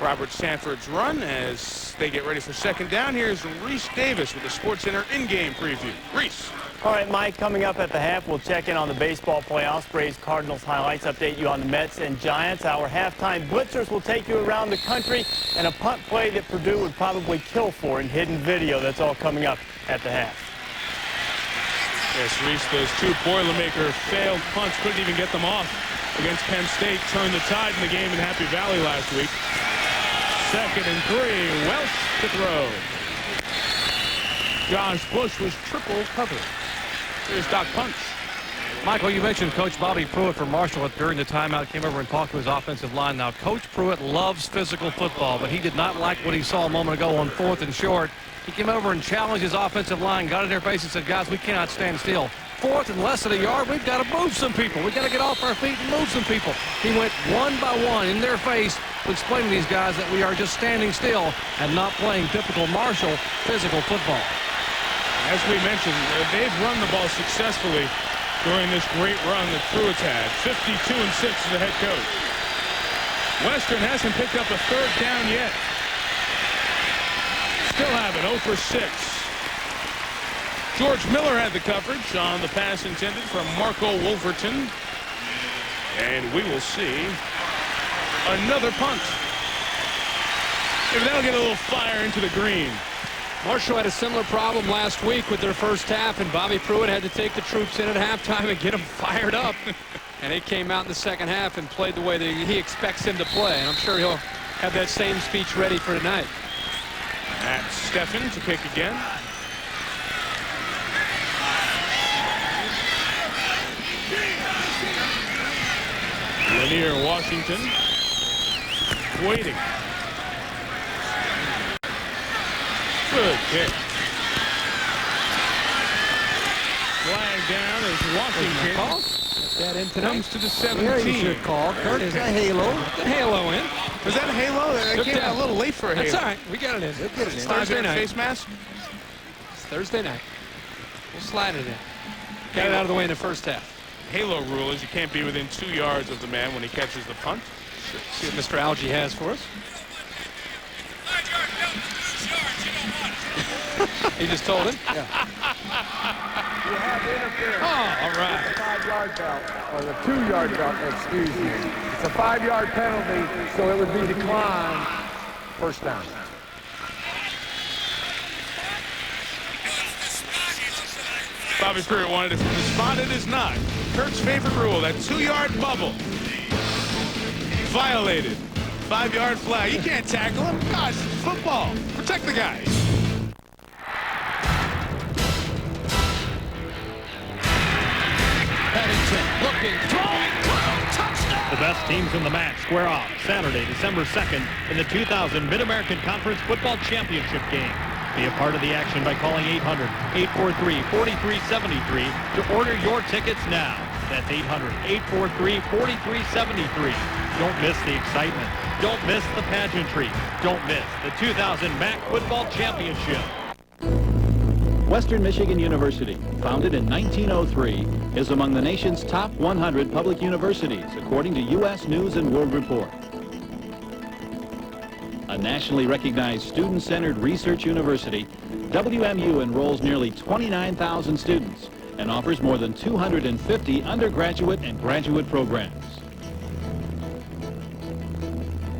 Robert Sanford's run as they get ready for second down. Here's Reese Davis with the SportsCenter in-game preview. Reese. All right, Mike, coming up at the half, we'll check in on the baseball playoffs, Braves Cardinals highlights, update you on the Mets and Giants. Our halftime blitzers will take you around the country, and a punt play that Purdue would probably kill for in hidden video. That's all coming up at the half. Yes, Reese, those two Boilermaker failed punts, couldn't even get them off against Penn State. Turned the tide in the game in Happy Valley last week. 2nd and 3, Welch to throw. Josh Bush was triple covered. Here's Doc Punch. Michael, you mentioned Coach Bobby Pruitt from Marshall during the timeout, came over and talked to his offensive line. Now, Coach Pruitt loves physical football, but he did not like what he saw a moment ago on 4th and short. He came over and challenged his offensive line, got in their face and said, guys, we cannot stand still. 4th and less than a yard, we've got to move some people. We've got to get off our feet and move some people. He went one by one in their face to explain to these guys that we are just standing still and not playing typical Marshall physical football. As we mentioned, they've run the ball successfully during this great run that Pruitt's had. 52-6 as the head coach. Western hasn't picked up a third down yet. Still have it, 0 for 6. George Miller had the coverage on the pass intended from Marco Wolverton. And we will see another punt. Maybe that'll get a little fire into the green. Marshall had a similar problem last week with their first half, and Bobby Pruitt had to take the troops in at halftime and get them fired up. And they came out in the second half and played the way that he expects him to play. And I'm sure he'll have that same speech ready for tonight. Matt Steffen to kick again. Lanier Washington waiting. Good kick. down as Washington that in tonight. comes to the 17. There you should call. Curtis. A halo. The halo in. Was that a halo? That came out a little late for a halo. That's all right. We got it in. We'll get it in. Thursday night. Face mask? It's Thursday night. We'll slide it in. Got it out of the way in the first half. Halo rule is you can't be within 2 yards of the man when he catches the punt. See what Mr. Algie has for us. He just told him. Yeah. You have interference. Oh, all right. The 5-yard belt, or the 2-yard belt, excuse me. It's a 5-yard penalty, so it would be declined. First down. Bobby Pruitt wanted it from the spot. It is not. Kurt's favorite rule, that 2-yard bubble. Violated. 5-yard flag. You can't tackle him. Gosh, football. Protect the guy. Huntington looking, throwing, touchdown! The best teams in the match square off Saturday, December 2nd in the 2000 Mid-American Conference Football Championship game. Be a part of the action by calling 800-843-4373 to order your tickets now. That's 800-843-4373. Don't miss the excitement. Don't miss the pageantry. Don't miss the 2000 MAC Football Championship. Western Michigan University, founded in 1903, is among the nation's top 100 public universities, according to U.S. News and World Report. A nationally recognized student-centered research university, WMU enrolls nearly 29,000 students and offers more than 250 undergraduate and graduate programs.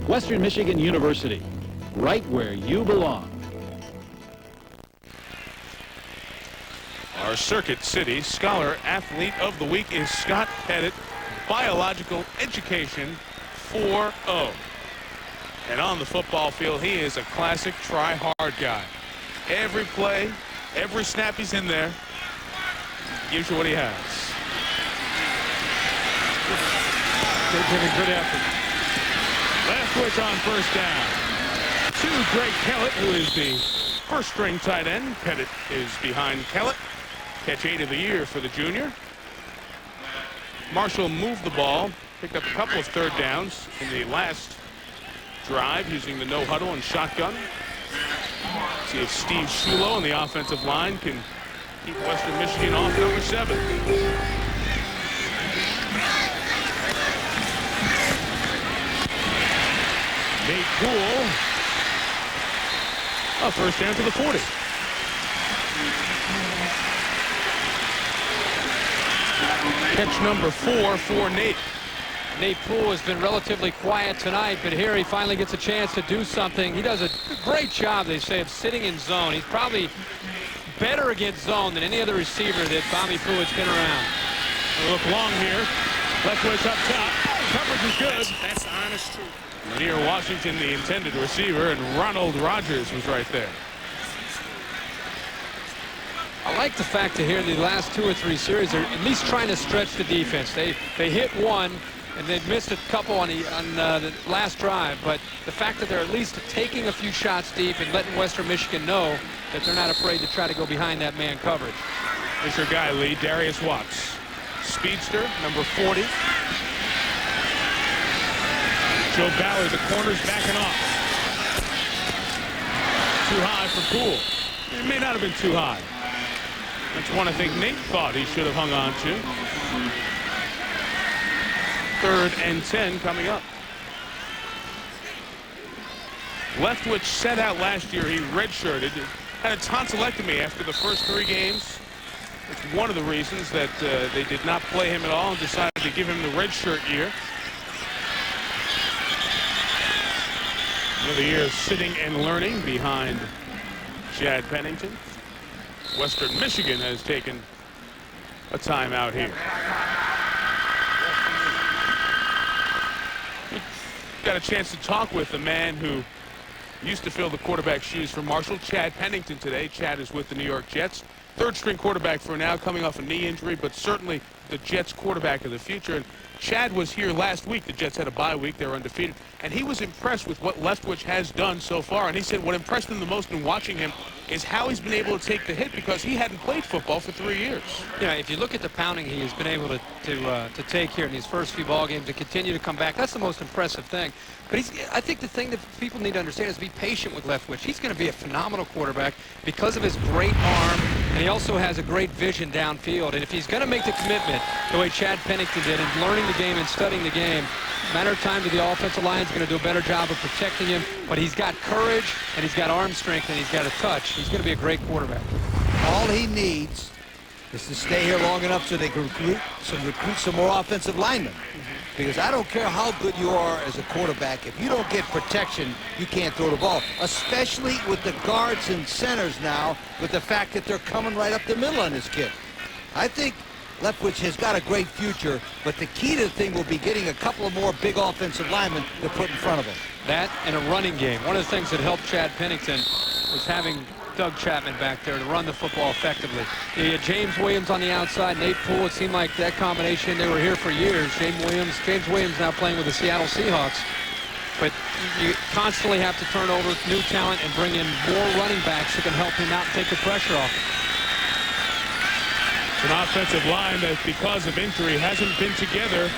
Western Michigan University, right where you belong. Our Circuit City Scholar Athlete of the Week is Scott Pettit, Biological Education 4.0. And on the football field, he is a classic try-hard guy. Every play, every snap he's in there, gives you what he has. Good effort. Leftwich on first down. To Greg Kellett, who is the first-string tight end. Pettit is behind Kellett. Catch 8 of the year for the junior. Marshall moved the ball, picked up a couple of third downs in the last drive using the no huddle and shotgun. See if Steve Shulo on the offensive line can keep Western Michigan off number 7. Nate Poole. A first down to the 40. Catch number 4 for Nate. Nate Poole has been relatively quiet tonight, but here he finally gets a chance to do something. He does a great job, they say, of sitting in zone. He's probably better against zone than any other receiver that Bobby Pruitt's been around. A look long here. Leftwich up top. Coverage is good. That's the honest truth. Near Washington, the intended receiver, and Ronald Rogers was right there. I like the fact that here the last 2 or 3 series they're at least trying to stretch the defense. They hit one and they've missed a couple on the last drive, but the fact that they're at least taking a few shots deep and letting Western Michigan know that they're not afraid to try to go behind that man coverage. Here's your guy, Lee, Darius Watts. Speedster, number 40. Joe Ballard, the corner's backing off. Too high for Poole. It may not have been too high. That's one I think Nate thought he should have hung on to. 3rd and 10 coming up. Leftwich set out last year. He redshirted. Had a tonsillectomy after the first 3 games. It's one of the reasons that they did not play him at all and decided to give him the redshirt year. Another year of sitting and learning behind Chad Pennington. Western Michigan has taken a timeout here. Got a chance to talk with the man who used to fill the quarterback shoes for Marshall, Chad Pennington, today. Chad is with the New York Jets. 3rd-string quarterback for now, coming off a knee injury, but certainly the Jets quarterback of the future. And Chad was here last week. The Jets had a bye week. They were undefeated. And he was impressed with what Leftwich has done so far. And he said what impressed him the most in watching him is how he's been able to take the hit because he hadn't played football for 3 years. Yeah, if you look at the pounding he has been able to take here in these first few ball games and continue to come back, that's the most impressive thing. But I think the thing that people need to understand is be patient with Leftwich. He's going to be a phenomenal quarterback because of his great arm, and he also has a great vision downfield. And if he's going to make the commitment the way Chad Pennington did in learning the game and studying the game, matter of time to the offensive line is going to do a better job of protecting him. But he's got courage, and he's got arm strength, and he's got a touch. He's going to be a great quarterback. All he needs is to stay here long enough so they can recruit some more offensive linemen. Because I don't care how good you are as a quarterback, if you don't get protection, you can't throw the ball. Especially with the guards and centers now, with the fact that they're coming right up the middle on this kid. I think Leftwich has got a great future, but the key to the thing will be getting a couple of more big offensive linemen to put in front of him. That and a running game. One of the things that helped Chad Pennington was having Doug Chapman back there to run the football effectively. You had James Williams on the outside, Nate Poole. It seemed like that combination, they were here for years. James Williams now playing with the Seattle Seahawks. But you constantly have to turn over new talent and bring in more running backs who can help him out and take the pressure off. It's an offensive line that, because of injury, hasn't been together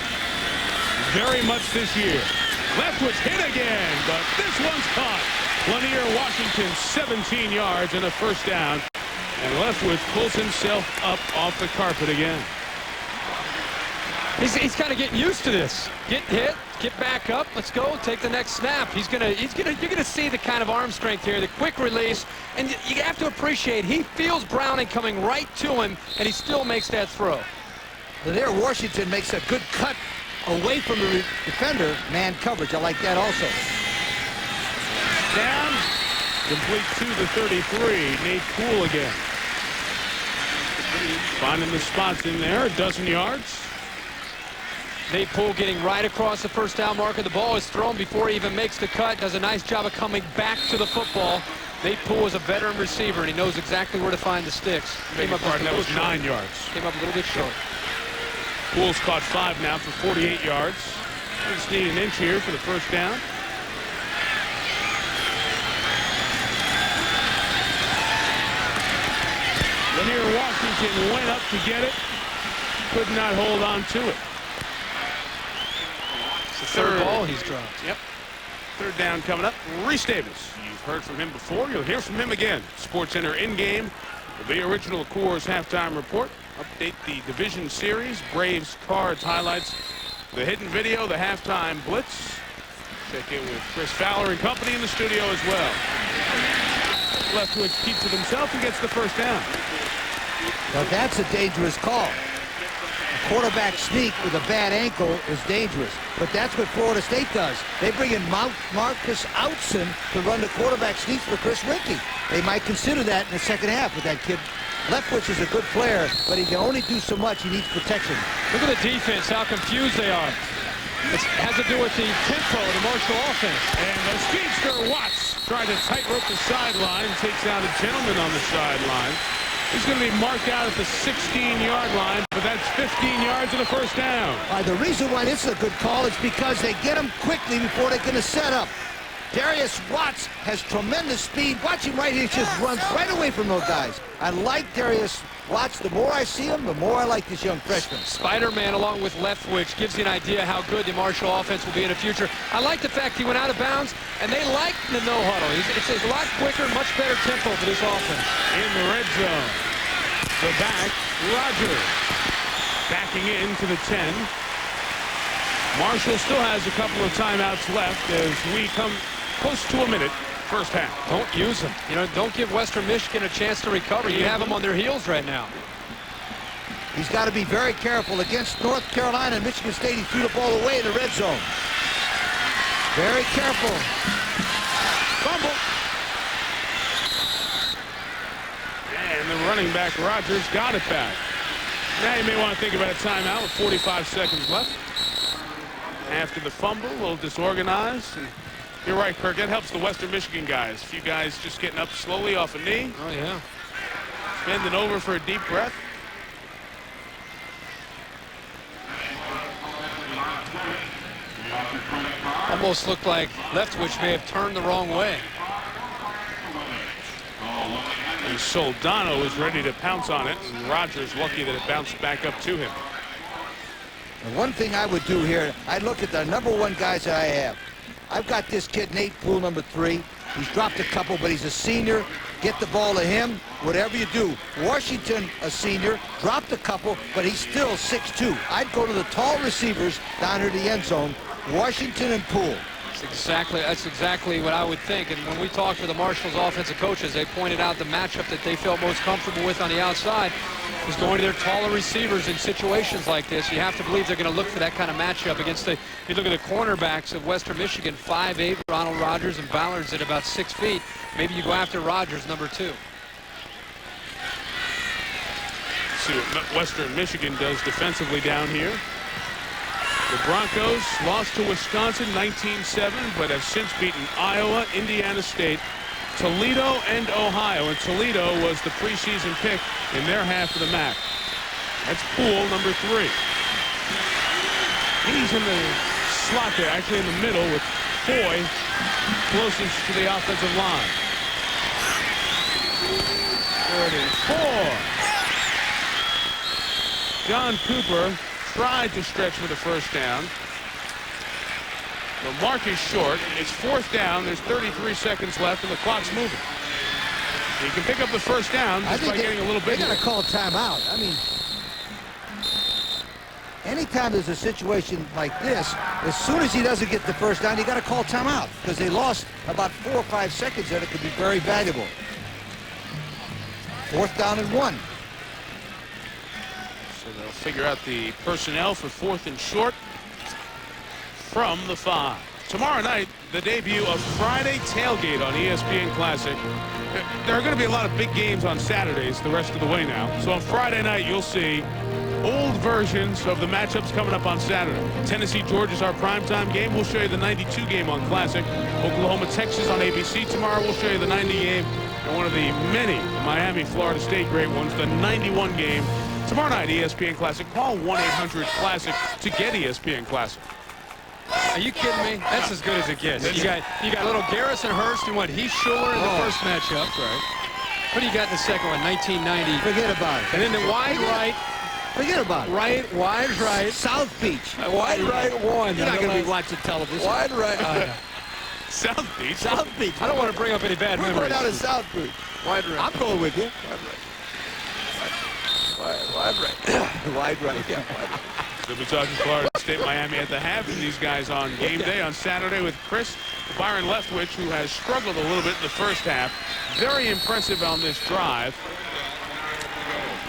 very much this year. Leftwich hit again, but this one's caught. Lanier Washington, 17 yards and a first down. And Leftwich pulls himself up off the carpet again. He's kind of getting used to this. Get hit, get back up, let's go, take the next snap. You're gonna see the kind of arm strength here, the quick release, and you have to appreciate he feels Browning coming right to him, and he still makes that throw. Lanier Washington makes a good cut away from the defender, man coverage. I like that also. Down, complete to the 33. Nate Poole again. Finding the spots in there, a dozen yards. Nate Poole getting right across the first down marker. The ball is thrown before he even makes the cut. Does a nice job of coming back to the football. Nate Poole is a veteran receiver, and he knows exactly where to find the sticks. Came up that was 9 yards. Came up a little bit short. Poole's caught 5 now for 48 yards. Just need an inch here for the first down. Lanier Washington went up to get it. Could not hold on to it. It's the third ball he's dropped. Yep. Third down coming up. Reese Davis. You've heard from him before. You'll hear from him again. SportsCenter in-game. The original Coors halftime report. Update the division series. Braves, Cards highlights. The hidden video, the halftime blitz. Check in with Chris Fowler and company in the studio as well. Leftwich keeps it himself and gets the first down. Now that's a dangerous call. A quarterback sneak with a bad ankle is dangerous, but that's what Florida State does. They bring in Marcus Outson to run the quarterback sneaks for Chris Winkie. They might consider that in the second half with that kid. Leftwich is a good player, but he can only do so much. He needs protection. Look at the defense, how confused they are. It has to do with the tempo of the Marshall offense. And the speedster Watts trying to tightrope the sideline, takes out a gentleman on the sideline. He's going to be marked out at the 16-yard line, but that's 15 yards and a first down. The reason why this is a good call is because they get him quickly before they're going to set up. Darius Watts has tremendous speed. Watch him right here. He just runs right away from those guys. I like Darius Watts. The more I see him, the more I like this young freshman. Spider-Man along with Leftwich gives you an idea how good the Marshall offense will be in the future. I like the fact he went out of bounds, and they like the no-huddle. It's a lot quicker, much better tempo for this offense. In the red zone, the back, Rogers. Backing into the 10. Marshall still has a couple of timeouts left as we come close to a minute, first half. Don't use them. Don't give Western Michigan a chance to recover. You have them on their heels right now. He's got to be very careful. Against North Carolina and Michigan State, he threw the ball away in the red zone. Very careful. Fumble. And the running back, Rogers, got it back. Now you may want to think about a timeout with 45 seconds left. After the fumble, a little disorganized. And you're right, Kirk. That helps the Western Michigan guys. A few guys just getting up slowly off a knee. Oh, yeah. Bending over for a deep breath. almost looked like Leftwich may have turned the wrong way. And Soldano was ready to pounce on it, and Rogers lucky that it bounced back up to him. And one thing I would do here, I'd look at the #1 guys that I have. I've got this kid, Nate Poole, #3. He's dropped a couple, but he's a senior. Get the ball to him, whatever you do. Washington, a senior, dropped a couple, but he's still 6'2". I'd go to the tall receivers down here to the end zone, Washington and Poole. That's exactly what I would think. And when we talked to the Marshall's offensive coaches, they pointed out the matchup that they felt most comfortable with on the outside was going to their taller receivers in situations like this. You have to believe they're going to look for that kind of matchup against the, you look at the cornerbacks of Western Michigan, 5'8", Ronald Rogers, and Ballard's at about 6 feet. Maybe you go after Rogers, #2. See what Western Michigan does defensively down here. The Broncos lost to Wisconsin 19-7, but have since beaten Iowa, Indiana State, Toledo, and Ohio. And Toledo was the preseason pick in their half of the MAC. That's Poole, #3. He's in the slot there, actually in the middle, with Foy closest to the offensive line. 34. John Cooper tried to stretch for the first down. The mark is short. It's 4th down. There's 33 seconds left, and the clock's moving. You can pick up the first down just by getting a little bit. They're going to call a timeout. I mean, anytime there's a situation like this, as soon as he doesn't get the first down, you got to call timeout because they lost about 4 or 5 seconds there that could be very valuable. 4th down and 1. So they'll figure out the personnel for 4th and short from the 5. Tomorrow night, the debut of Friday Tailgate on ESPN Classic. There are going to be a lot of big games on Saturdays the rest of the way now. So on Friday night, you'll see old versions of the matchups coming up on Saturday. Tennessee-Georgia is our primetime game. We'll show you the 92 game on Classic. Oklahoma-Texas on ABC tomorrow. We'll show you the 90 game. And one of the many Miami-Florida State great ones, the 91 game. Tomorrow night, ESPN Classic. Call 1-800-CLASSIC to get ESPN Classic. Are you kidding me? That's as good as it gets. You got little Garrison Hurst and what? Heath Schuler in the first matchup. That's right. What do you got in the second one? 1990. Forget about it. And then the wide right. Forget about it. Wide right. South Beach. Wide right 1. You're not going to be watching television. Wide right. South Beach. South Beach. I don't want to bring up any bad memories. We're going down to South Beach. Wide right. I'm going with you. Wide right. Wide right. Yeah. Wide right. We'll be talking Florida State, Miami at the half, and these guys on game day on Saturday with Chris Byron Leftwich, who has struggled a little bit in the first half. Very impressive on this drive.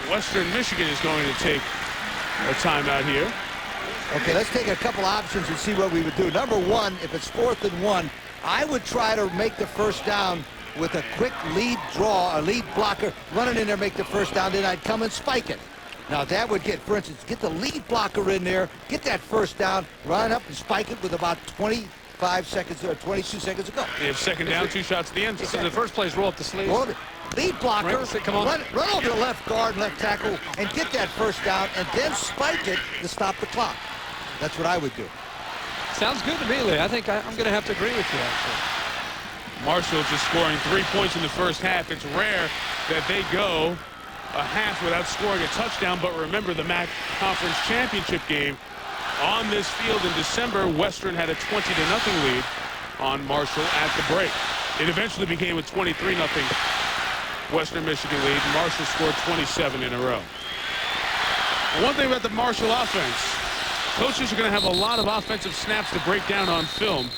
Western Michigan is going to take a timeout here. Okay, let's take a couple options and see what we would do. #1, if it's 4th and 1, I would try to make the first down with a quick lead draw, a lead blocker, running in there, make the first down, then I'd come and spike it. Now that would get, for instance, get the lead blocker in there, get that first down, run up and spike it with about 25 seconds or 22 seconds to go. They have second down, 2 shots at the end zone. This is the first place, roll up the sleeves. Lead blocker, come on. run over the left guard, left tackle, and get that first down, and then spike it to stop the clock. That's what I would do. Sounds good to me, Lee. I think I'm going to have to agree with you, actually. Marshall just scoring 3 points in the first half. It's rare that they go a half without scoring a touchdown, but remember the MAC Conference Championship game on this field in December. Western had a 20-0 lead on Marshall at the break. It eventually became a 23-0 Western Michigan lead. Marshall scored 27 in a row. One thing about the Marshall offense, coaches are going to have a lot of offensive snaps to break down on film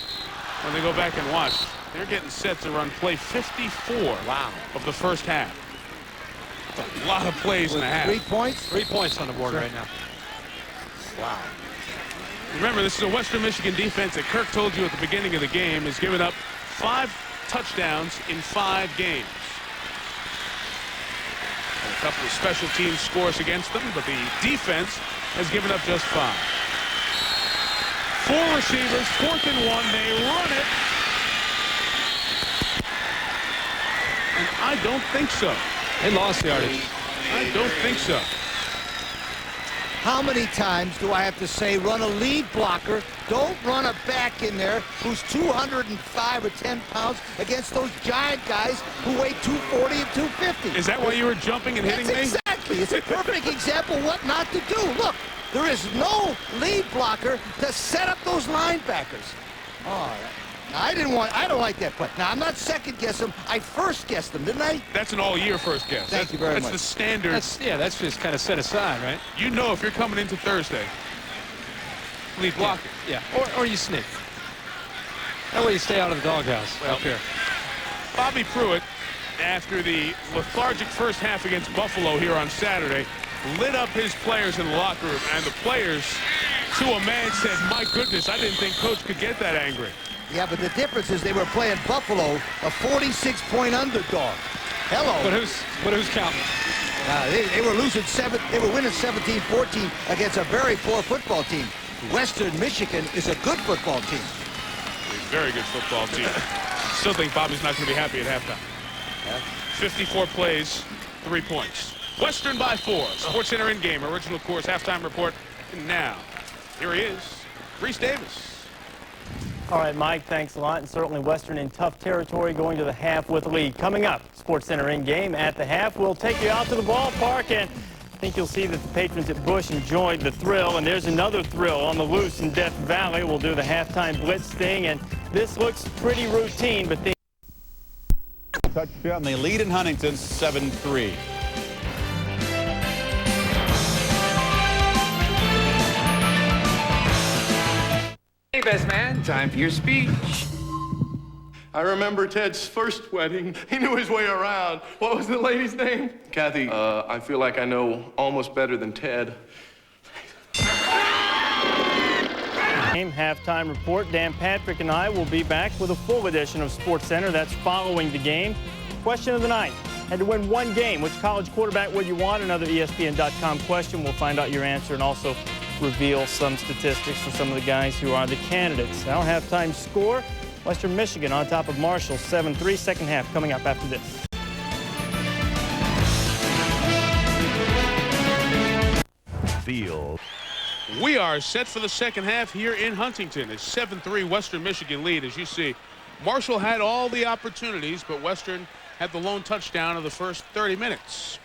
when they go back and watch. They're getting set to run play 54 of the first half. A lot of plays in a half. 3 points? 3 points on the board right now. Wow. Remember, this is a Western Michigan defense that Kirk told you at the beginning of the game has given up 5 touchdowns in 5 games. And a couple of special teams scores against them, but the defense has given up just 5. 4 receivers, 4th and 1. They run it. And I don't think so. They lost yardage. I don't think so. How many times do I have to say run a lead blocker? Don't run a back in there who's 205 or 10 pounds against those giant guys who weigh 240 and 250. Is that why you were jumping and hitting me? Exactly. It's a perfect example of what not to do. Look, there is no lead blocker to set up those linebackers. Oh, I don't like that play. Now, I'm not second guess him. I first guessed him, didn't I? That's an all-year first guess. Thank you very much. That's the standard. That's just kind of set aside, right? You know if you're coming into Thursday. Lead blocker. Yeah. Or you sneak. That way you stay out of the doghouse up here. Bobby Pruitt, after the lethargic first half against Buffalo here on Saturday, lit up his players in the locker room, and the players, to a man, said, my goodness, I didn't think Coach could get that angry. Yeah, but the difference is they were playing Buffalo, a 46-point underdog. Hello. But who's counting? They were losing they were winning 17-14 against a very poor football team. Western Michigan is a good football team. A very good football team. Still think Bobby's not going to be happy at halftime. Yeah. 54 plays, 3 points. Western by 4. SportsCenter in-game, original course, halftime report. And now, here he is, Reese Davis. All right, Mike, thanks a lot. And certainly Western in tough territory going to the half with a lead. Coming up, SportsCenter in-game at the half. We'll take you out to the ballpark, and I think you'll see that the patrons at Busch enjoyed the thrill. And there's another thrill on the loose in Death Valley. We'll do the halftime blitz thing, and this looks pretty routine, but touchdown. They lead in Huntington 7-3. Hey, best man, time for your speech. I remember Ted's first wedding. He knew his way around. What was the lady's name? Kathy. I feel like I know almost better than Ted. Halftime report. Dan Patrick and I will be back with a full edition of SportsCenter. That's following the game. Question of the night. Had to win one game. Which college quarterback would you want? Another ESPN.com question. We'll find out your answer and also reveal some statistics for some of the guys who are the candidates. Our halftime score, Western Michigan on top of Marshall, 7-3. Second half coming up after this. Field. We are set for the second half here in Huntington. It's 7-3 Western Michigan lead. As you see, Marshall had all the opportunities, but Western had the lone touchdown of the first 30 minutes.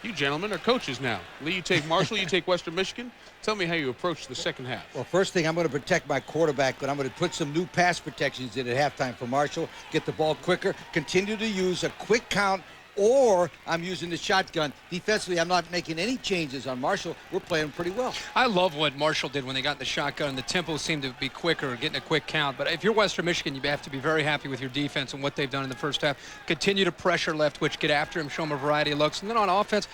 You gentlemen are coaches now. Lee, you take Marshall, you take Western Michigan. Tell me how you approach the second half. Well, first thing, I'm going to protect my quarterback, but I'm going to put some new pass protections in at halftime for Marshall, get the ball quicker, continue to use a quick count, or I'm using the shotgun. Defensively, I'm not making any changes on Marshall. We're playing pretty well. I love what Marshall did when they got in the shotgun. The tempo seemed to be quicker, getting a quick count. But if you're Western Michigan, you have to be very happy with your defense and what they've done in the first half. Continue to pressure left, which get after him, show him a variety of looks. And then on offense,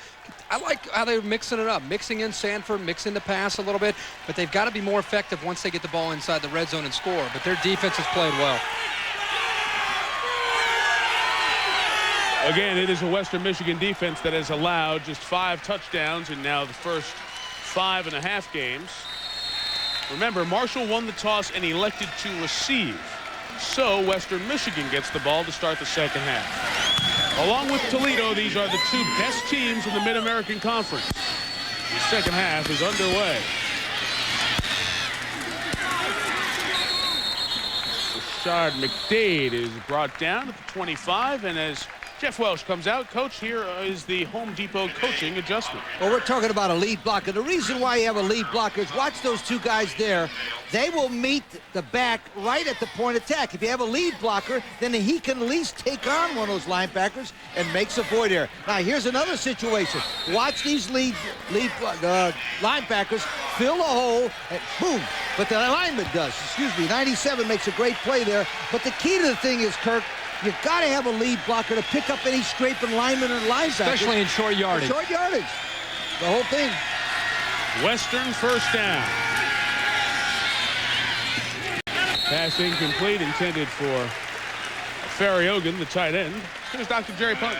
I like how they're mixing it up, mixing in Sanford, mixing the pass a little bit. But they've got to be more effective once they get the ball inside the red zone and score. But their defense has played well. Again, it is a Western Michigan defense that has allowed just 5 touchdowns in now the first 5.5 games. Remember, Marshall won the toss and elected to receive. So Western Michigan gets the ball to start the second half. Along with Toledo, these are the 2 best teams in the Mid-American Conference. The second half is underway. Rashard McDade is brought down at the 25, and as Jeff Welsh comes out, Coach, here is the Home Depot coaching adjustment. Well, we're talking about a lead blocker. The reason why you have a lead blocker is watch those 2 guys there. They will meet the back right at the point of attack. If you have a lead blocker, then he can at least take on one of those linebackers and makes a void error. Now, here's another situation. Watch these lead linebackers fill a hole, and boom. But the lineman does. 97 makes a great play there. But the key to the thing is, Kirk, you've got to have a lead blocker to pick up any scraping linemen and linebackers. Especially in short yardage. Short yardage. The whole thing. Western first down. Pass incomplete, intended for Farriogan, the tight end. Here's Dr. Jerry Punch.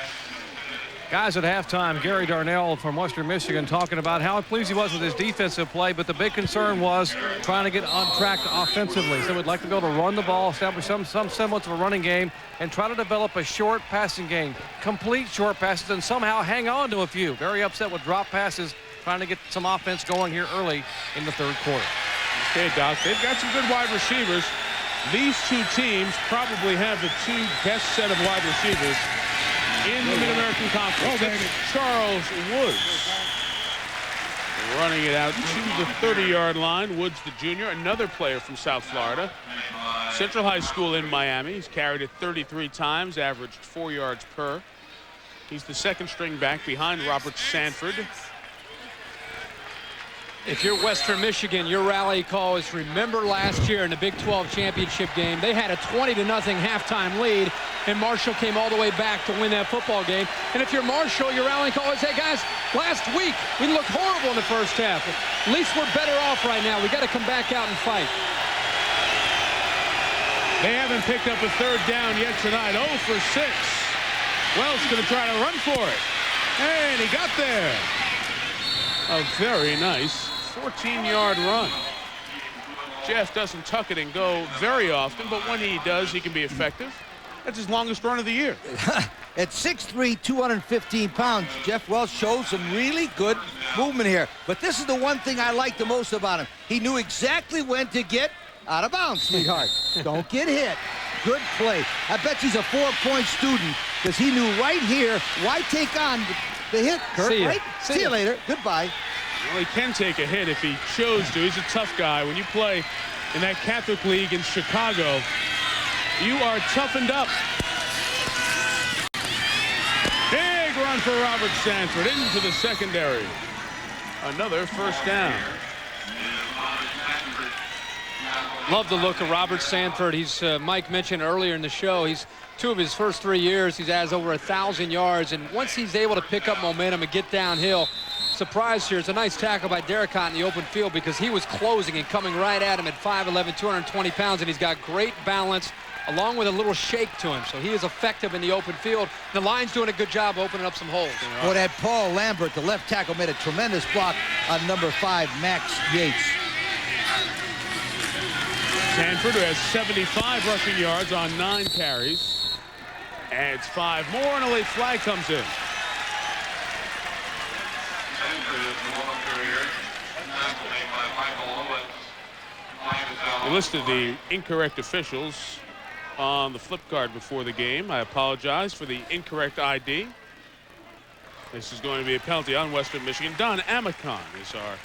Guys, at halftime, Gary Darnell from Western Michigan talking about how pleased he was with his defensive play, but the big concern was trying to get on track offensively. So we'd like to be able to run the ball, establish some semblance of a running game, and try to develop a short passing game, complete short passes, and somehow hang on to a few. Very upset with drop passes trying to get some offense going here early in the third quarter. Okay, Doc, they've got some good wide receivers. These two teams probably have the two best set of wide receivers in the Mid-American Conference. Charles Woods running it out to the 30-yard line. Woods, the junior, another player from South Florida. Central High School in Miami. He's carried it 33 times, averaged 4 yards per. He's the second string back behind Robert Sanford. If you're Western Michigan, your rally call is remember last year in the Big 12 championship game. They had a 20-0 halftime lead, and Marshall came all the way back to win that football game. And if you're Marshall, your rally call is, hey, guys, last week we looked horrible in the first half. At least we're better off right now. We got to come back out and fight. They haven't picked up a third down yet tonight. 0 for 6. Wells going to try to run for it. And he got there. A very nice 14-yard run. Jeff doesn't tuck it and go very often, but when he does, he can be effective. That's his longest run of the year. At 6'3", 215 pounds, Jeff Wells shows some really good movement here. But this is the one thing I like the most about him. He knew exactly when to get out of bounds, sweetheart. Don't get hit. Good play. I bet he's a 4-point student because he knew right here why take on the hit, Kurt, right? See you later. Goodbye. Well, he can take a hit if he chose to. He's a tough guy. When you play in that Catholic League in Chicago, you are toughened up. Big run for Robert Sanford into the secondary. Another first down. Love the look of Robert Sanford. He's Mike mentioned earlier in the show, he's 2 of his first 3 years. He has over 1,000 yards, and once he's able to pick up momentum and get downhill, surprise here. It's a nice tackle by Derricott in the open field because he was closing and coming right at him at 5'11", 220 pounds, and he's got great balance along with a little shake to him. So he is effective in the open field. The line's doing a good job opening up some holes. Well, that Paul Lambert, the left tackle, made a tremendous block on number 5, Max Yates. Sanford, who has 75 rushing yards on 9 carries, adds 5 more, and a late flag comes in. We listed the incorrect officials on the flip card before the game. I apologize for the incorrect ID. This is going to be a penalty on Western Michigan. Don Amicon is our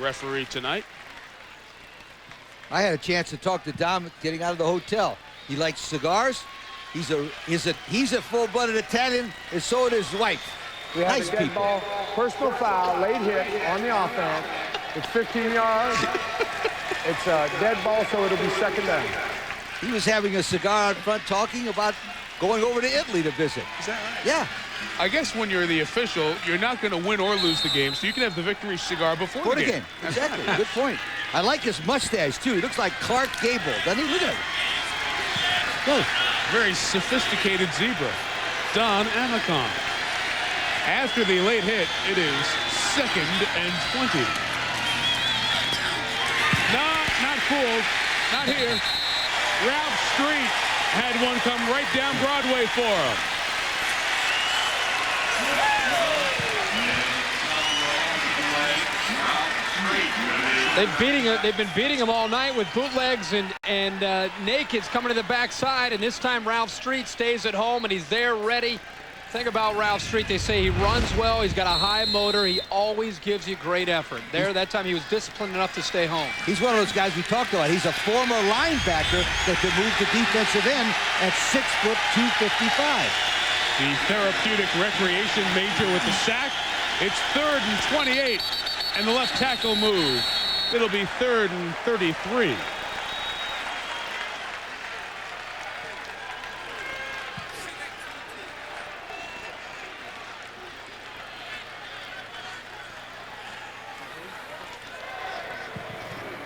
referee tonight. I had a chance to talk to Dom getting out of the hotel. He likes cigars. He's a full-blooded Italian, and so is his wife. We have Nice a dead ball, personal foul, late hit on the offense. It's 15 yards. It's a dead ball, so it'll be second down. He was having a cigar out front talking about going over to Italy to visit. Is that right? Yeah. I guess when you're the official, you're not going to win or lose the game, so you can have the victory cigar before the game. Exactly. Good point. I like his mustache, too. He looks like Clark Gable, doesn't he? Look at him. Oh, very sophisticated zebra. Don Amicon. After the late hit, it is 2nd and 20. No, not fooled. Not here. Ralph Street had one come right down Broadway for him. They've been beating him all night with bootlegs and nakeds coming to the backside, and this time Ralph Street stays at home and he's there ready. Think about Ralph Street. They say he runs well. He's got a high motor. He always gives you great effort. There, that time he was disciplined enough to stay home. He's one of those guys we talked about. He's a former linebacker that can move to defensive end at 6'2", 255. The therapeutic recreation major with the sack. It's 3rd and 28, and the left tackle move. It'll be 3rd and 33.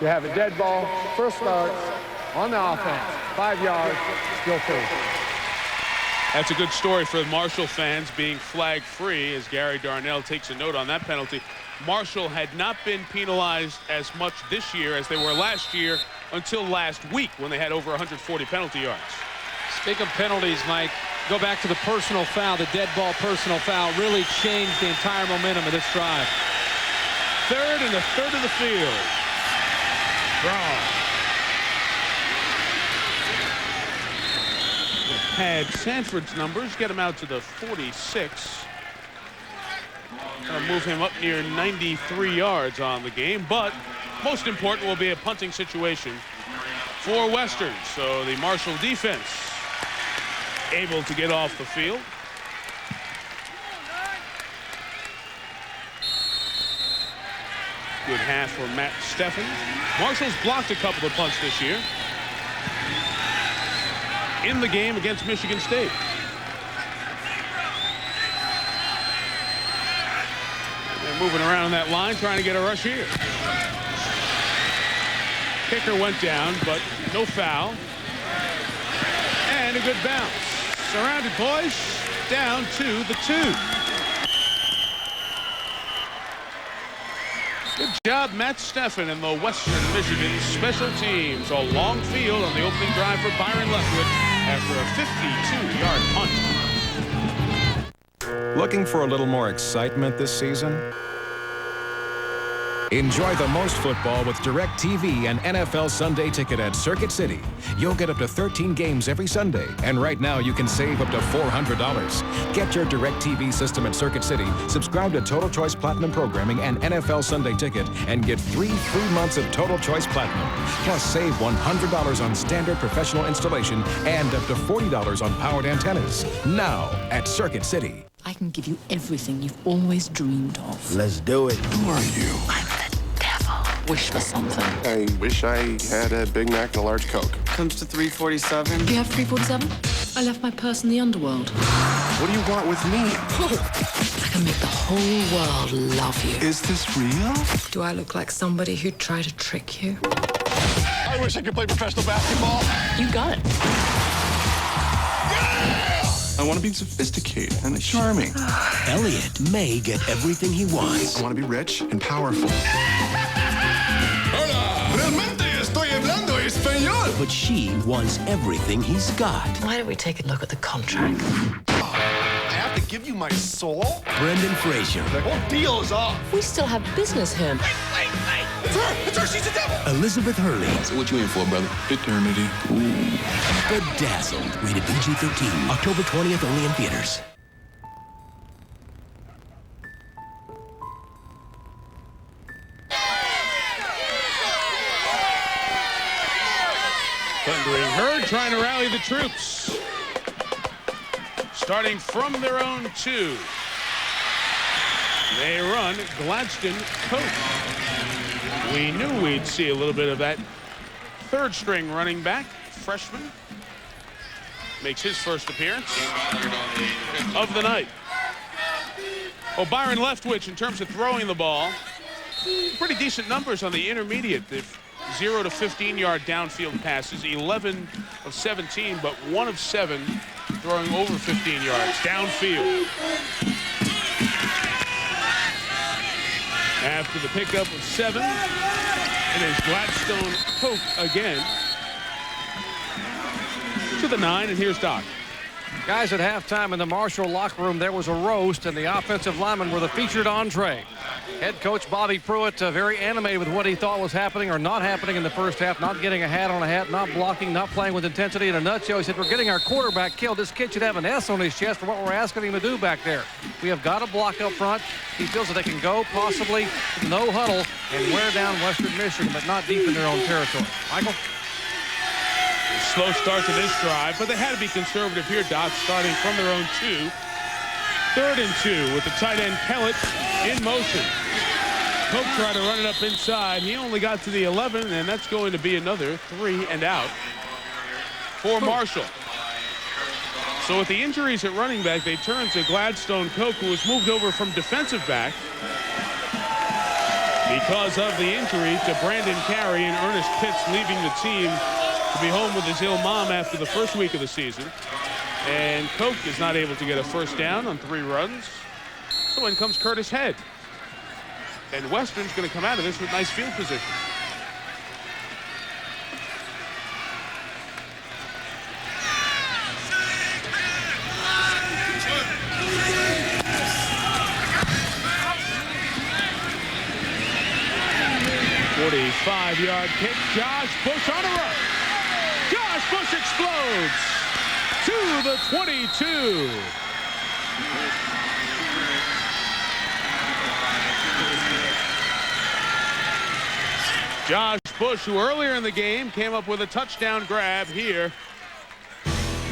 You have a dead ball, first start on the offense, 5 yards, still 2. That's a good story for the Marshall fans, being flag free, as Gary Darnell takes a note on that penalty. Marshall had not been penalized as much this year as they were last year until last week when they had over 140 penalty yards. Speaking of penalties, Mike, go back to the personal foul. The dead ball personal foul really changed the entire momentum of this drive. third and a third of the field. Draw. Pad Sanford's numbers, get him out to the 46. Gonna move him up near 93 yards on the game, but most important will be a punting situation for Western. So the Marshall defense able to get off the field. Good half for Matt Steffen. Marshall's blocked a couple of punts this year in the game against Michigan State. They're moving around that line, trying to get a rush here. Kicker went down, but no foul. And a good bounce. Surrounded boys, down to the 2. Good job, Matt Steffen and the Western Michigan special teams. A long field on the opening drive for Byron Leftwich after a 52-yard punt. Looking for a little more excitement this season? Enjoy the most football with DirecTV and NFL Sunday Ticket at Circuit City. You'll get up to 13 games every Sunday, and right now you can save up to $400. Get your DirecTV system at Circuit City, subscribe to Total Choice Platinum Programming and NFL Sunday Ticket, and get 3 free months of Total Choice Platinum. Plus, save $100 on standard professional installation and up to $40 on powered antennas. Now at Circuit City. I can give you everything you've always dreamed of. Let's do it. Who are you? I'm the devil. Wish for something. I wish I had a Big Mac and a large Coke. Comes to $3.47. Do you have $3.47? I left my purse in the underworld. What do you want with me? I can make the whole world love you. Is this real? Do I look like somebody who'd try to trick you? I wish I could play professional basketball. You got it. I want to be sophisticated and charming. Elliot may get everything he wants. I want to be rich and powerful. Hola! Realmente estoy hablando español! But she wants everything he's got. Why don't we take a look at the contract? I have to give you my soul? Brendan Fraser. The whole deal is off. We still have business here. Wait! It's her! It's her! She's a devil! Elizabeth Hurley. So what you in for, brother? Eternity. Ooh. Bedazzled. Rated PG-13. October 20th only in theaters. Thundering Herd trying to rally the troops. Starting from their own 2. They run Gladstone Coke. We knew we'd see a little bit of that third string running back, freshman. Makes his first appearance of the night. Oh, Byron Leftwich, in terms of throwing the ball, pretty decent numbers on the intermediate. The 0 to 15-yard downfield passes, 11 of 17, but 1 of 7 throwing over 15 yards downfield. After the pickup of 7, it is Gladstone Coke again to the 9, and here's Doc. Guys, at halftime in the Marshall locker room, there was a roast, and the offensive linemen were the featured entree. Head coach Bobby Pruitt very animated with what he thought was happening or not happening in the first half, not getting a hat on a hat, not blocking, not playing with intensity. In a nutshell, he said, we're getting our quarterback killed. This kid should have an S on his chest for what we're asking him to do back there. We have got to block up front. He feels that they can go possibly no huddle and wear down Western Michigan, but not deep in their own territory. Michael? Slow start to this drive, but they had to be conservative here, Doc, starting from their own 2. 3rd and 2 with the tight end Kellett in motion. Coke tried to run it up inside. He only got to the 11, and that's going to be another 3 and out for Marshall. So with the injuries at running back, they turn to Gladstone Coke, who was moved over from defensive back because of the injury to Brandon Carey and Ernest Pitts, leaving the team to be home with his ill mom after the first week of the season. And Coke is not able to get a first down on 3 runs. So in comes Curtis Head. And Western's going to come out of this with nice field position. 45-yard kick. Josh Bush on a run. Josh Bush explodes to the 22. Josh Bush, who earlier in the game came up with a touchdown grab here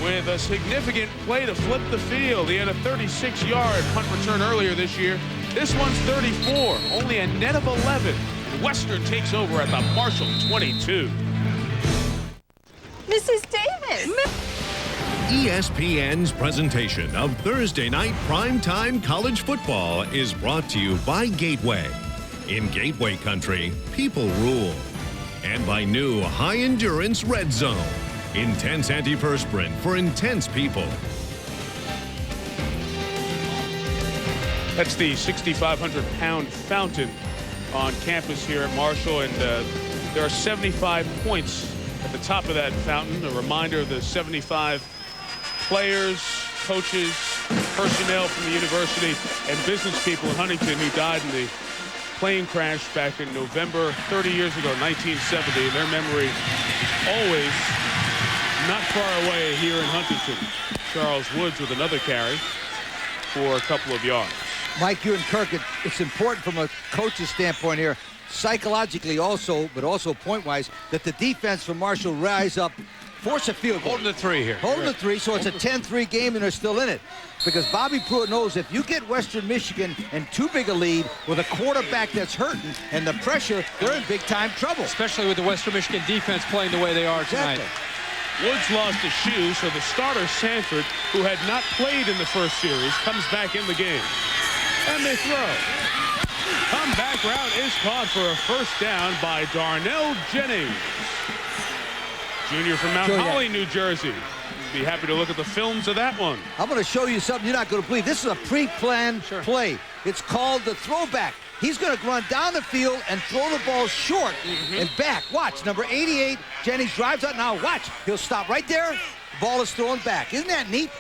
with a significant play to flip the field. He had a 36-yard punt return earlier this year. This one's 34, only a net of 11. And Western takes over at the Marshall 22. Mrs. Davis. ESPN's presentation of Thursday night primetime college football is brought to you by Gateway. In Gateway country, people rule. And by new high-endurance Red Zone. Intense antiperspirant for intense people. That's the 6,500-pound fountain on campus here at Marshall, and there are 75 points at the top of that fountain, a reminder of the 75 players, coaches, personnel from the university, and business people in Huntington who died in the plane crash back in November 30 years ago, 1970. And their memory always not far away here in Huntington. Charles Woods with another carry for a couple of yards. Mike, you and Kirk, it's important from a coach's standpoint here, psychologically also, but also point-wise, that the defense from Marshall rise up, force a field goal. Holding the 3 here. Holding the 3, so it's a 10-3 game and they're still in it. Because Bobby Pruitt knows if you get Western Michigan in too big a lead with a quarterback that's hurting and the pressure, they're in big-time trouble. Especially with the Western Michigan defense playing the way they are tonight. Exactly. Woods lost a shoe, so the starter, Sanford, who had not played in the first series, comes back in the game. And they throw. Comeback route is caught for a first down by Darnell Jennings. Junior from Mount Holly, New Jersey. Be happy to look at the films of that one. I'm going to show you something you're not going to believe. This is a pre-planned play. It's called the throwback. He's going to run down the field and throw the ball short and back. Watch, number 88, Jennings drives out. Now watch, he'll stop right there. Ball is thrown back. Isn't that neat?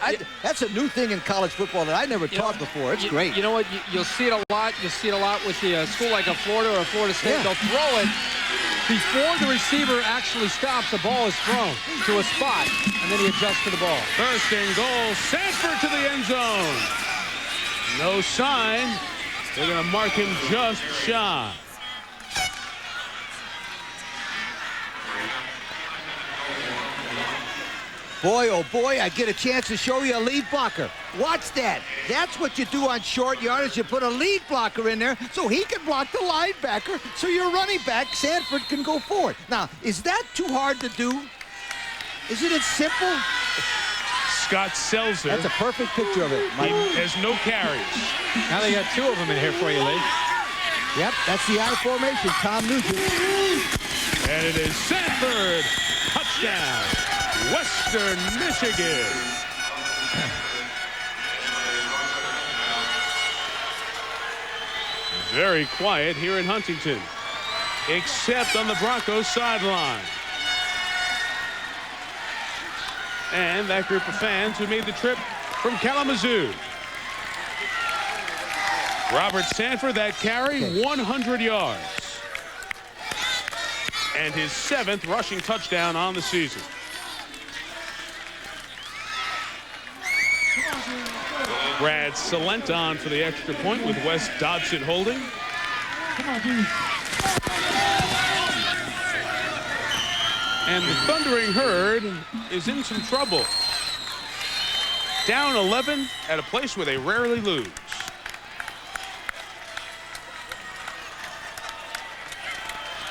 That's a new thing in college football that I never taught before. It's great. You know what? You'll see it a lot. You'll see it a lot with the school like a Florida or a Florida State. They'll throw it before the receiver actually stops. The ball is thrown to a spot, and then he adjusts to the ball. First and goal. Sanford to the end zone. No sign. They're going to mark him just shy. Boy, oh boy, I get a chance to show you a lead blocker. Watch that. That's what you do on short yardage. You put a lead blocker in there so he can block the linebacker so your running back, Sanford, can go forward. Now, is that too hard to do? Isn't it simple? Scott Selzer. That's a perfect picture of it, Mike. He has no carries. Now they got 2 of them in here for you, Lee. Yep, that's the I formation, Tom Nugent. And it is Sanford. Touchdown. Western Michigan. Very quiet here in Huntington, except on the Broncos sideline. And that group of fans who made the trip from Kalamazoo. Robert Sanford, that carry, 100 yards. And his 7th rushing touchdown on the season. Brad Salent on for the extra point with Wes Dodson holding. And the Thundering Herd is in some trouble. Down 11 at a place where they rarely lose.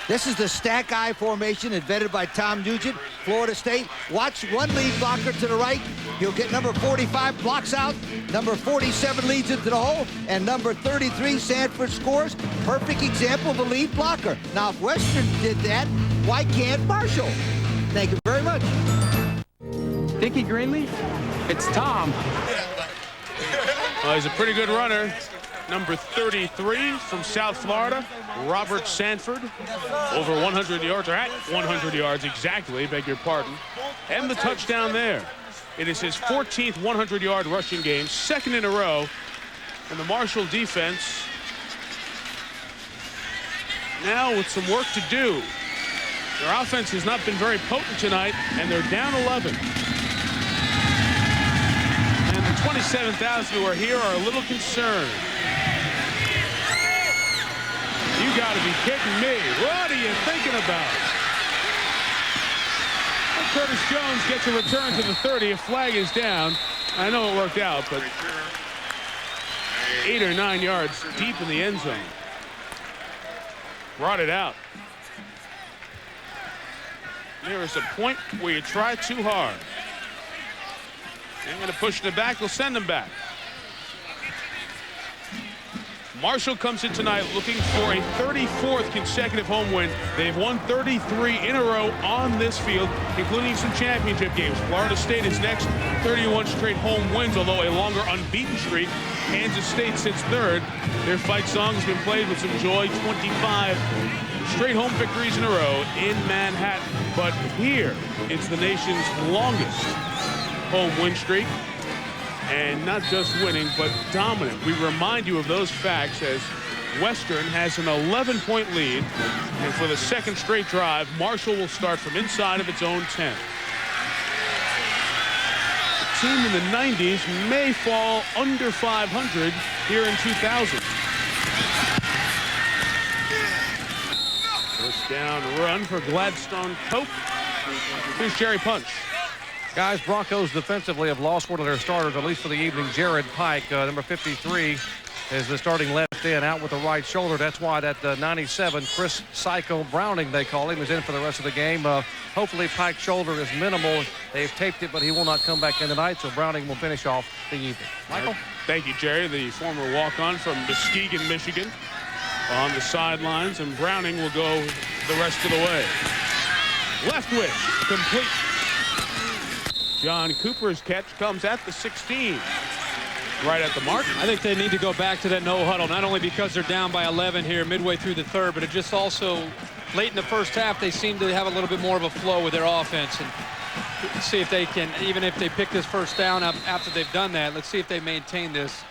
This is the stack I formation invented by Tom Nugent, Florida State. Watch one lead blocker to the right. He'll get number 45 blocks out. Number 47 leads into the hole. And number 33, Sanford scores. Perfect example of a lead blocker. Now, if Western did that, why can't Marshall? Thank you very much. Dickie Greenleaf? It's Tom. Well, he's a pretty good runner. Number 33 from South Florida, Robert Sanford, over 100 yards, or at 100 yards exactly, beg your pardon. And the touchdown there. It is his 14th 100-yard rushing game, 2nd in a row. And the Marshall defense now with some work to do. Their offense has not been very potent tonight, and they're down 11. And the 27,000 who are here are a little concerned. You got to be kidding me. What are you thinking about? Well, Curtis Jones gets a return to the 30. A flag is down. I know it worked out, but 8 or 9 yards deep in the end zone. Brought it out. There is a point where you try too hard. They're going to push it back. They'll send them back. Marshall comes in tonight looking for a 34th consecutive home win. They've won 33 in a row on this field, including some championship games. Florida State is next, 31 straight home wins, although a longer unbeaten streak. Kansas State sits third. Their fight song has been played with some joy. 25 straight home victories in a row in Manhattan. But here, it's the nation's longest home win streak. And not just winning, but dominant. We remind you of those facts as Western has an 11-point lead. And for the second straight drive, Marshall will start from inside of its own 10. The team in the 90s may fall under 500 here in 2000. First down run for Gladstone Pope. Here's Jerry Punch. Guys, Broncos defensively have lost one of their starters, at least for the evening. Jared Pike, number 53, is the starting left end, out with the right shoulder. That's why that 97, Chris Psycho Browning, they call him, is in for the rest of the game. Hopefully Pike's shoulder is minimal. They've taped it, but he will not come back in tonight, so Browning will finish off the evening. Michael? Thank you, Jerry, the former walk-on from Muskegon, Michigan, on the sidelines, and Browning will go the rest of the way. Leftwich, complete. John Cooper's catch comes at the 16. Right at the mark. I think they need to go back to that no huddle, not only because they're down by 11 here midway through the third, but it just also late in the first half they seem to have a little bit more of a flow with their offense. And see if they can, even if they pick this first down up after they've done that, let's see if they maintain this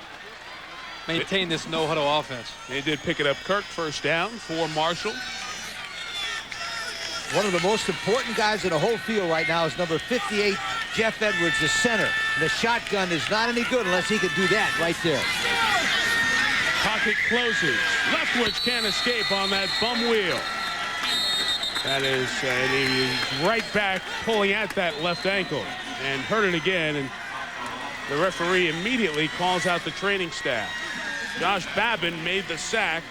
no huddle offense. They did pick it up. Kirk, first down for Marshall. One of the most important guys in the whole field right now is number 58, Jeff Edwards, the center. And the shotgun is not any good unless he can do that right there. Pocket closes. Leftwich can't escape on that bum wheel. That is, he's right back pulling at that left ankle and hurt it again. And the referee immediately calls out the training staff. Josh Babin made the sack.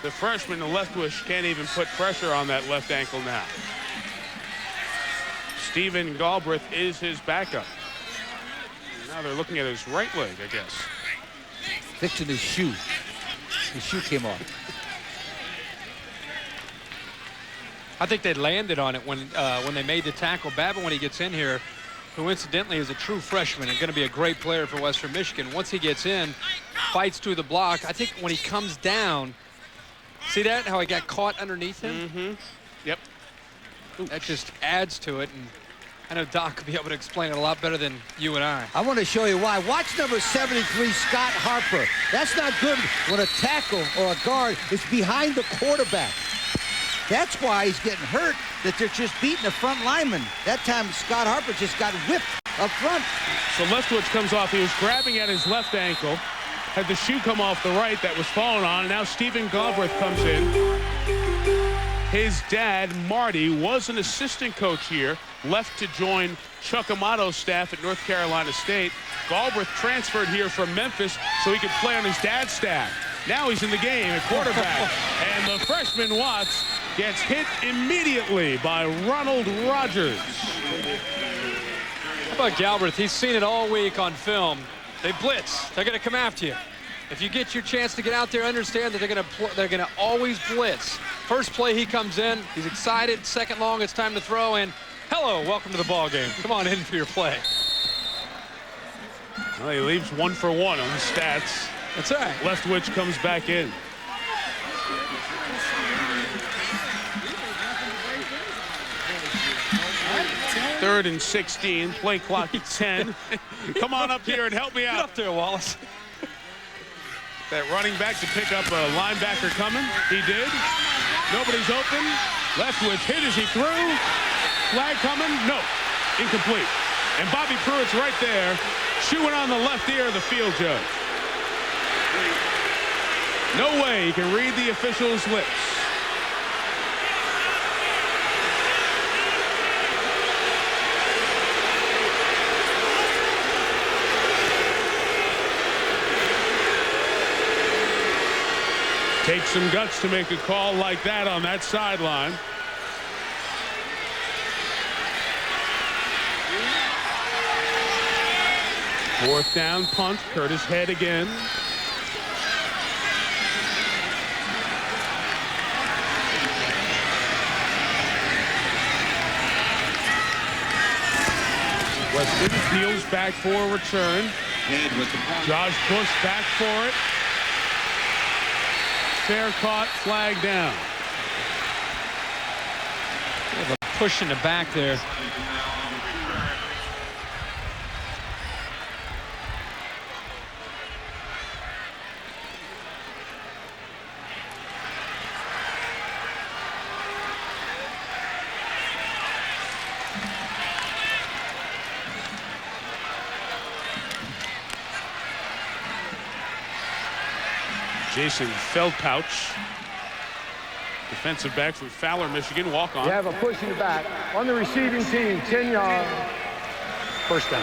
The freshman, Leftwich, can't even put pressure on that left ankle now. Stephen Galbraith is his backup. Now they're looking at his right leg, I guess. Fixing his shoe. His shoe came off. I think they landed on it when they made the tackle. Babin, when he gets in here, who incidentally is a true freshman and going to be a great player for Western Michigan. Once he gets in, fights through the block. I think when he comes down, see that, how he got caught underneath him? Mm-hmm. Yep. That just adds to it, and I know Doc could be able to explain it a lot better than you and I. I want to show you why. Watch number 73, Scott Harper. That's not good when a tackle or a guard is behind the quarterback. That's why he's getting hurt, that they're just beating the front lineman. That time, Scott Harper just got whipped up front. So Leftwich comes off. He was grabbing at his left ankle. Had the shoe come off the right that was falling on. And now Stephen Galbraith comes in. His dad, Marty, was an assistant coach here. Left to join Chuck Amato's staff at North Carolina State. Galbraith transferred here from Memphis so he could play on his dad's staff. Now he's in the game at quarterback. And the freshman Watts gets hit immediately by Ronald Rogers. How about Galbraith? He's seen it all week on film. They blitz. They're going to come after you. If you get your chance to get out there, understand that they're going to always blitz. First play, he comes in. He's excited. Second long, it's time to throw. And hello, welcome to the ball game. Come on in for your play. Well, he leaves 1 for 1 on the stats. That's all right. Leftwich comes back in. Third and 16. Play clock at 10. Come on up here and help me out. Get up there, Wallace. That running back to pick up a linebacker coming. He did. Nobody's open. Leftwich hit as he threw. Flag coming. No. Incomplete. And Bobby Pruitt's right there, chewing on the left ear of the field judge. No way he can read the official's lips. Takes some guts to make a call like that on that sideline. Fourth down punt. Curtis Head again. Western peels back for a return. Josh Bush back for it. Fair caught, flag down. They have a push in the back there. Jason Feldpouch, defensive back from Fowler, Michigan, walk on. You have a push in the back on the receiving team, 10 yards, first down.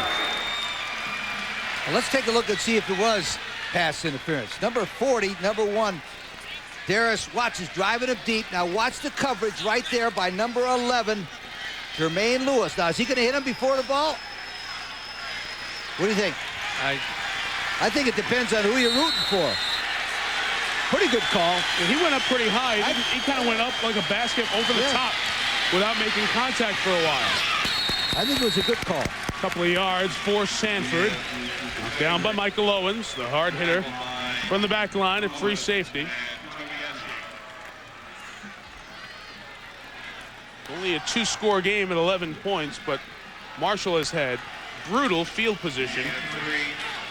Well, let's take a look and see if it was pass interference. Number 40, number 1, Darius Watts is driving him deep. Now watch the coverage right there by number 11, Jermaine Lewis. Now is he going to hit him before the ball? What do you think? I think it depends on who you're rooting for. Pretty good call. Well, he went up pretty high. He kind of went up like a basket over the top without making contact for a while. I think it was a good call. Couple of yards for Sanford. Down by Michael Owens, the hard hitter from the back line at free safety. Only a 2-score game at 11 points, but Marshall has had brutal field position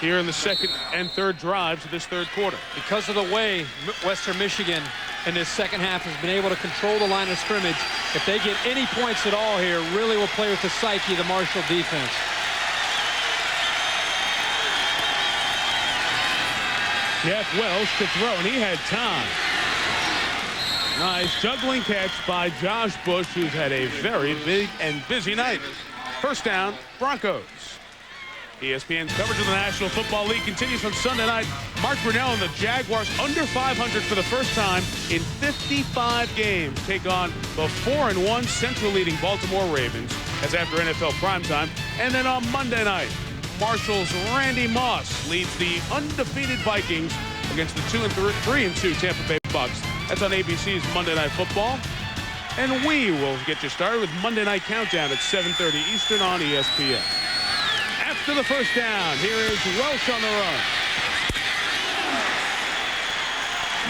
here in the second and third drives of this third quarter. Because of the way Western Michigan in this second half has been able to control the line of scrimmage, if they get any points at all here, really will play with the psyche of the Marshall defense. Jeff Welsh to throw, and he had time. Nice juggling catch by Josh Bush, who's had a very big and busy night. First down, Broncos. ESPN's coverage of the National Football League continues on Sunday night. Mark Brunell and the Jaguars under 500 for the first time in 55 games take on the 4-1 Central leading Baltimore Ravens. That's after NFL primetime. And then on Monday night, Marshall's Randy Moss leads the undefeated Vikings against the 3-2 Tampa Bay Bucks. That's on ABC's Monday Night Football. And we will get you started with Monday Night Countdown at 7:30 Eastern on ESPN. After the first down, here is Welsh on the run.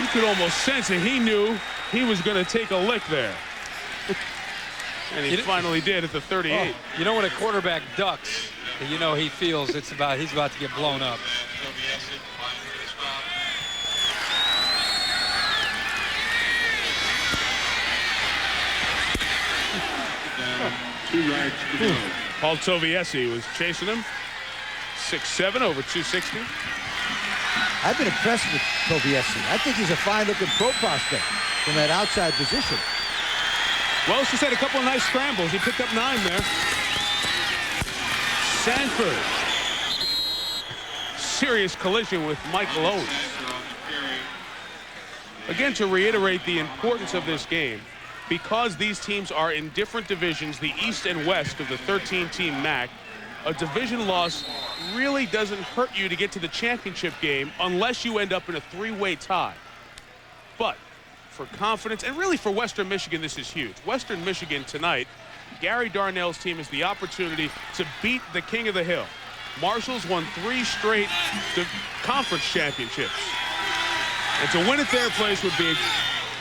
You could almost sense it. He knew he was going to take a lick there. And he finally did at the 38. Oh, you know when a quarterback ducks, you know he feels he's about to get blown up. Paul Toviesi was chasing him. 6'7", over 260. I've been impressed with Toviesi. I think he's a fine-looking pro prospect from that outside position. Welsh just had a couple of nice scrambles. He picked up 9 there. Sanford. Serious collision with Michael Owens. Again, to reiterate the importance of this game, because these teams are in different divisions, the East and West of the 13-team MAC, a division loss really doesn't hurt you to get to the championship game unless you end up in a 3-way tie. But for confidence, and really for Western Michigan, this is huge. Western Michigan tonight, Gary Darnell's team has the opportunity to beat the King of the Hill. Marshall's won 3 straight conference championships. And to win at their place would be a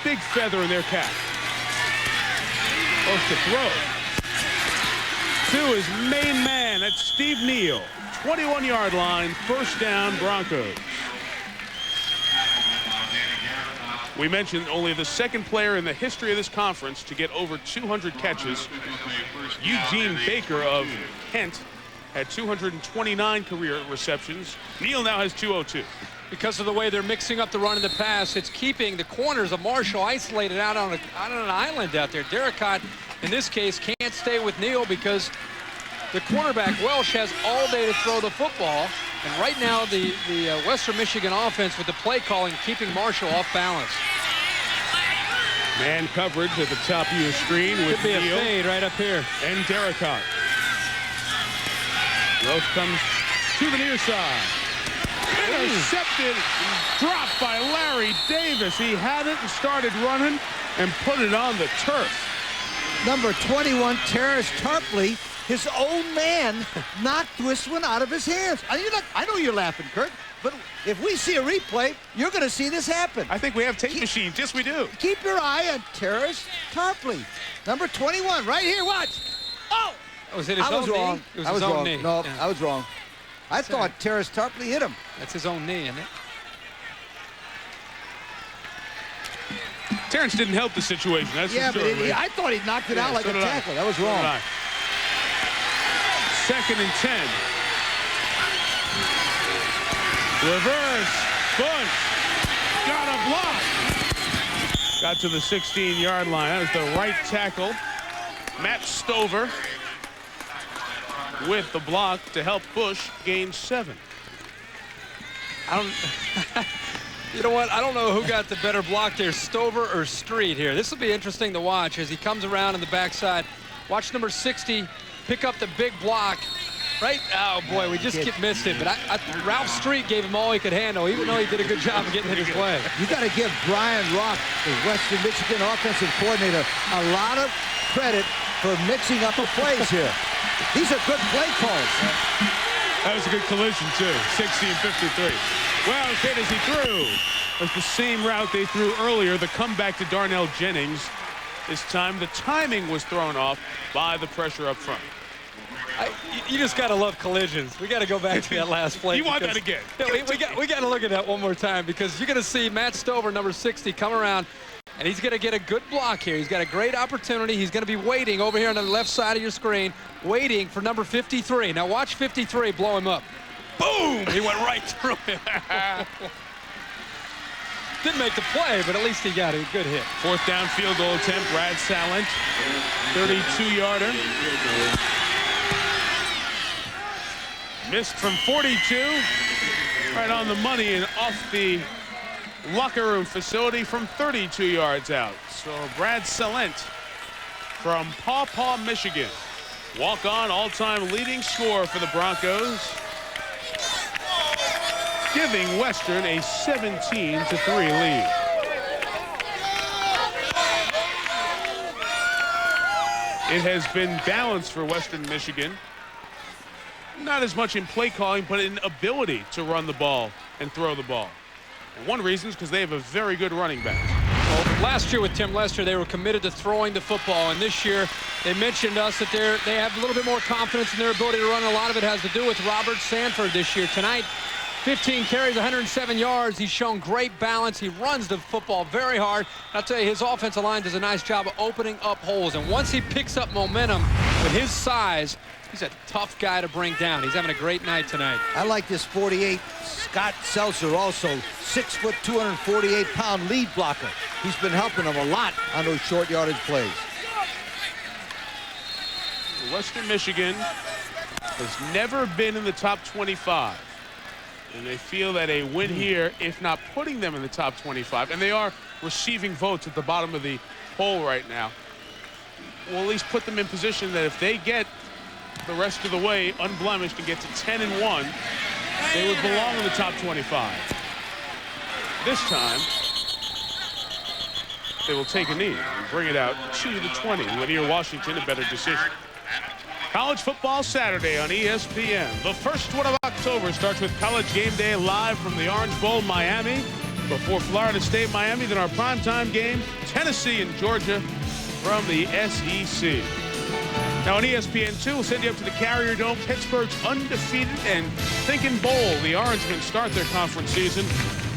big feather in their cap. Supposed to throw. To his main man, that's Steve Neal. 21-yard line, first down, Broncos. We mentioned only the second player in the history of this conference to get over 200 catches. Eugene Baker of Kent had 229 career receptions. Neal now has 202. Because of the way they're mixing up the run and the pass, it's keeping the corners of Marshall isolated out on an island out there. Derricott, in this case, can't stay with Neal because the quarterback, Welsh, has all day to throw the football. And right now, the Western Michigan offense with the play calling, keeping Marshall off balance. Man coverage at the top of your screen with Could be Neal a fade right up here. and Derricott. Welsh comes to the near side. Intercepted, dropped by Larry Davis. He had it and started running and put it on the turf. Number 21, Terrace Tarpley, his own man, knocked this one out of his hands. I know you're laughing, Kurt, but if we see a replay, you're going to see this happen. I think we have tape machines. Yes, we do. Keep your eye on Terrace Tarpley. Number 21, right here, watch. Oh! Was it his own wrong. knee? It was I was his own wrong. knee. No, Yeah. I was wrong. I thought Terrace Tarpley hit him. That's his own knee, isn't it? Terrence didn't help the situation. That's Yeah, for but sure. I thought he knocked it out like a tackle. That was So wrong. did I. 2nd and 10. Reverse bunch. Got a block. Got to the 16-yard line. That was the right tackle. Matt Stover with the block to help Bush gain 7. You know what? I don't know who got the better block there, Stover or Street here. This will be interesting to watch as he comes around on the backside. Watch number 60 pick up the big block. Right? Oh, boy, we just missed it. But Ralph Street gave him all he could handle, even though he did a good job of getting in his way. You got to give Brian Rock, the Western Michigan offensive coordinator, a lot of credit for mixing up the plays here. These are good play calls. That was a good collision, too. 60-53. Wildcat as he threw. That's the same route they threw earlier, the comeback to Darnell Jennings. This time, the timing was thrown off by the pressure up front. You just got to love collisions. We got to go back to that last play. You want that again? We got to look at that one more time because you're going to see Matt Stover, number 60, come around, and he's going to get a good block here. He's got a great opportunity. He's going to be waiting over here on the left side of your screen, waiting for number 53. Now watch 53 blow him up. Boom! He went right through him. Didn't make the play, but at least he got a good hit. 4th down field goal attempt, Brad Salent, 32-yarder. Missed from 42, right on the money and off the locker room facility from 32 yards out. So Brad Salent from Paw Paw, Michigan. Walk-on all-time leading scorer for the Broncos, giving Western a 17-3 lead. It has been balanced for Western Michigan. Not as much in play calling, but in ability to run the ball and throw the ball. And one reason is because they have a very good running back. Well, last year with Tim Lester, they were committed to throwing the football, and this year they mentioned us that they have a little bit more confidence in their ability to run. A lot of it has to do with Robert Sanford this year. Tonight, 15 carries, 107 yards. He's shown great balance. He runs the football very hard. I'll tell you, his offensive line does a nice job of opening up holes, and once he picks up momentum with his size, he's a tough guy to bring down. He's having a great night tonight. I like this 48 Scott Seltzer also, 6 foot, 248-pound lead blocker. He's been helping them a lot on those short yardage plays. Western Michigan has never been in the top 25. And they feel that a win here, if not putting them in the top 25, and they are receiving votes at the bottom of the poll right now, will at least put them in position that if they get the rest of the way unblemished and get to 10-1, they would belong in the top 25. This time, they will take a knee and bring it out to the 20. Linear Washington, a better decision. College football Saturday on ESPN. The first one of October starts with College Game Day live from the Orange Bowl, Miami. Before Florida State, Miami, then our primetime game, Tennessee and Georgia from the SEC. Now on ESPN2, we'll send you up to the Carrier Dome. Pittsburgh's undefeated and thinking bold. The Orangemen start their conference season.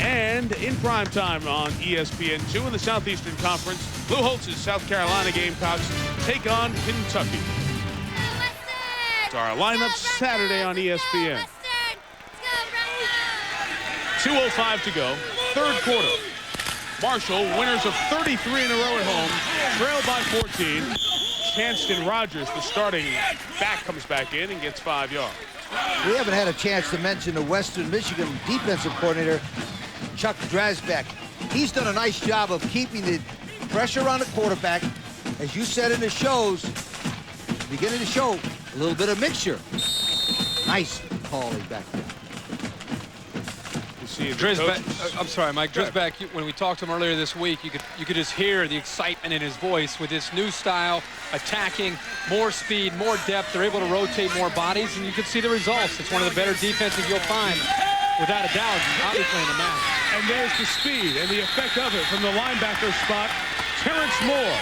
And in prime time on ESPN2 in the Southeastern Conference, Lou Holtz's South Carolina Gamecocks take on Kentucky. It's our lineup Saturday on ESPN. 2:05 to go, third quarter. Marshall, winners of 33 in a row at home, trail by 14. Chanston Rogers, the starting back, comes back in and gets 5 yards. We haven't had a chance to mention the Western Michigan defensive coordinator, Chuck Drasbeck. He's done a nice job of keeping the pressure on the quarterback. As you said in the shows, beginning of the show, a little bit of mixture. Nice calling back there. I'm sorry, Mike. Drasbeck, when we talked to him earlier this week, you could just hear the excitement in his voice with this new style, attacking, more speed, more depth. They're able to rotate more bodies, and you can see the results. It's one of the better defenses you'll find, without a doubt, obviously in the match. And there's the speed and the effect of it from the linebacker spot. Terrence Moore,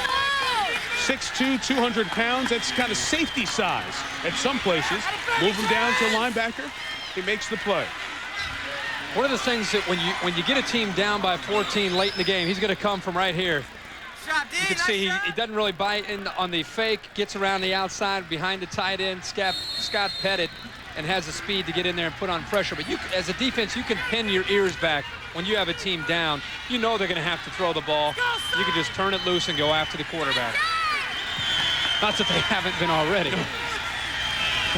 6'2", 200 pounds. That's kind of safety size at some places. Move him down to linebacker. He makes the play. One of the things that when you get a team down by 14 late in the game, he's going to come from right here. You can see he doesn't really bite in on the fake, gets around the outside behind the tight end, Scott Pettit, and has the speed to get in there and put on pressure. But as a defense, you can pin your ears back when you have a team down. You know they're going to have to throw the ball. You can just turn it loose and go after the quarterback. Not that they haven't been already.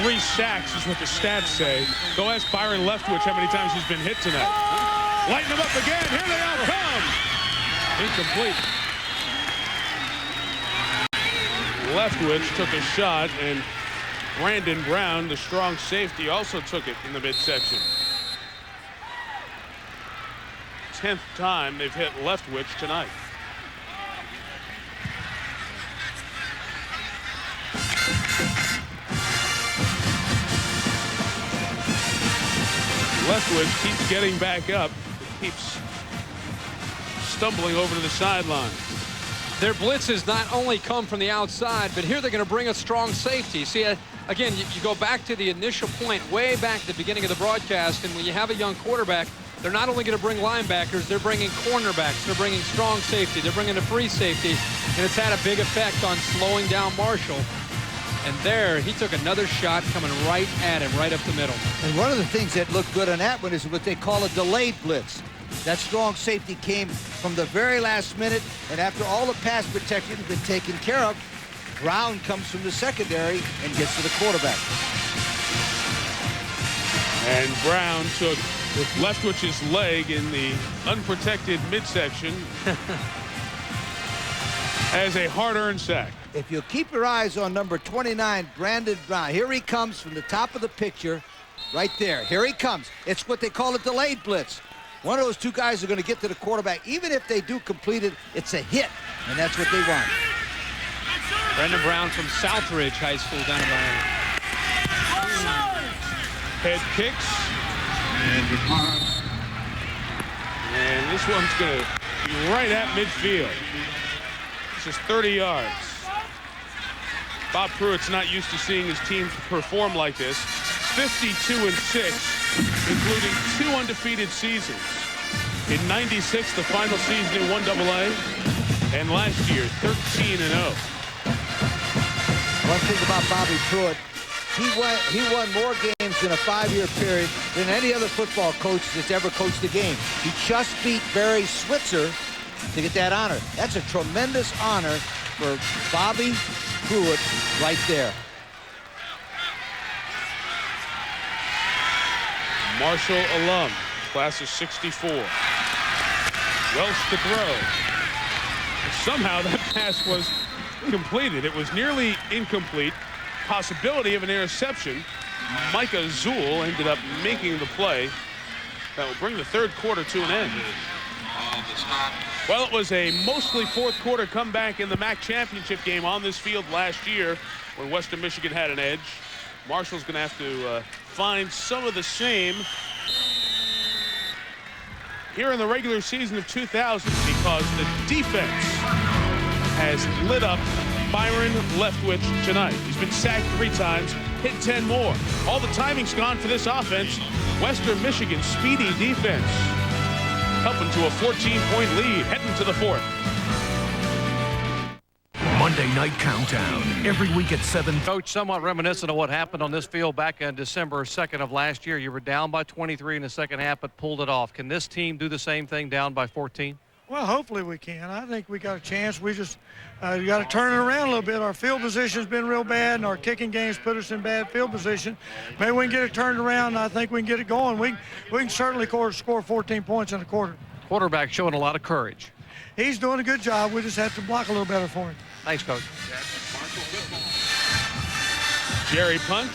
3 sacks is what the stats say. Go ask Byron Leftwich how many times he's been hit tonight. Lighten them up again. Here they all come. Incomplete. Leftwich took a shot, and Brandon Brown, the strong safety, also took it in the midsection. 10th time they've hit Leftwich tonight. Leftwich keeps getting back up, keeps stumbling over to the sideline. Their blitzes not only come from the outside, but here they're going to bring a strong safety. See, again, you go back to the initial point way back at the beginning of the broadcast, and when you have a young quarterback, they're not only going to bring linebackers, they're bringing cornerbacks, they're bringing strong safety, they're bringing a free safety, and it's had a big effect on slowing down Marshall. And there, he took another shot coming right at him, right up the middle. And one of the things that looked good on that one is what they call a delayed blitz. That strong safety came from the very last minute, and after all the pass protection has been taken care of, Brown comes from the secondary and gets to the quarterback. And Brown took Leftwich's leg in the unprotected midsection as a hard-earned sack. If you'll keep your eyes on number 29, Brandon Brown. Here he comes from the top of the picture, right there. Here he comes. It's what they call a delayed blitz. One of those two guys are going to get to the quarterback. Even if they do complete it, it's a hit, and that's what they want. Brandon Brown from Southridge High School down in Miami. Head kicks. And this one's going to be right at midfield. This is 30 yards. Bob Pruitt's not used to seeing his teams perform like this. 52-6, including 2 undefeated seasons. In '96, the final season in 1AA, and last year, 13-0. One thing about Bobby Pruitt, he won more games in a 5-year period than any other football coach that's ever coached a game. He just beat Barry Switzer to get that honor. That's a tremendous honor for Bobby Pruitt right there. Marshall alum, class of '64. Welch to throw. And somehow that pass was completed. It was nearly incomplete. Possibility of an interception. Micah Zool ended up making the play. That will bring the third quarter to an end. Well, it was a mostly fourth quarter comeback in the MAC championship game on this field last year when Western Michigan had an edge. Marshall's going to have to find some of the same here in the regular season of 2000 because the defense has lit up Byron Leftwich tonight. He's been sacked 3 times, hit 10 more. All the timing's gone for this offense. Western Michigan's speedy defense helping to a 14-point lead, heading to the 4th. Monday Night Countdown, every week at 7. Coach, somewhat reminiscent of what happened on this field back on December 2nd of last year. You were down by 23 in the second half, but pulled it off. Can this team do the same thing down by 14? Well, hopefully we can. I think we got a chance. We just got to turn it around a little bit. Our field position's been real bad, and our kicking games put us in bad field position. Maybe we can get it turned around, and I think we can get it going. We can certainly score 14 points in a quarter. Quarterback showing a lot of courage. He's doing a good job. We just have to block a little better for him. Thanks, Coach. Jerry Punch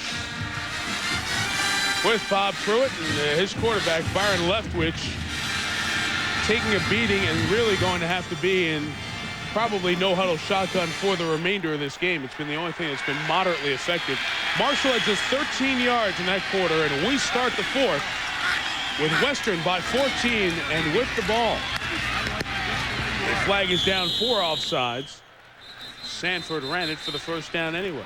with Bob Pruitt and his quarterback, Byron Leftwich, taking a beating and really going to have to be in probably no-huddle shotgun for the remainder of this game. It's been the only thing that's been moderately effective. Marshall had just 13 yards in that quarter, and we start the 4th with Western by 14 and with the ball. The flag is down for offsides. Sanford ran it for the first down anyway.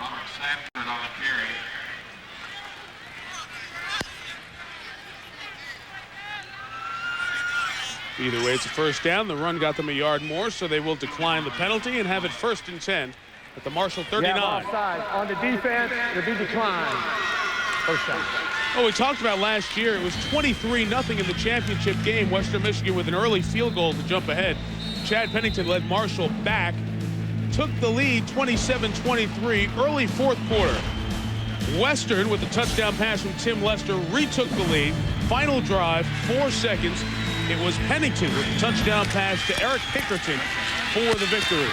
Either way, it's a first down. The run got them a yard more, so they will decline the penalty and have it 1st and 10 at the Marshall 39. Yeah, offside. On the defense, it'll be declined. First down. Oh, we talked about last year. It was 23-0 in the championship game. Western Michigan with an early field goal to jump ahead. Chad Pennington led Marshall back. Took the lead 27-23 early 4th quarter. Western with the touchdown pass from Tim Lester retook the lead. Final drive, 4 seconds. It was Pennington with the touchdown pass to Eric Pickerton for the victory.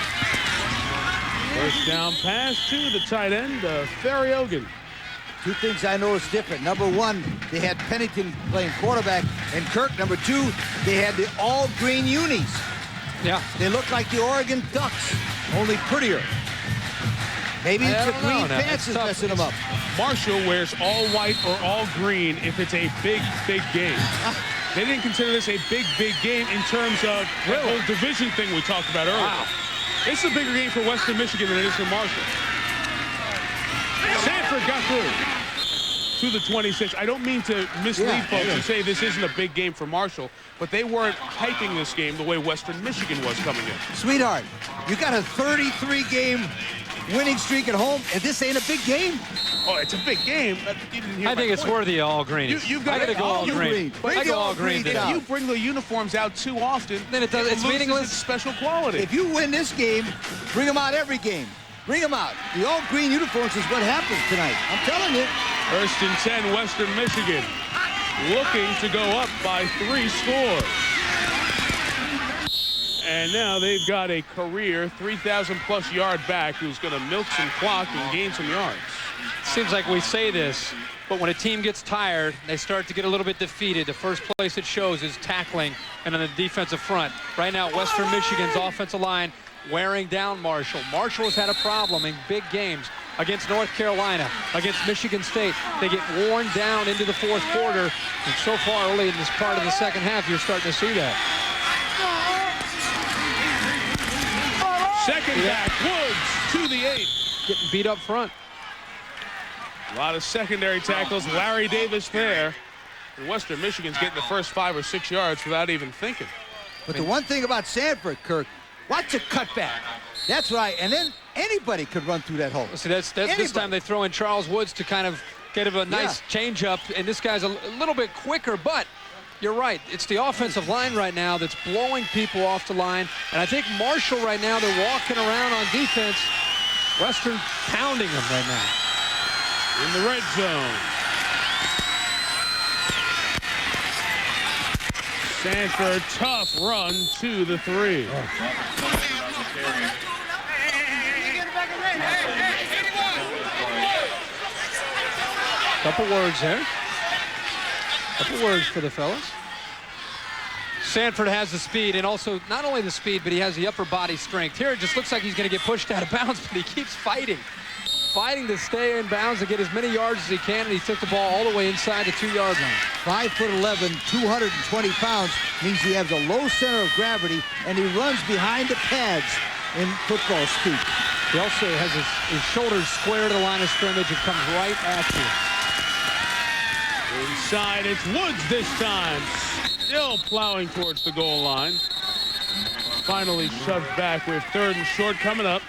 First down pass to the tight end, Ferriogan. 2 things I noticed different. Number 1, they had Pennington playing quarterback, and Kirk, number 2, they had the all-green unis. Yeah. They look like the Oregon Ducks, only prettier. Maybe it's the green pants is messing them up. Marshall wears all white or all green if it's a big, big game. They didn't consider this a big, big game in terms of the whole division thing we talked about earlier. Wow. It's a bigger game for Western Michigan than it is for Marshall. Sanford got through to the 26. I don't mean to mislead folks and say this isn't a big game for Marshall, but they weren't hyping this game the way Western Michigan was coming in. Sweetheart, you got a 33-game winning streak at home, and this ain't a big game. Oh, it's a big game. You didn't hear I think it's worthy of all green. You've got to go all green. I go all green. If you bring the uniforms out too often, then it's meaningless. Its special quality. If you win this game, bring them out every game. Bring them out. The all-green uniforms is what happens tonight. I'm telling you. 1st and 10, Western Michigan looking to go up by 3 scores. And now they've got a career 3,000-plus yard back who's going to milk some clock and gain some yards. Seems like we say this, but when a team gets tired, they start to get a little bit defeated. The first place it shows is tackling and on the defensive front. Right now, Western Michigan's offensive line wearing down Marshall. Marshall has had a problem in big games against North Carolina, against Michigan State. They get worn down into the 4th quarter, and so far early in this part of the second half, you're starting to see that. Second back, Woods to the 8. Getting beat up front. A lot of secondary tackles. Larry Davis there. And Western Michigan's getting the first 5 or 6 yards without even thinking. But the one thing about Sanford, Kirk, watch a cutback. That's right. And then anybody could run through that hole. See, that's this time they throw in Charles Woods to kind of get a nice change up. And this guy's a little bit quicker, but you're right. It's the offensive line right now that's blowing people off the line. And I think Marshall right now, they're walking around on defense. Western pounding them right now. In the red zone. Sanford, tough run to the 3. Couple words there. Couple words for the fellas. Sanford has the speed, and also not only the speed, but he has the upper body strength. Here it just looks like he's going to get pushed out of bounds, but he keeps fighting to stay in bounds and get as many yards as he can, and he took the ball all the way inside the 2-yard line. 5'11", 220 pounds means he has a low center of gravity, and he runs behind the pads in football speak. He also has his shoulders square to the line of scrimmage and comes right at you. Inside, it's Woods this time. Still plowing towards the goal line. Finally shoved back with 3rd and short coming up.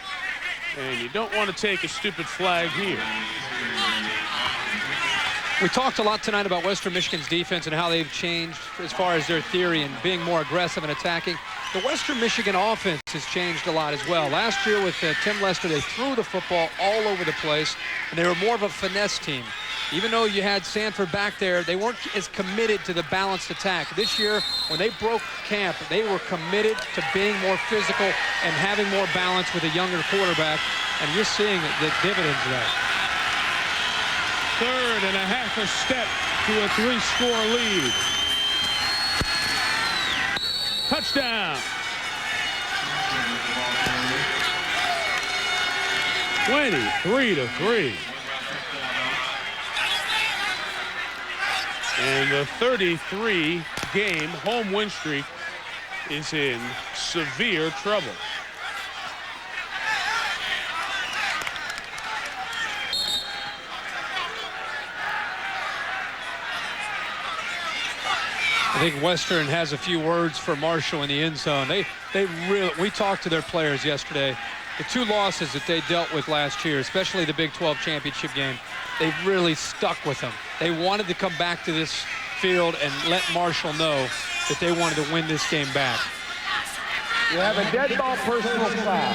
And you don't want to take a stupid flag here. We talked a lot tonight about Western Michigan's defense and how they've changed as far as their theory and being more aggressive and attacking. The Western Michigan offense has changed a lot as well. Last year with Tim Lester, they threw the football all over the place, and they were more of a finesse team. Even though you had Sanford back there, they weren't as committed to the balanced attack. This year, when they broke camp, they were committed to being more physical and having more balance with a younger quarterback, and you're seeing the dividends of that. 3rd and a half a step to a 3-score lead. Touchdown. 23-3. And the 33-game home win streak is in severe trouble. I think Western has a few words for Marshall in the end zone. We talked to their players yesterday. The 2 losses that they dealt with last year, especially the Big 12 championship game, they really stuck with them. They wanted to come back to this field and let Marshall know that they wanted to win this game back. You have a dead ball personal foul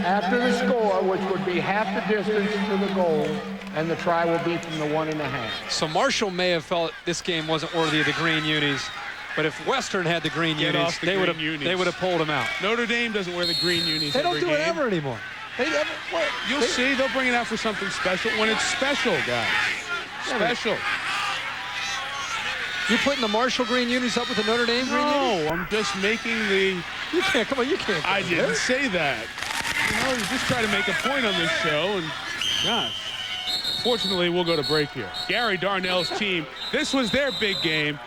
after the score, which would be half the distance to the goal, and the try will be from the 1.5. So Marshall may have felt this game wasn't worthy of the green unis, but if Western had the green unis, they would have pulled them out. Notre Dame doesn't wear the green unis. They don't do it ever anymore. You'll see, they'll bring it out for something special when it's special, guys. Special. You putting the Marshall green unis up with the Notre Dame green unis? No, I'm just making the... You can't, come on, you can't. I didn't say that. You know, you just try to make a point on this show, and gosh. Fortunately, we'll go to break here. Gary Darnell's team, this was their big game,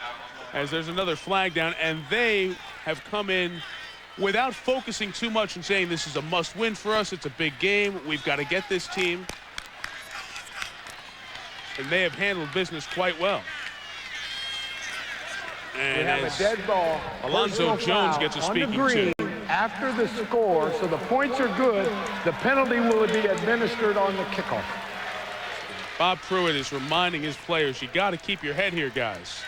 as there's another flag down, and they have come in without focusing too much and saying this is a must-win for us. It's a big game. We've got to get this team. And they have handled business quite well. And we have a dead ball. Alonzo Jones gets a speaking to. After the score, so the points are good. The penalty will be administered on the kickoff. Bob Pruitt is reminding his players, you got to keep your head here, guys.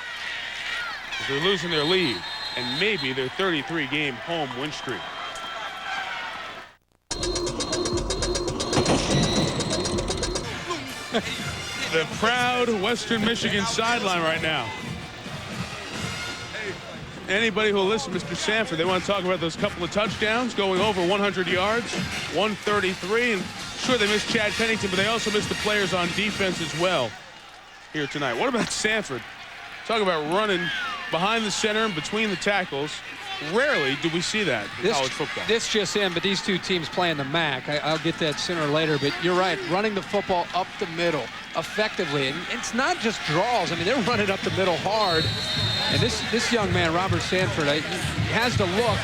They're losing their lead and maybe their 33-game home win streak. The proud Western Michigan sideline right now. Anybody who will listen, Mr. Sanford, they want to talk about those couple of touchdowns going over 100 yards, 133, and sure they missed Chad Pennington, but they also missed the players on defense as well here tonight. What about Sanford? Talk about running behind the center and between the tackles. Rarely do we see that in college football. This just in, but these two teams playing the MAC. I'll get that sooner or later, but you're right. Running the football up the middle effectively. And it's not just draws. I mean, they're running up the middle hard. And this young man, Robert Sanford, he has the look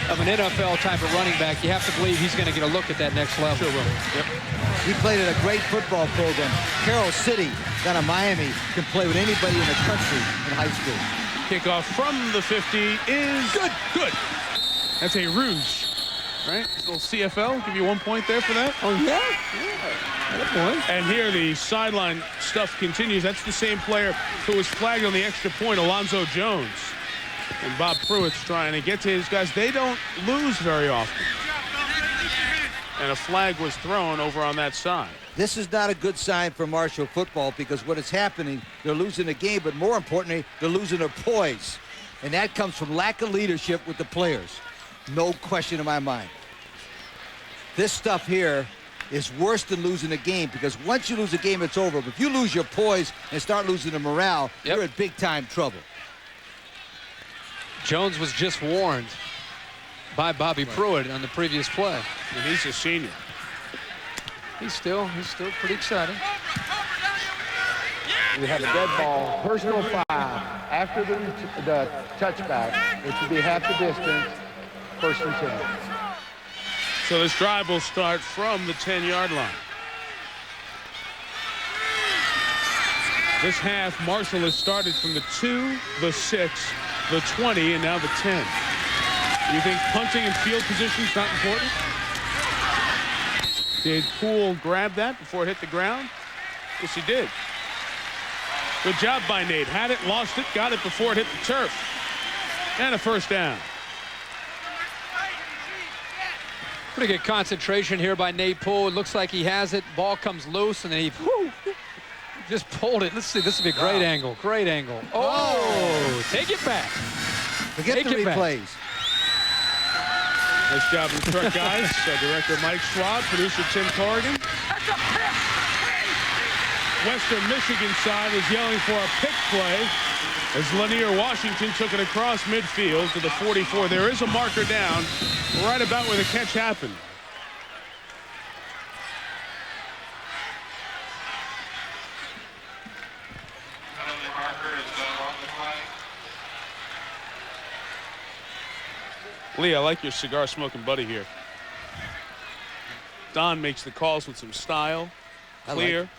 of an NFL type of running back. You have to believe he's going to get a look at that next level. Sure will. Yep. He played at a great football program. Carroll City down in Miami can play with anybody in the country in high school. Kickoff from the 50 is good. Good. That's a ruse, right? A little CFL. Give you 1 point there for that. Oh, yeah? Yeah. And here the sideline stuff continues. That's the same player who was flagged on the extra point, Alonzo Jones. And Bob Pruitt's trying to get to his guys. They don't lose very often. And a flag was thrown over on that side. This is not a good sign for Marshall football because what is happening, they're losing the game, but more importantly, they're losing their poise. And that comes from lack of leadership with the players. No question in my mind. This stuff here is worse than losing a game because once you lose a game, it's over. But if you lose your poise and start losing the morale, you're in big-time trouble. Jones was just warned by Bobby Pruitt on the previous play. And he's a senior. He's still pretty excited. We have a dead ball, personal foul after the touchback, which would be half the distance, 1st and 10. So this drive will start from the 10-yard line. This half, Marshall has started from the 2, the 6, the 20, and now the 10. You think punting and field position is not important? Did Poole grab that before it hit the ground? Yes, he did. Good job by Nate. Had it, lost it, got it before it hit the turf. And a first down. Pretty good concentration here by Nate Poole. It looks like he has it. Ball comes loose, and then he just pulled it. Let's see. This would be a great angle. Great angle. Oh, take it back. Forget the replays. Nice job in the truck, guys. Director Mike Schwab, producer Tim Corrigan. Western Michigan side was yelling for a pick play as Lanier Washington took it across midfield to the 44. There is a marker down right about where the catch happened. Lee, I like your cigar smoking buddy here. Don makes the calls with some style. Clear.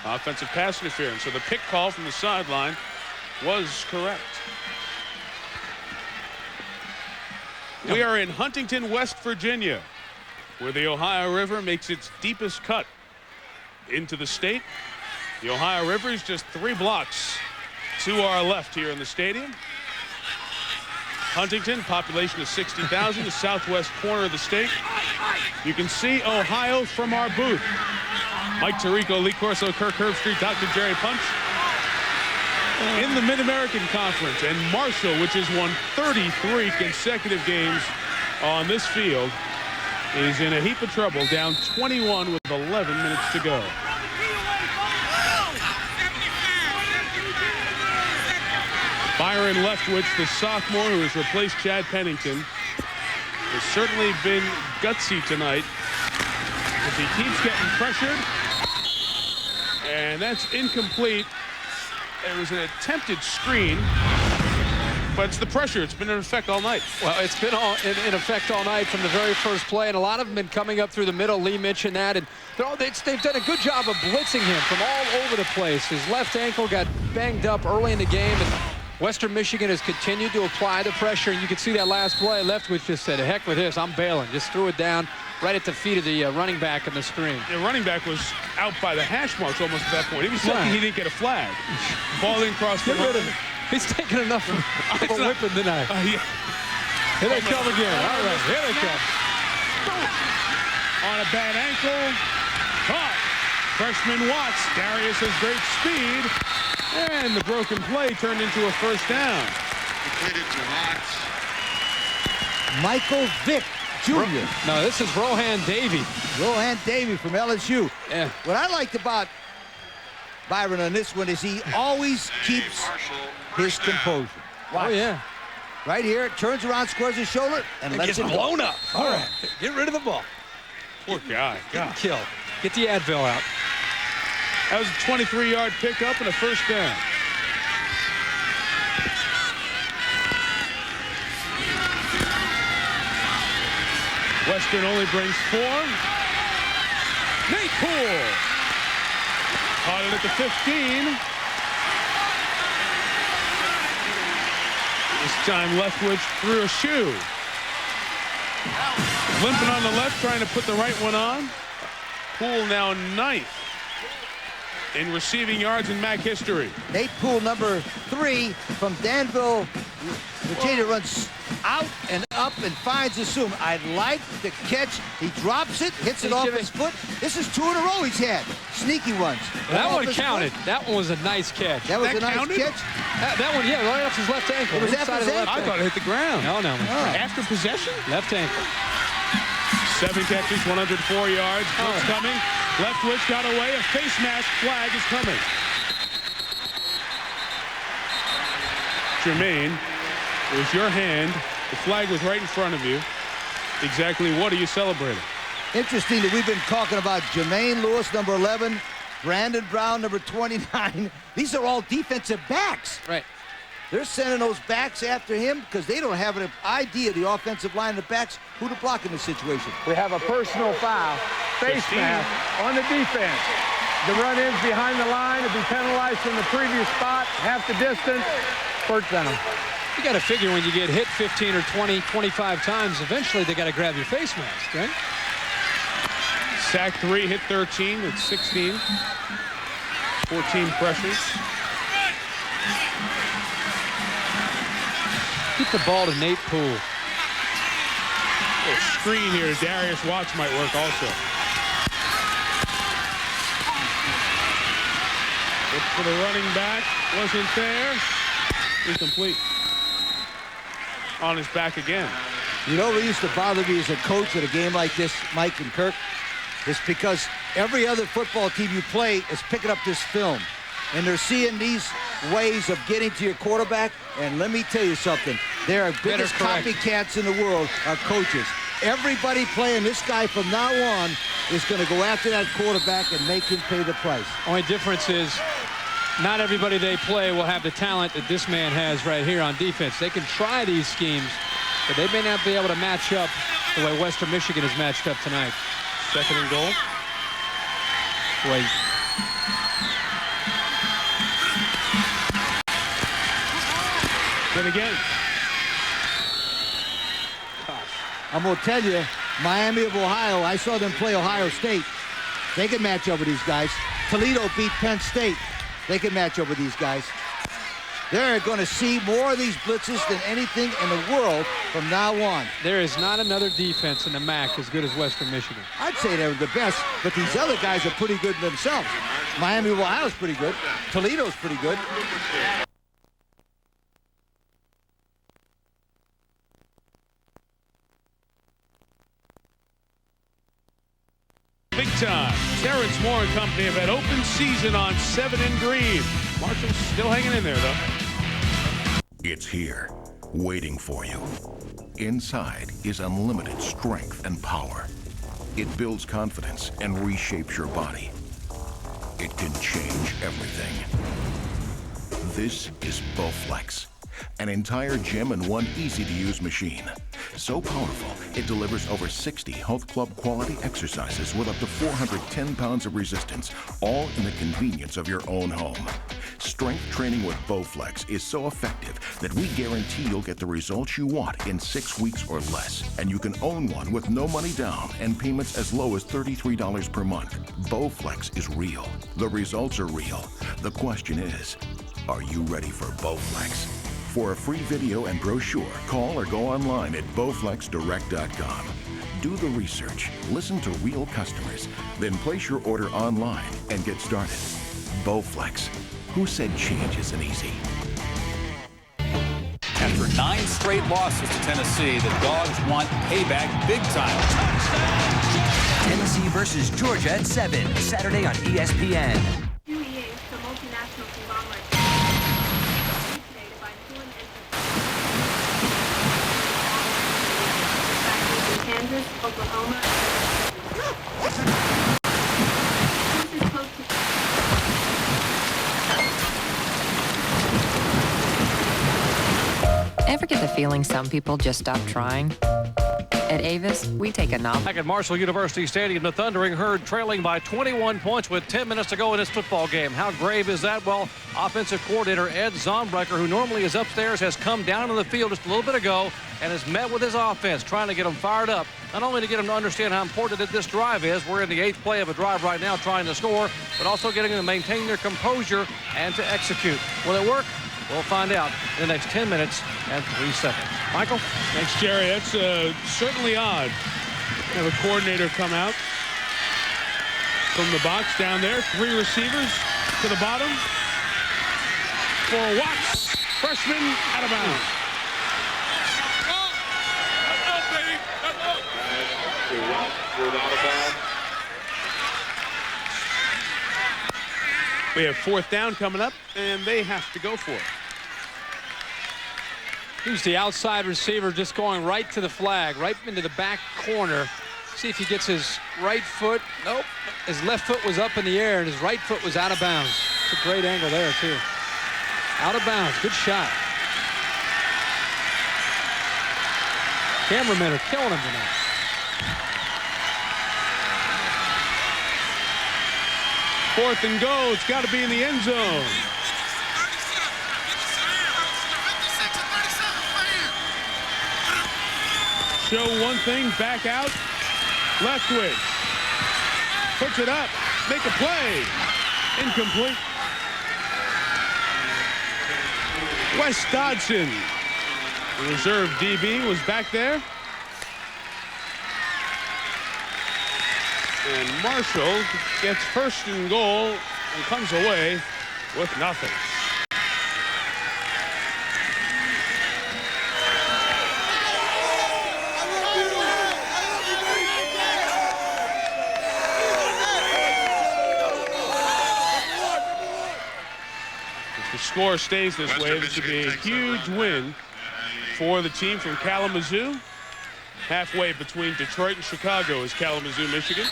Offensive pass interference. So the pick call from the sideline was correct. We are in Huntington, West Virginia, where the Ohio River makes its deepest cut into the state. The Ohio River is just 3 blocks to our left here in the stadium. Huntington, population of 60,000, the southwest corner of the state. You can see Ohio from our booth. Mike Tirico, Lee Corso, Kirk Herbstreit, Dr. Jerry Punch. In the Mid-American Conference, and Marshall, which has won 33 consecutive games on this field, is in a heap of trouble, down 21 with 11 minutes to go. Byron Leftwich, the sophomore who has replaced Chad Pennington, has certainly been gutsy tonight as he keeps getting pressured. And that's incomplete. It was an attempted screen, but it's the pressure. It's been in effect all night. Well, it's been in effect all night from the very first play, and a lot of them been coming up through the middle. Lee mentioned that, and they've done a good job of blitzing him from all over the place. His left ankle got banged up early in the game, and Western Michigan has continued to apply the pressure, and you can see that last play. Leftwich just said, heck with this, I'm bailing. Just threw it down right at the feet of the running back in the screen. The running back was out by the hash marks almost at that point. He was lucky he didn't get a flag. Ball didn't cross the line. He's taking enough of a whipping tonight. Yeah. Here they come again. All right, here they come. On a bad ankle. Caught. Freshman Watts. Darius has great speed. And the broken play turned into a first down. Completed to Watts. Michael Vick Jr. No, this is Rohan Davey. Rohan Davey from LSU. Yeah. What I liked about Byron on this one is he always keeps his composure. Watch. Oh, yeah. Right here, turns around, squares his shoulder, and lets it blown up. All right, get rid of the ball. Poor guy. Get killed. Get the Advil out. That was a 23-yard pickup and a first down. Western only brings 4. Nate Poole caught it at the 15. This time Leftwich threw a shoe. Limping on the left, trying to put the right one on. Poole now 9th in receiving yards in MAC history. Nate Poole, number 3 from Danville, Virginia, runs out and up and finds the zoom. I like the catch. He drops it, hits it off his foot. This is 2 in a row he's had. Sneaky ones. That one counted. That one was a nice catch. That was a nice catch? That one, yeah, right off his left ankle. It was after his ankle. I thought it hit the ground. No. After possession? Left ankle. 7 catches, 104 yards. Brooks coming. Leftwich got away. A face mask flag is coming. Jermaine, it was your hand. The flag was right in front of you. Exactly what are you celebrating? Interesting that we've been talking about Jermaine Lewis, number 11, Brandon Brown, number 29. These are all defensive backs. Right. They're sending those backs after him because they don't have an idea, the offensive line, the backs, who to block in this situation. We have a personal foul, face mask on the defense. The run-ins behind the line will be penalized from the previous spot, half the distance, first down. You got to figure when you get hit 15 or 20, 25 times, eventually they got to grab your face mask, right? Sack 3, hit 13, it's 16. 14 pressures. Keep the ball to Nate Poole. A screen here. Darius Watts might work also. Look for the running back. Wasn't there. Incomplete. On his back again. You know what used to bother me as a coach at a game like this, Mike and Kirk? It's because every other football team you play is picking up this film. And they're seeing these ways of getting to your quarterback. And let me tell you something. They're the biggest copycats in the world are coaches. Everybody playing this guy from now on is going to go after that quarterback and make him pay the price. Only difference is not everybody they play will have the talent that this man has right here on defense. They can try these schemes, but they may not be able to match up the way Western Michigan is matched up tonight. Second and goal. Wait. Then again. I'm going to tell you, Miami of Ohio, I saw them play Ohio State. They can match up with these guys. Toledo beat Penn State. They can match up with these guys. They're going to see more of these blitzes than anything in the world from now on. There is not another defense in the MAC as good as Western Michigan. I'd say they're the best, but these other guys are pretty good themselves. Miami of Ohio's pretty good. Toledo's pretty good. Big time. Terrence Moore and company have had open season on 7 and green. Marshall's still hanging in there, though. It's here, waiting for you. Inside is unlimited strength and power. It builds confidence and reshapes your body. It can change everything. This is Bowflex, an entire gym in one easy-to-use machine. So powerful, it delivers over 60 health club quality exercises with up to 410 pounds of resistance, all in the convenience of your own home. Strength training with Bowflex is so effective that we guarantee you'll get the results you want in 6 weeks or less. And you can own one with no money down and payments as low as $33 per month. Bowflex is real. The results are real. The question is, are you ready for Bowflex? For a free video and brochure, call or go online at bowflexdirect.com. Do the research, listen to real customers, then place your order online and get started. Bowflex. Who said change isn't easy? After 9 straight losses to Tennessee, the Dogs want payback big time. Tennessee versus Georgia at 7, Saturday on ESPN. Kansas, Oklahoma. Ever get the feeling some people just stop trying? At Avis, we take a novel. Back at Marshall University Stadium, the Thundering Herd trailing by 21 points with 10 minutes to go in this football game. How grave is that? Well, offensive coordinator Ed Zombrecker, who normally is upstairs, has come down on the field just a little bit ago and has met with his offense, trying to get them fired up. Not only to get them to understand how important that this drive is, we're in the 8th play of a drive right now trying to score, but also getting them to maintain their composure and to execute. Will it work? We'll find out in the next 10 minutes and 3 seconds. Michael? Thanks, Jerry. That's certainly odd. Have a coordinator come out from the box down there. 3 receivers to the bottom. For Watts, freshman, out of bounds. We have 4th down coming up, and they have to go for it. Here's the outside receiver just going right to the flag, right into the back corner. See if he gets his right foot. Nope. His left foot was up in the air, and his right foot was out of bounds. It's a great angle there, too. Out of bounds. Good shot. Cameramen are killing him tonight. Fourth and goal. It's got to be in the end zone. Show one thing, back out. Leftwich puts it up, make a play. Incomplete. Wes Dodson, the reserve DB, was back there. And Marshall gets first and goal and comes away with nothing. If the score stays this way, this would be a huge win for the team from Kalamazoo. Halfway between Detroit and Chicago is Kalamazoo, Michigan.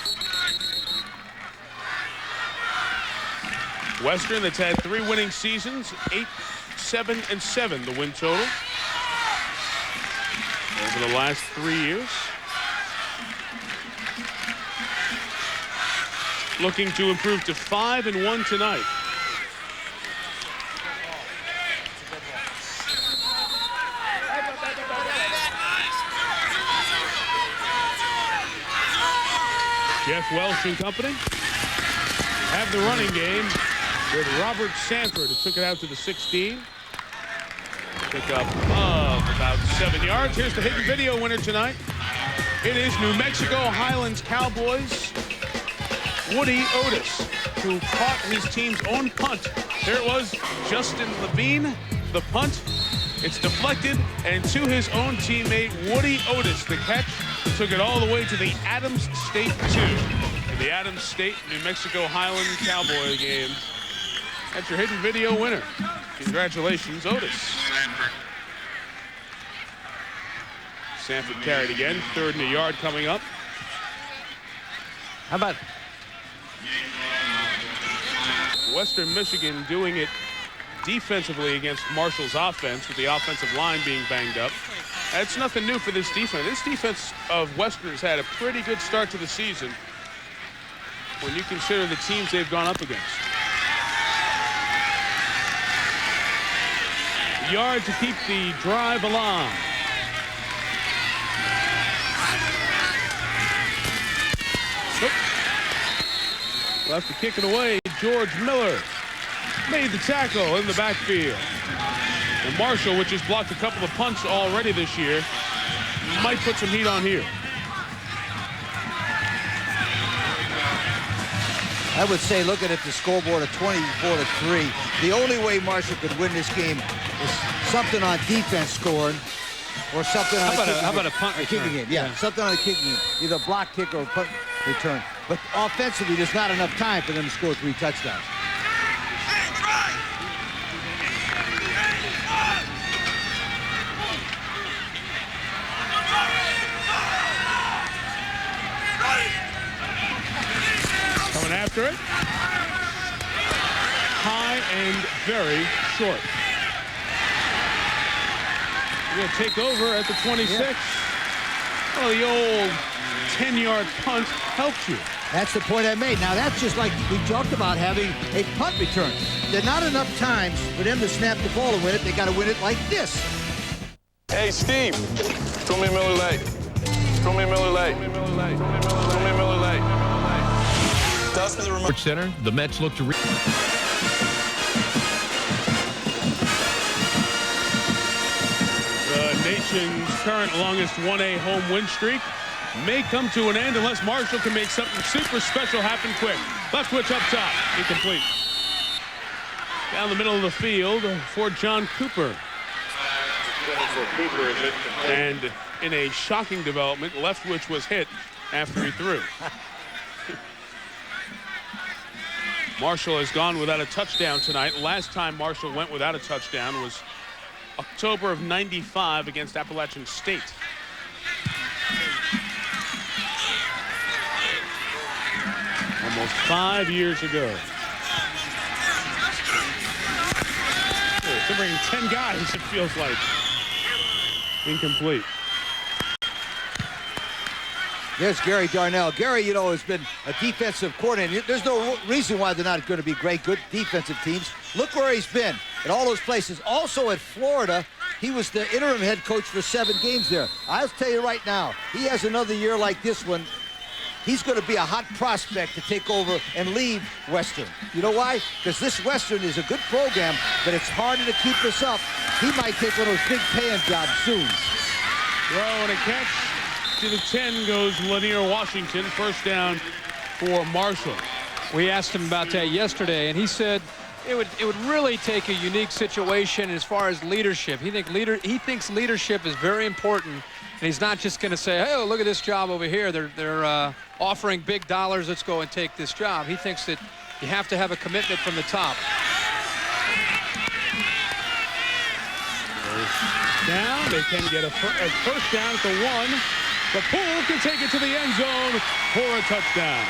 Western, that's had 3 winning seasons, 8-7-7 the win total over the last 3 years. Looking to improve to 5-1 tonight. Jeff Welsh and company have the running game with Robert Sanford, who took it out to the 16. Pickup of about 7 yards. Here's the hidden video winner tonight. It is New Mexico Highlands Cowboys' Woody Otis, who caught his team's own punt. There it was, Justin Levine, the punt. It's deflected, and to his own teammate, Woody Otis, the catch, took it all the way to the Adams State 2. In the Adams State, New Mexico Highlands Cowboy game. That's your hidden video winner. Congratulations, Otis. Sanford carried again, 3rd and a yard coming up. How about Western Michigan doing it defensively against Marshall's offense, with the offensive line being banged up. That's nothing new for this defense. This defense of Western's had a pretty good start to the season when you consider the teams they've gone up against. Yard to keep the drive alive. Nope. Left to kick it away. George Miller made the tackle in the backfield. And Marshall, which has blocked a couple of punts already this year, might put some heat on here. I would say, looking at the scoreboard of 24-3, the only way Marshall could win this game is something on defense scoring, or something on how about a punt return? kicking game. Yeah, something on a kicking game, either a block kick or a punt return. But offensively, there's not enough time for them to score 3 touchdowns. Coming after it. High and very short. We're going to take over at the 26. Yeah. Well, the old 10-yard punt helped you. That's the point I made. Now, that's just like we talked about having a punt return. There's not enough times for them to snap the ball and win it. They got to win it like this. Hey, Steve, throw me Miller Lite. Throw me Miller Lite. Throw me Miller Lite. Throw me Miller Lite. Dustin, the remote Center, the Mets look to The nation's current longest 1A home win streak may come to an end unless Marshall can make something super special happen quick. Leftwich up top, incomplete. Down the middle of the field for John Cooper. And in a shocking development, Leftwich was hit after he threw. Marshall has gone without a touchdown tonight. Last time Marshall went without a touchdown was October of '95 against Appalachian State. Almost 5 years ago. They're bringing 10 guys, it feels like. Incomplete. There's Gary Darnell. Gary, you know, has been a defensive coordinator. There's no reason why they're not going to be good defensive teams. Look where he's been in all those places. Also at Florida, he was the interim head coach for 7 games there. I'll tell you right now, he has another year like this one. He's going to be a hot prospect to take over and leave Western. You know why? Because this Western is a good program, but it's harder to keep this up. He might take one of those big paying jobs soon. Throw and a catch to the 10 goes Lanier Washington. First down for Marshall. We asked him about that yesterday, and he said it would really take a unique situation as far as leadership. He thinks leadership is very important, and he's not just going to say, "Hey, look at this job over here. They're offering big dollars. Let's go and take this job." He thinks that you have to have a commitment from the top. First down. They can get a first down at the 1. The Pool can take it to the end zone for a touchdown.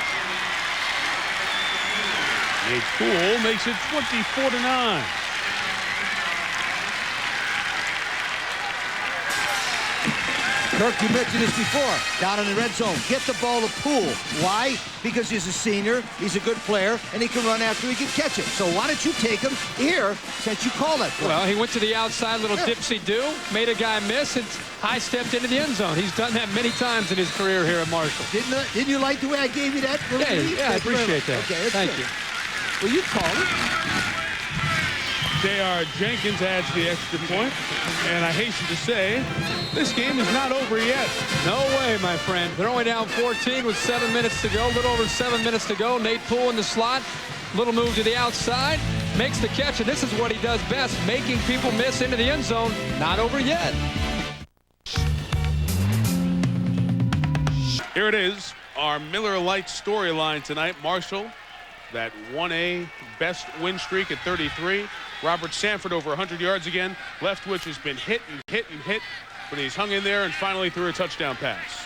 Nate Pool makes it 24-9. Kirk, you mentioned this before. Down in the red zone, get the ball to Poole. Why? Because he's a senior, he's a good player, and he can run after he can catch it. So why don't you take him here since you called it? Well, he went to the outside, little dipsy-do, made a guy miss, and high-stepped into the end zone. He's done that many times in his career here at Marshall. Didn't you like the way I gave you that? Yeah, I appreciate that. Okay, Thank you. Well, you called it. J.R. Jenkins adds the extra point, and I hasten to say, this game is not over yet. No way, my friend. They're only down 14 with 7 minutes to go, a little over 7 minutes to go. Nate Poole in the slot, little move to the outside, makes the catch, and this is what he does best, making people miss into the end zone. Not over yet. Here it is, our Miller Lite storyline tonight. Marshall, that 1A best win streak at 33. Robert Sanford over 100 yards again. Leftwich has been hit and hit and hit, but he's hung in there and finally threw a touchdown pass.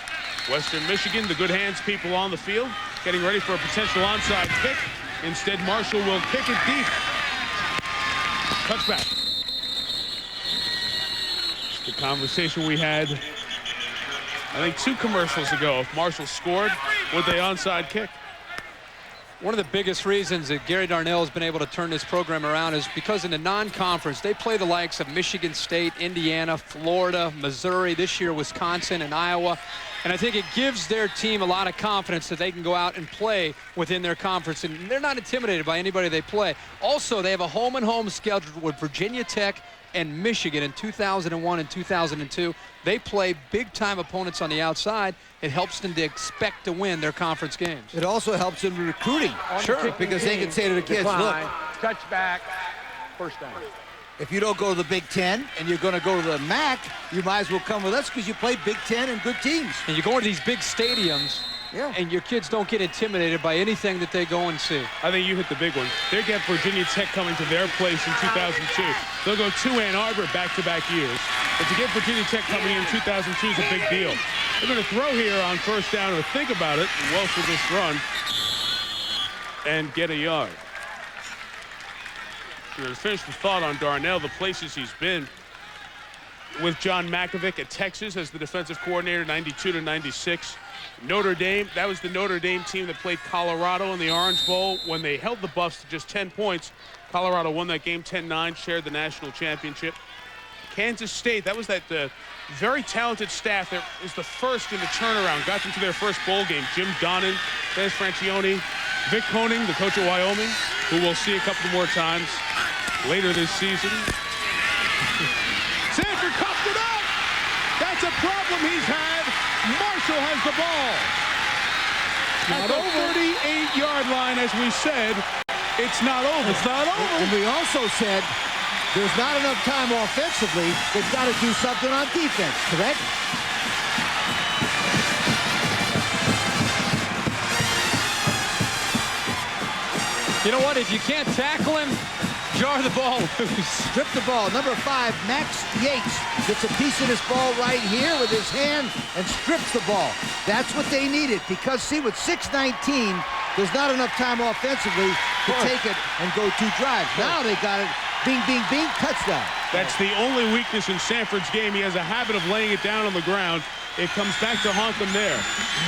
Western Michigan, the good hands people on the field, getting ready for a potential onside kick. Instead, Marshall will kick it deep. Touchback. It's the conversation we had, I think, 2 commercials ago. If Marshall scored, would they onside kick? One of the biggest reasons that Gary Darnell has been able to turn this program around is because in the non-conference, they play the likes of Michigan State, Indiana, Florida, Missouri, this year Wisconsin and Iowa. And I think it gives their team a lot of confidence that they can go out and play within their conference. And they're not intimidated by anybody they play. Also, they have a home-and-home schedule with Virginia Tech and Michigan in 2001 and 2002. They play big-time opponents on the outside. It helps them to expect to win their conference games. It also helps them in recruiting. Sure. Because they can say to the kids, look, touchback, first down. if you don't go to the Big Ten and you're going to go to the MAC, you might as well come with us because you play Big Ten and good teams. And you go into these big stadiums, and your kids don't get intimidated by anything that they go and see. I think you hit the big one. They get Virginia Tech coming to their place in 2002. They'll go to Ann Arbor back-to-back years. But to get Virginia Tech coming in 2002 is a big deal. They're going to throw here on first down, or think about it. Welsh with this run and get a yard. To finish the thought on Darnell, the places he's been with John Makovic at Texas as the defensive coordinator, 92 to 96. Notre Dame, that was the Notre Dame team that played Colorado in the Orange Bowl. When they held the Buffs to just 10 points, Colorado won that game 10-9, shared the national championship. Kansas State, that was that very talented staff that was the first in the turnaround, got them to their first bowl game. Jim Donnan, Dennis Francione, Vic Koenig, the coach of Wyoming, who we'll see a couple more times later this season. Sanford coughed it up! That's a problem he's had. Marshall has the ball. At the 38-yard line, as we said, it's not over. It's not over. And we also said there's not enough time offensively. They've got to do something on defense, correct? You know what? If you can't tackle him, jar the ball loose. Strip the ball. Number 5, Max Yates, gets a piece of this ball right here with his hand and strips the ball. That's what they needed because, see, with 6:19, there's not enough time offensively to take it and go 2 drives. Now they got it. Bing, bing, bing, touchdown. That's the only weakness in Sanford's game. He has a habit of laying it down on the ground. it comes back to haunt them there.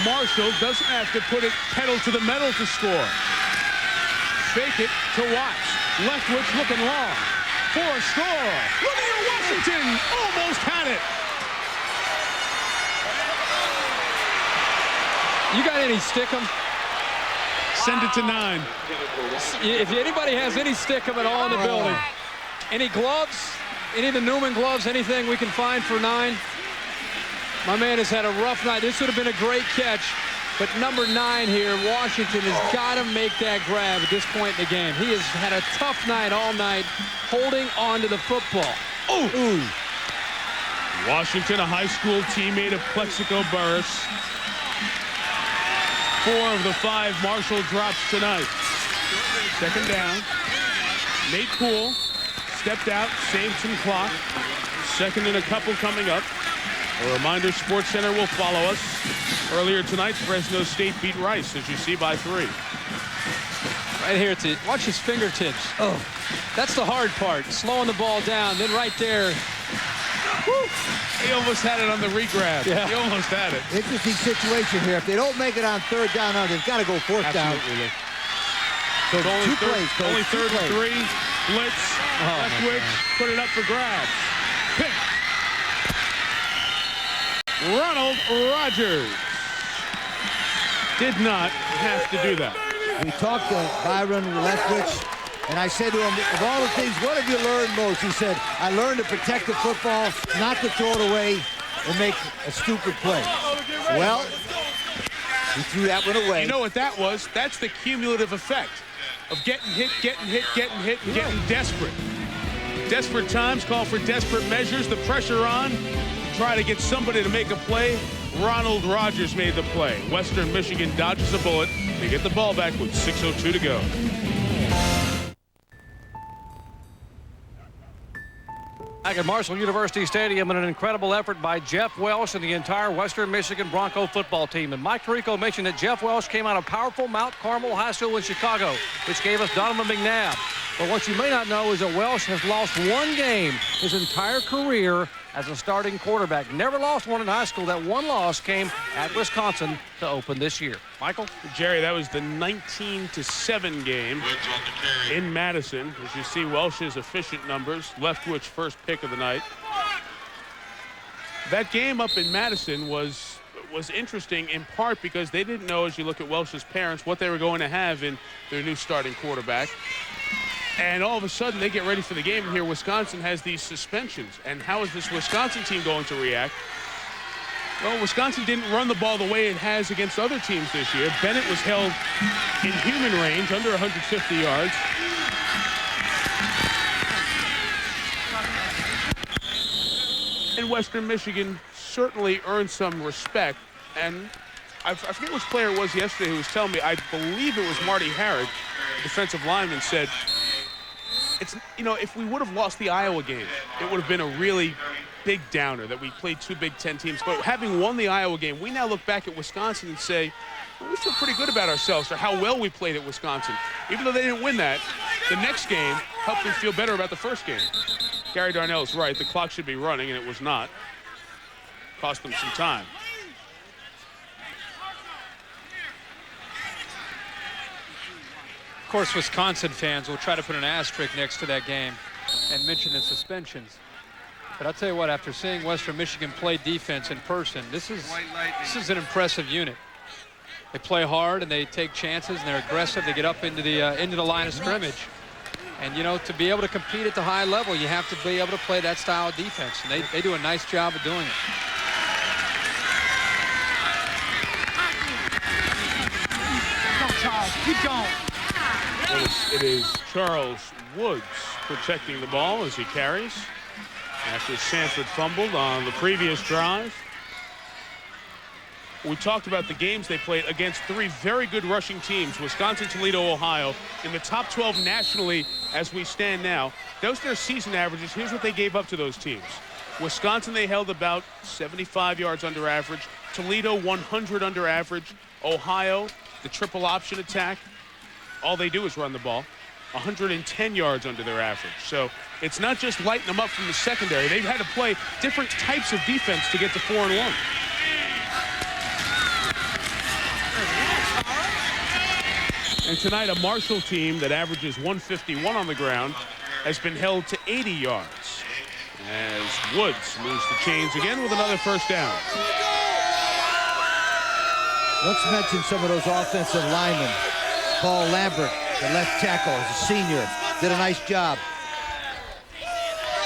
Marshall doesn't have to put it pedal to the metal to score. Fake it to Watts. Leftwich looking long for a score. Look at Washington, almost had it. You got any Stickum? Send it to 9. If anybody has any Stickum at all in the building, any gloves, any of the Newman gloves, anything we can find for 9? My man has had a rough night. This would have been a great catch, but number 9 here, Washington, has got to make that grab at this point in the game. He has had a tough night all night, holding on to the football. Ooh. Washington, a high school teammate of Plexico Burris. 4 of the 5 Marshall drops tonight. Second down. Nate Poole stepped out, saved some clock. Second and a couple coming up. A reminder, Sports Center will follow us. Earlier tonight, Fresno State beat Rice, as you see, by 3. Right here, watch his fingertips. Oh, that's the hard part, slowing the ball down. Then right there, whew, he almost had it on the regrab. Yeah. He almost had it. Interesting situation here. If they don't make it on 3rd down, they've got to go 4th down. So only third and 3. Blitz. Leftwich put it up for grabs. Pick. Ronald Rogers did not have to do that. We talked to Byron Leftwich, and I said to him, of all the things, what have you learned most? He said, I learned to protect the football, not to throw it away and make a stupid play. Well, he threw that one away. You know what that was? That's the cumulative effect of getting hit, and getting desperate. Desperate times call for desperate measures. The pressure on. Try to get somebody to make a play. Ronald Rogers made the play. Western Michigan dodges a bullet. They get the ball back with 6:02 to go. Back at Marshall University Stadium, and an incredible effort by Jeff Welsh and the entire Western Michigan Bronco football team. And Mike Tirico mentioned that Jeff Welsh came out of powerful Mount Carmel High School in Chicago, which gave us Donovan McNabb. But what you may not know is that Welsh has lost 1 game his entire career as a starting quarterback. Never lost one in high school. That one loss came at Wisconsin to open this year. Michael? Jerry, that was the 19-7 game in Madison. As you see, Welsh's efficient numbers. Leftwich first pick of the night. That game up in Madison was interesting in part because they didn't know, as you look at Welsh's parents, what they were going to have in their new starting quarterback. And all of a sudden, they get ready for the game, and here Wisconsin has these suspensions. And how is this Wisconsin team going to react? Well, Wisconsin didn't run the ball the way it has against other teams this year. Bennett was held in human range, under 150 yards. And Western Michigan certainly earned some respect. And I forget which player it was yesterday who was telling me, I believe it was Marty Harrod, defensive lineman, said, if we would have lost the Iowa game, it would have been a really big downer that we played 2 Big Ten teams. But having won the Iowa game, we now look back at Wisconsin and say, well, we feel pretty good about ourselves or how well we played at Wisconsin. Even though they didn't win that, the next game helped them feel better about the first game. Gary Darnell is right. The clock should be running, and it was not. Cost them some time. Of course, Wisconsin fans will try to put an asterisk next to that game and mention the suspensions. But I'll tell you what, after seeing Western Michigan play defense in person, this is an impressive unit. They play hard and they take chances and they're aggressive. They get up into the line of scrimmage. And, to be able to compete at the high level, you have to be able to play that style of defense. And they do a nice job of doing it. Go, Charles. Keep going. It is Charles Woods protecting the ball as he carries after Sanford fumbled on the previous drive. We talked about the games they played against 3 very good rushing teams, Wisconsin, Toledo, Ohio, in the top 12 nationally as we stand now. Those are their season averages. Here's what they gave up to those teams. Wisconsin, they held about 75 yards under average. Toledo, 100 under average. Ohio, the triple option attack, all they do is run the ball, 110 yards under their average. So it's not just lighting them up from the secondary. They've had to play different types of defense to get to 4-1. And tonight, a Marshall team that averages 151 on the ground has been held to 80 yards. As Woods moves the chains again with another first down. Let's mention some of those offensive linemen. Paul Lambert, the left tackle, is a senior, did a nice job.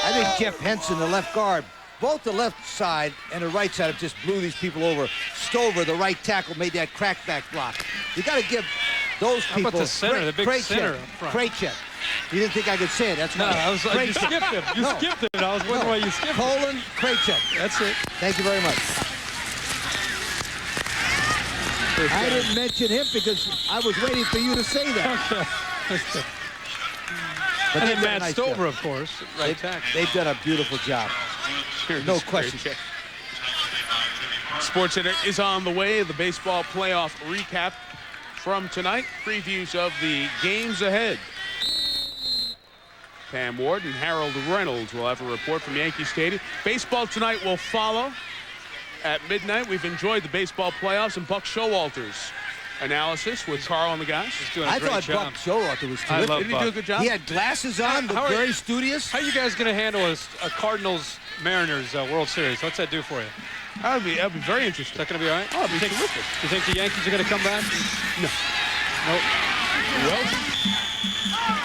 I think Jeff Henson, the left guard, both the left side and the right side have just blew these people over. Stover, the right tackle, made that crackback block. You got to give those people. How about the center, the big center up front? Krejcik. You didn't think I could say it. That's no, right. I was like, you skipped it. You skipped it. I was wondering why you skipped it. Poland Krejcik. That's it. Thank you very much. I didn't mention him because I was waiting for you to say that. Okay. But and then Matt nice Stover, job. of course, right tackle. They've done a beautiful job. No question. SportsCenter is on the way. The baseball playoff recap from tonight. Previews of the games ahead. Pam Ward and Harold Reynolds will have a report from Yankee Stadium. Baseball tonight will follow at midnight. We've enjoyed the baseball playoffs and Buck Showalter's analysis with Carl and the guys. I thought Buck Showalter was terrific. Didn't he do a good job? He had glasses on, but very studious. How are you guys going to handle a Cardinals-Mariners World Series? What's that do for you? That'd be very interesting. Is that going to be all right? Oh, it'd be terrific. Do you think the Yankees are going to come back? No. Nope. Well,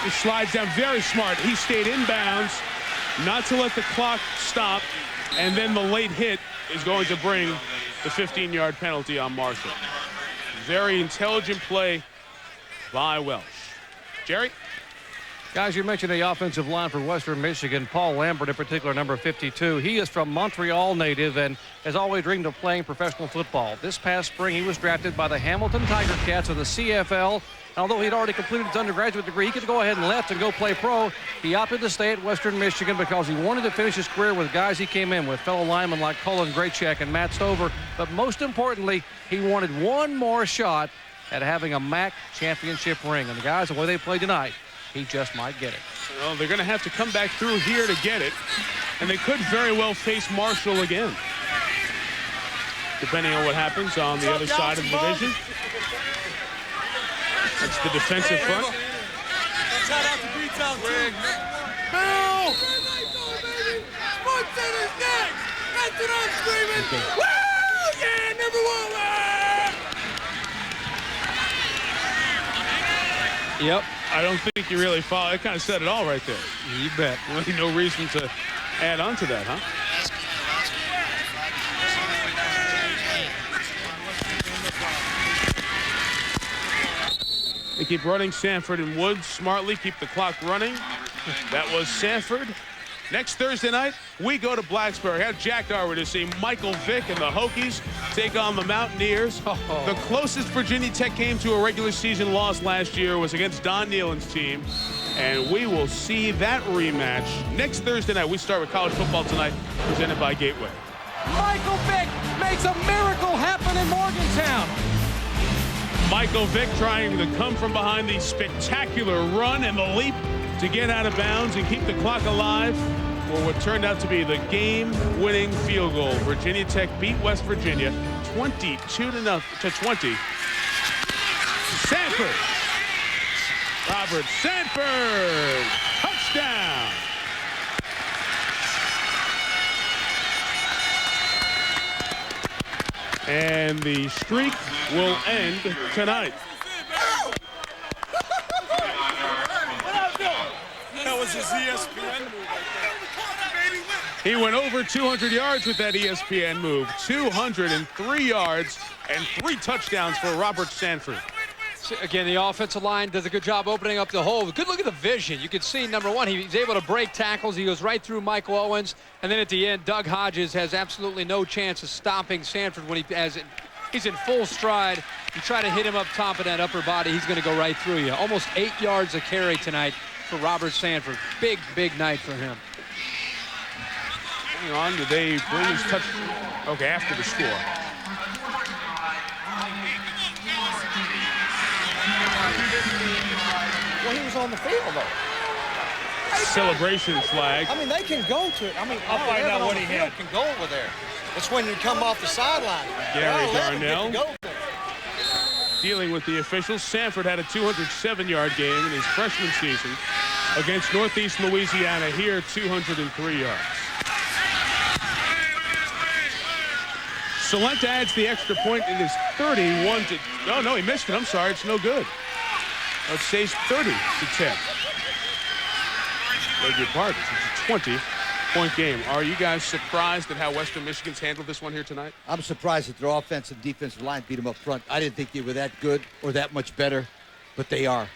he slides down very smart. He stayed inbounds, not to let the clock stop, and then the late hit is going to bring the 15-yard penalty on Marshall. Very intelligent play by Welsh. Jerry? Guys, you mentioned the offensive line for Western Michigan. Paul Lambert, in particular, number 52. He is from Montreal native and has always dreamed of playing professional football. This past spring, he was drafted by the Hamilton Tiger Cats of the CFL. Although he'd already completed his undergraduate degree, he could go ahead and left and go play pro. He opted to stay at Western Michigan because he wanted to finish his career with guys he came in with, fellow linemen like Colin Graychek and Matt Stover. But most importantly, he wanted one more shot at having a MAC championship ring. And the guys, the way they played tonight, he just might get it. Well, they're going to have to come back through here to get it. And they could very well face Marshall again, depending on what happens on the other side of the division. That's the defensive front. Shout out to B-Town, too. Bill! SportsCenter's next! That's what I'm screaming! Woo! Yeah, number one! Yep. I don't think you really follow. I kind of said it all right there. You bet. Really no reason to add on to that, huh? They keep running Sanford and Woods smartly, keep the clock running. That was Sanford. Next Thursday night, we go to Blacksburg. How jacked are we to see Michael Vick and the Hokies take on the Mountaineers? The closest Virginia Tech came to a regular season loss last year was against Don Nealon's team. And we will see that rematch next Thursday night. We start with college football tonight, presented by Gateway. Michael Vick makes a miracle happen in Morgantown. Michael Vick trying to come from behind the spectacular run and the leap to get out of bounds and keep the clock alive for what turned out to be the game-winning field goal. Virginia Tech beat West Virginia 22-20. Sanford. Robert Sanford. Touchdown. And the streak will end tonight. That was his ESPN move. He went over 200 yards with that ESPN move. 203 yards and 3 touchdowns for Robert Sanford. Again, the offensive line does a good job opening up the hole. Good look at the vision. You can see, number one, he's able to break tackles. He goes right through Michael Owens. And then at the end, Doug Hodges has absolutely no chance of stopping Sanford when he's in full stride. You try to hit him up top of that upper body, he's going to go right through you. Almost 8 yards a carry tonight for Robert Sanford. Big, big night for him. Hang on, did they bring his touch? Okay, after the score. Well, he was on the field, though. Celebration flag. I mean, they can go to it. I mean, I'll find out what he had. Can go over there. It's when you come off the sideline. Gary Darnell. dealing with the officials. Sanford had a 207-yard game in his freshman season against Northeast Louisiana. Here, 203 yards. Salenta adds the extra point. It is 31 to... Oh, no, he missed it. I'm sorry. It's no good. It stays 30 to 10. Beg your pardon. It's a 20-point game. Are you guys surprised at how Western Michigan's handled this one here tonight? I'm surprised that their offense and defensive line beat them up front. I didn't think they were that good or that much better, but they are.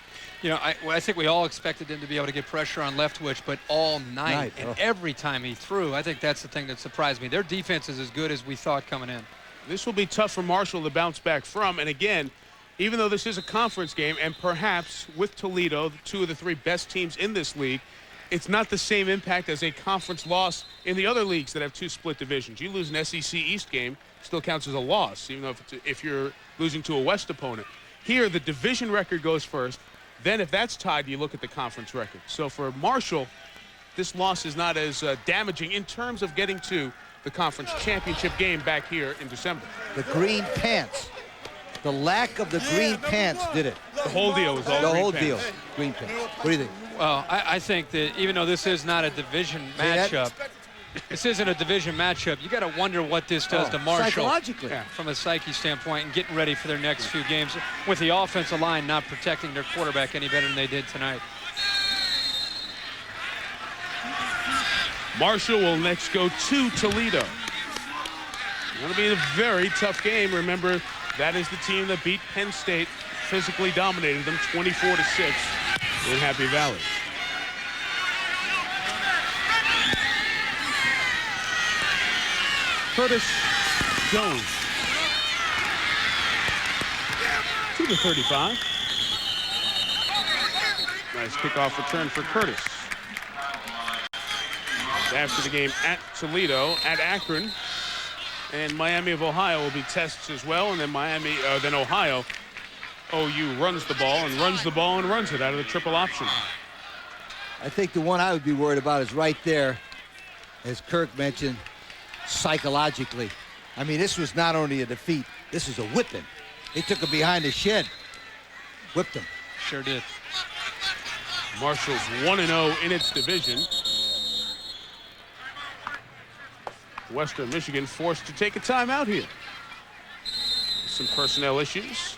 You know, I think we all expected him to be able to get pressure on Leftwich, but all night and every time he threw, I think that's the thing that surprised me. Their defense is as good as we thought coming in. This will be tough for Marshall to bounce back from. And again, even though this is a conference game, and perhaps with Toledo, two of the three best teams in this league, it's not the same impact as a conference loss in the other leagues that have two split divisions. You lose an SEC East game, still counts as a loss, even though if you're losing to a West opponent. Here, the division record goes first. Then if that's tied, you look at the conference record. So for Marshall, this loss is not as damaging in terms of getting to the conference championship game back here in December. The green pants. The lack of the green pants did it. The whole deal was all the green whole pants. deal. Green pants. What do you think? Well, I think that even though this is not a division matchup, this isn't a division matchup, you got to wonder what this does to Marshall psychologically. From a psyche standpoint and getting ready for their next few games with the offensive line not protecting their quarterback any better than they did tonight. Marshall will next go to Toledo. It'll be a very tough game. Remember, that is the team that beat Penn State, physically dominated them 24-6 in Happy Valley. Curtis Jones to the 35. Nice kickoff return for Curtis. After the game at Toledo, at Akron, and Miami of Ohio will be tests as well, and then then Ohio. OU runs the ball and runs the ball and runs it out of the triple option. I think the one I would be worried about is right there, as Kirk mentioned, psychologically. I mean, this was not only a defeat, this was a whipping. They took him behind the shed, whipped him. Sure did. Marshall's 1-0 in its division. Western Michigan forced to take a timeout here. Some personnel issues.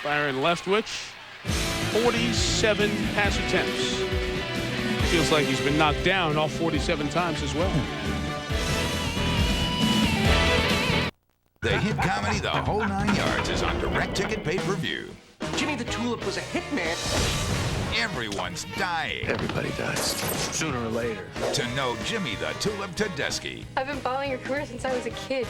Byron Leftwich, 47 pass attempts. Feels like he's been knocked down all 47 times as well. The hit comedy The Whole 9 Yards is on direct ticket pay-per-view. Jimmy the Tulip was a hitman. Everyone's dying. Everybody dies, sooner or later. To know Jimmy the Tulip Tedeschi. I've been following your career since I was a kid.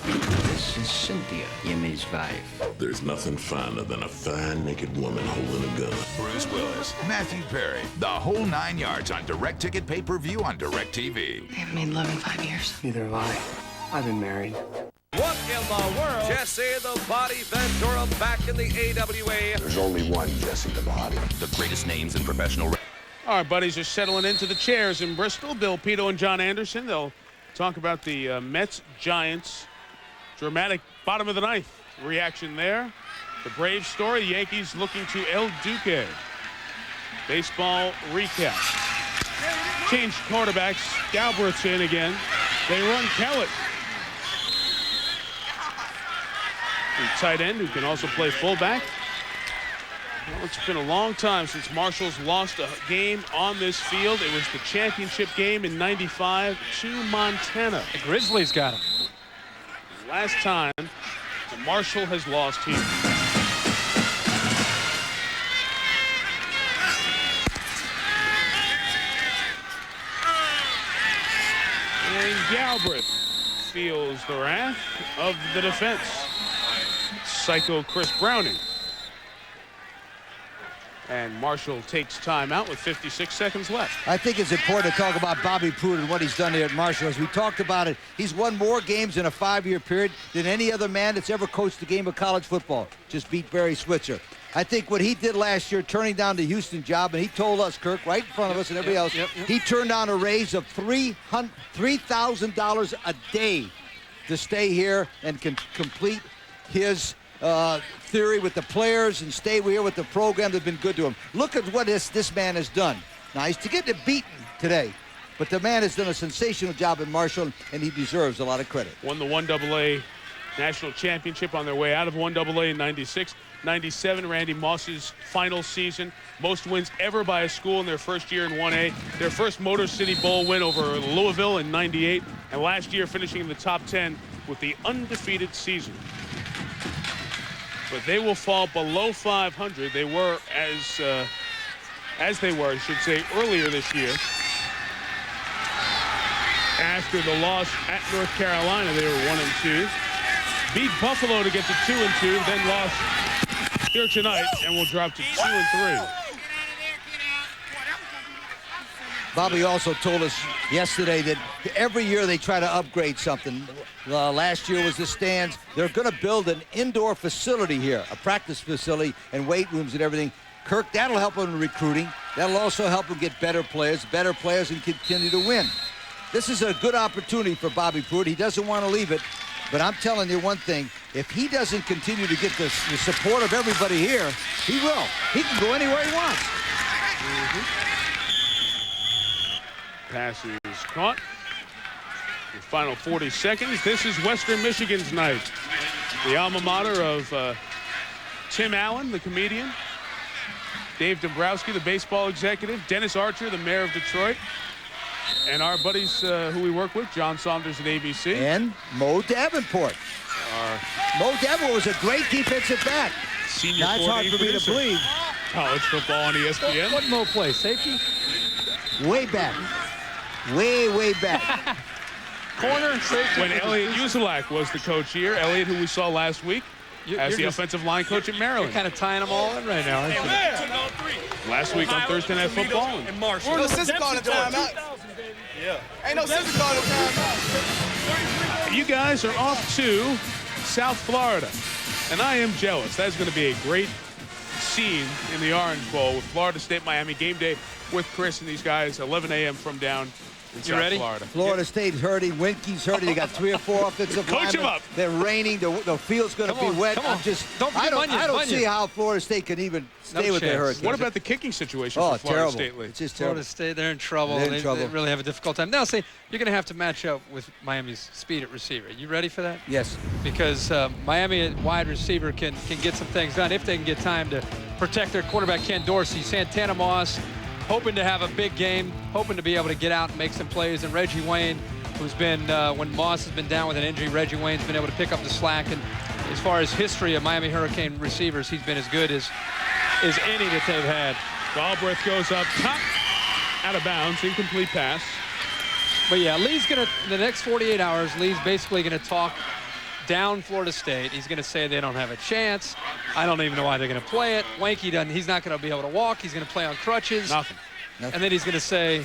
This is Cynthia, Jimmy's wife. There's nothing finer than a fine naked woman holding a gun. Bruce Willis, Matthew Perry, The Whole 9 Yards on direct ticket pay-per-view on DirecTV. I haven't made love in 5 years. Neither have I. I've been married. What in the world? Jesse the Body Ventura back in the AWA. There's only one Jesse the Body. The greatest names in professional. Our buddies are settling into the chairs in Bristol. Bill Pito and John Anderson. They'll talk about the Mets-Giants dramatic bottom of the ninth reaction there. The Braves story, the Yankees looking to El Duque. Baseball recap. Changed quarterbacks. Galbraith's in again. They run Kellett. The tight end who can also play fullback. Well, it's been a long time since Marshall's lost a game on this field. It was the championship game in '95 to Montana. The Grizzlies got him. Last time that Marshall has lost here. And Galbraith feels the wrath of the defense. Psycho Chris Browning. And Marshall takes time out with 56 seconds left. I think it's important to talk about Bobby Pruitt and what he's done here at Marshall. As we talked about it, he's won more games in a 5-year period than any other man that's ever coached a game of college football. Just beat Barry Switzer. I think what he did last year, turning down the Houston job, and he told us, Kirk, right in front of us and everybody else, he turned down a raise of $3,000 a day to stay here and complete his theory with the players and stay here with the program that's been good to him. Look at what this man has done. Now, he's to get beaten today, but the man has done a sensational job in Marshall, and he deserves a lot of credit. Won the 1AA National Championship on their way out of 1AA in 96. 97, Randy Moss's final season. Most wins ever by a school in their first year in 1A. Their first Motor City Bowl win over Louisville in 98. And last year finishing in the top 10 with the undefeated season. But they will fall below 500. They were, as they were, I should say, earlier this year. After the loss at North Carolina, they were 1-2. Beat Buffalo to get to 2-2, then lost here tonight, and will drop to 2-3. Bobby also told us yesterday that every year they try to upgrade something. Last year was the stands. They're going to build an indoor facility here, a practice facility and weight rooms and everything. Kirk, that'll help them in recruiting. That'll also help them get better players and continue to win. This is a good opportunity for Bobby Pruitt. He doesn't want to leave it. But I'm telling you one thing, if he doesn't continue to get the support of everybody here, he will. He can go anywhere he wants. Pass is caught. The final 40 seconds. This is Western Michigan's night. The alma mater of Tim Allen, the comedian, Dave Dombrowski, the baseball executive, Dennis Archer, the mayor of Detroit, and our buddies who we work with, John Saunders at ABC. And Mo Davenport. Mo Davenport was a great defensive back. Senior That's hard for me to believe. College football on ESPN. What Mo play? Safety? Way back. Way back. Corner, safety. When Elliot Uzelak was the coach here, Elliot, who we saw last week, as the offensive line coach at Maryland. You're kind of tying them all in right now, aren't you? Last week on Thursday Night Football. And Marshall. No sense calling the timeout. Yeah. Ain't no sense calling the timeout. You guys are off to South Florida, and I am jealous. That's going to be a great scene in the Orange Bowl with Florida State, Miami game day with Chris and these guys, 11 a.m. from down in South Florida. Florida State's hurting. Winky's hurting. They got 3 or 4 offensive Coach linemen. him up. They're raining. The field's going to be wet. I don't see how Florida State can even stay with their Hurricanes. What about the kicking situation for Florida terrible. State? It's just Florida terrible. State, they're in trouble. They're in trouble. They really have a difficult time. Now, see, you're going to have to match up with Miami's speed at receiver. You ready for that? Yes. Because Miami at wide receiver can get some things done if they can get time to protect their quarterback, Ken Dorsey. Santana Moss, hoping to have a big game, hoping to be able to get out and make some plays. And Reggie Wayne, who's been, when Moss has been down with an injury, Reggie Wayne's been able to pick up the slack. And as far as history of Miami Hurricane receivers, he's been as good as any that they've had. Galbraith goes up top, out of bounds, incomplete pass. But yeah, Lee's going to, the next 48 hours, Lee's basically going to talk down Florida State. He's going to say they don't have a chance. I don't even know why they're going to play it. Wanky doesn't. He's not going to be able to walk. He's going to play on crutches. Nothing. And then he's going to say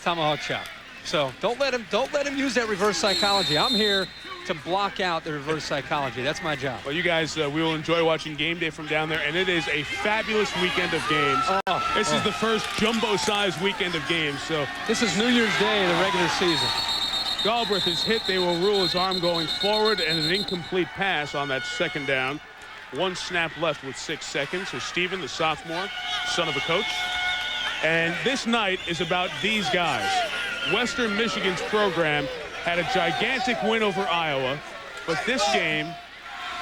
tomahawk chop. So don't let him use that reverse psychology. I'm here to block out the reverse psychology. That's my job. Well, you guys, we will enjoy watching game day from down there, and it is a fabulous weekend of games. This is the first jumbo-sized weekend of games. So this is New Year's Day in the regular season. Galbraith is hit. They will rule his arm going forward, and an incomplete pass on that second down. 1 snap left with 6 seconds. So Steven, the sophomore, son of a coach. And this night is about these guys. Western Michigan's program had a gigantic win over Iowa, but this game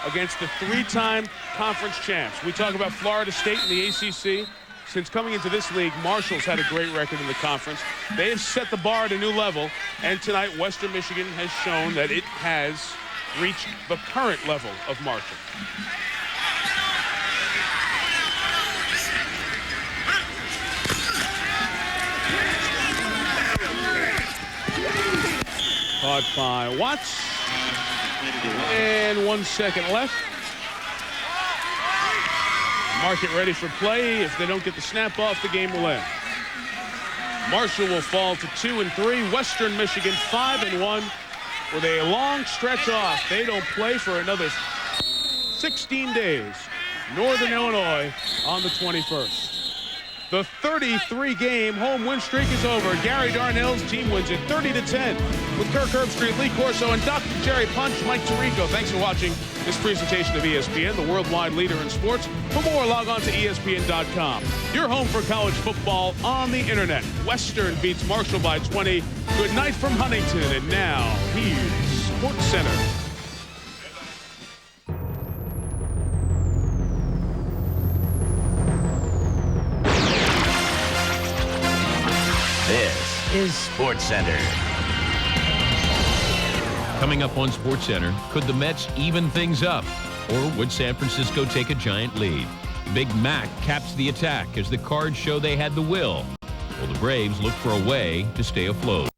against the 3-time conference champs. We talk about Florida State in the ACC. Since coming into this league, Marshall's had a great record in the conference. They have set the bar at a new level, and tonight Western Michigan has shown that it has reached the current level of Marshall. Caught by Watts. And 1 second left. Mark it ready for play. If they don't get the snap off, the game will end. Marshall will fall to 2-3. Western Michigan 5-1 with a long stretch off. They don't play for another 16 days. Northern Illinois on the 21st. The 33-game home win streak is over. Gary Darnell's team wins it 30-10. with Kirk Herbstreit, Lee Corso, and Dr. Jerry Punch, Mike Tirico. Thanks for watching this presentation of ESPN, the worldwide leader in sports. For more, log on to ESPN.com. Your home for college football on the internet. Western beats Marshall by 20. Good night from Huntington. And now, here's Sports Center. This is Sports Center. Coming up on Sports Center, could the Mets even things up? Or would San Francisco take a giant lead? Big Mac caps the attack as the Cards show they had the will. Well, the Braves look for a way to stay afloat.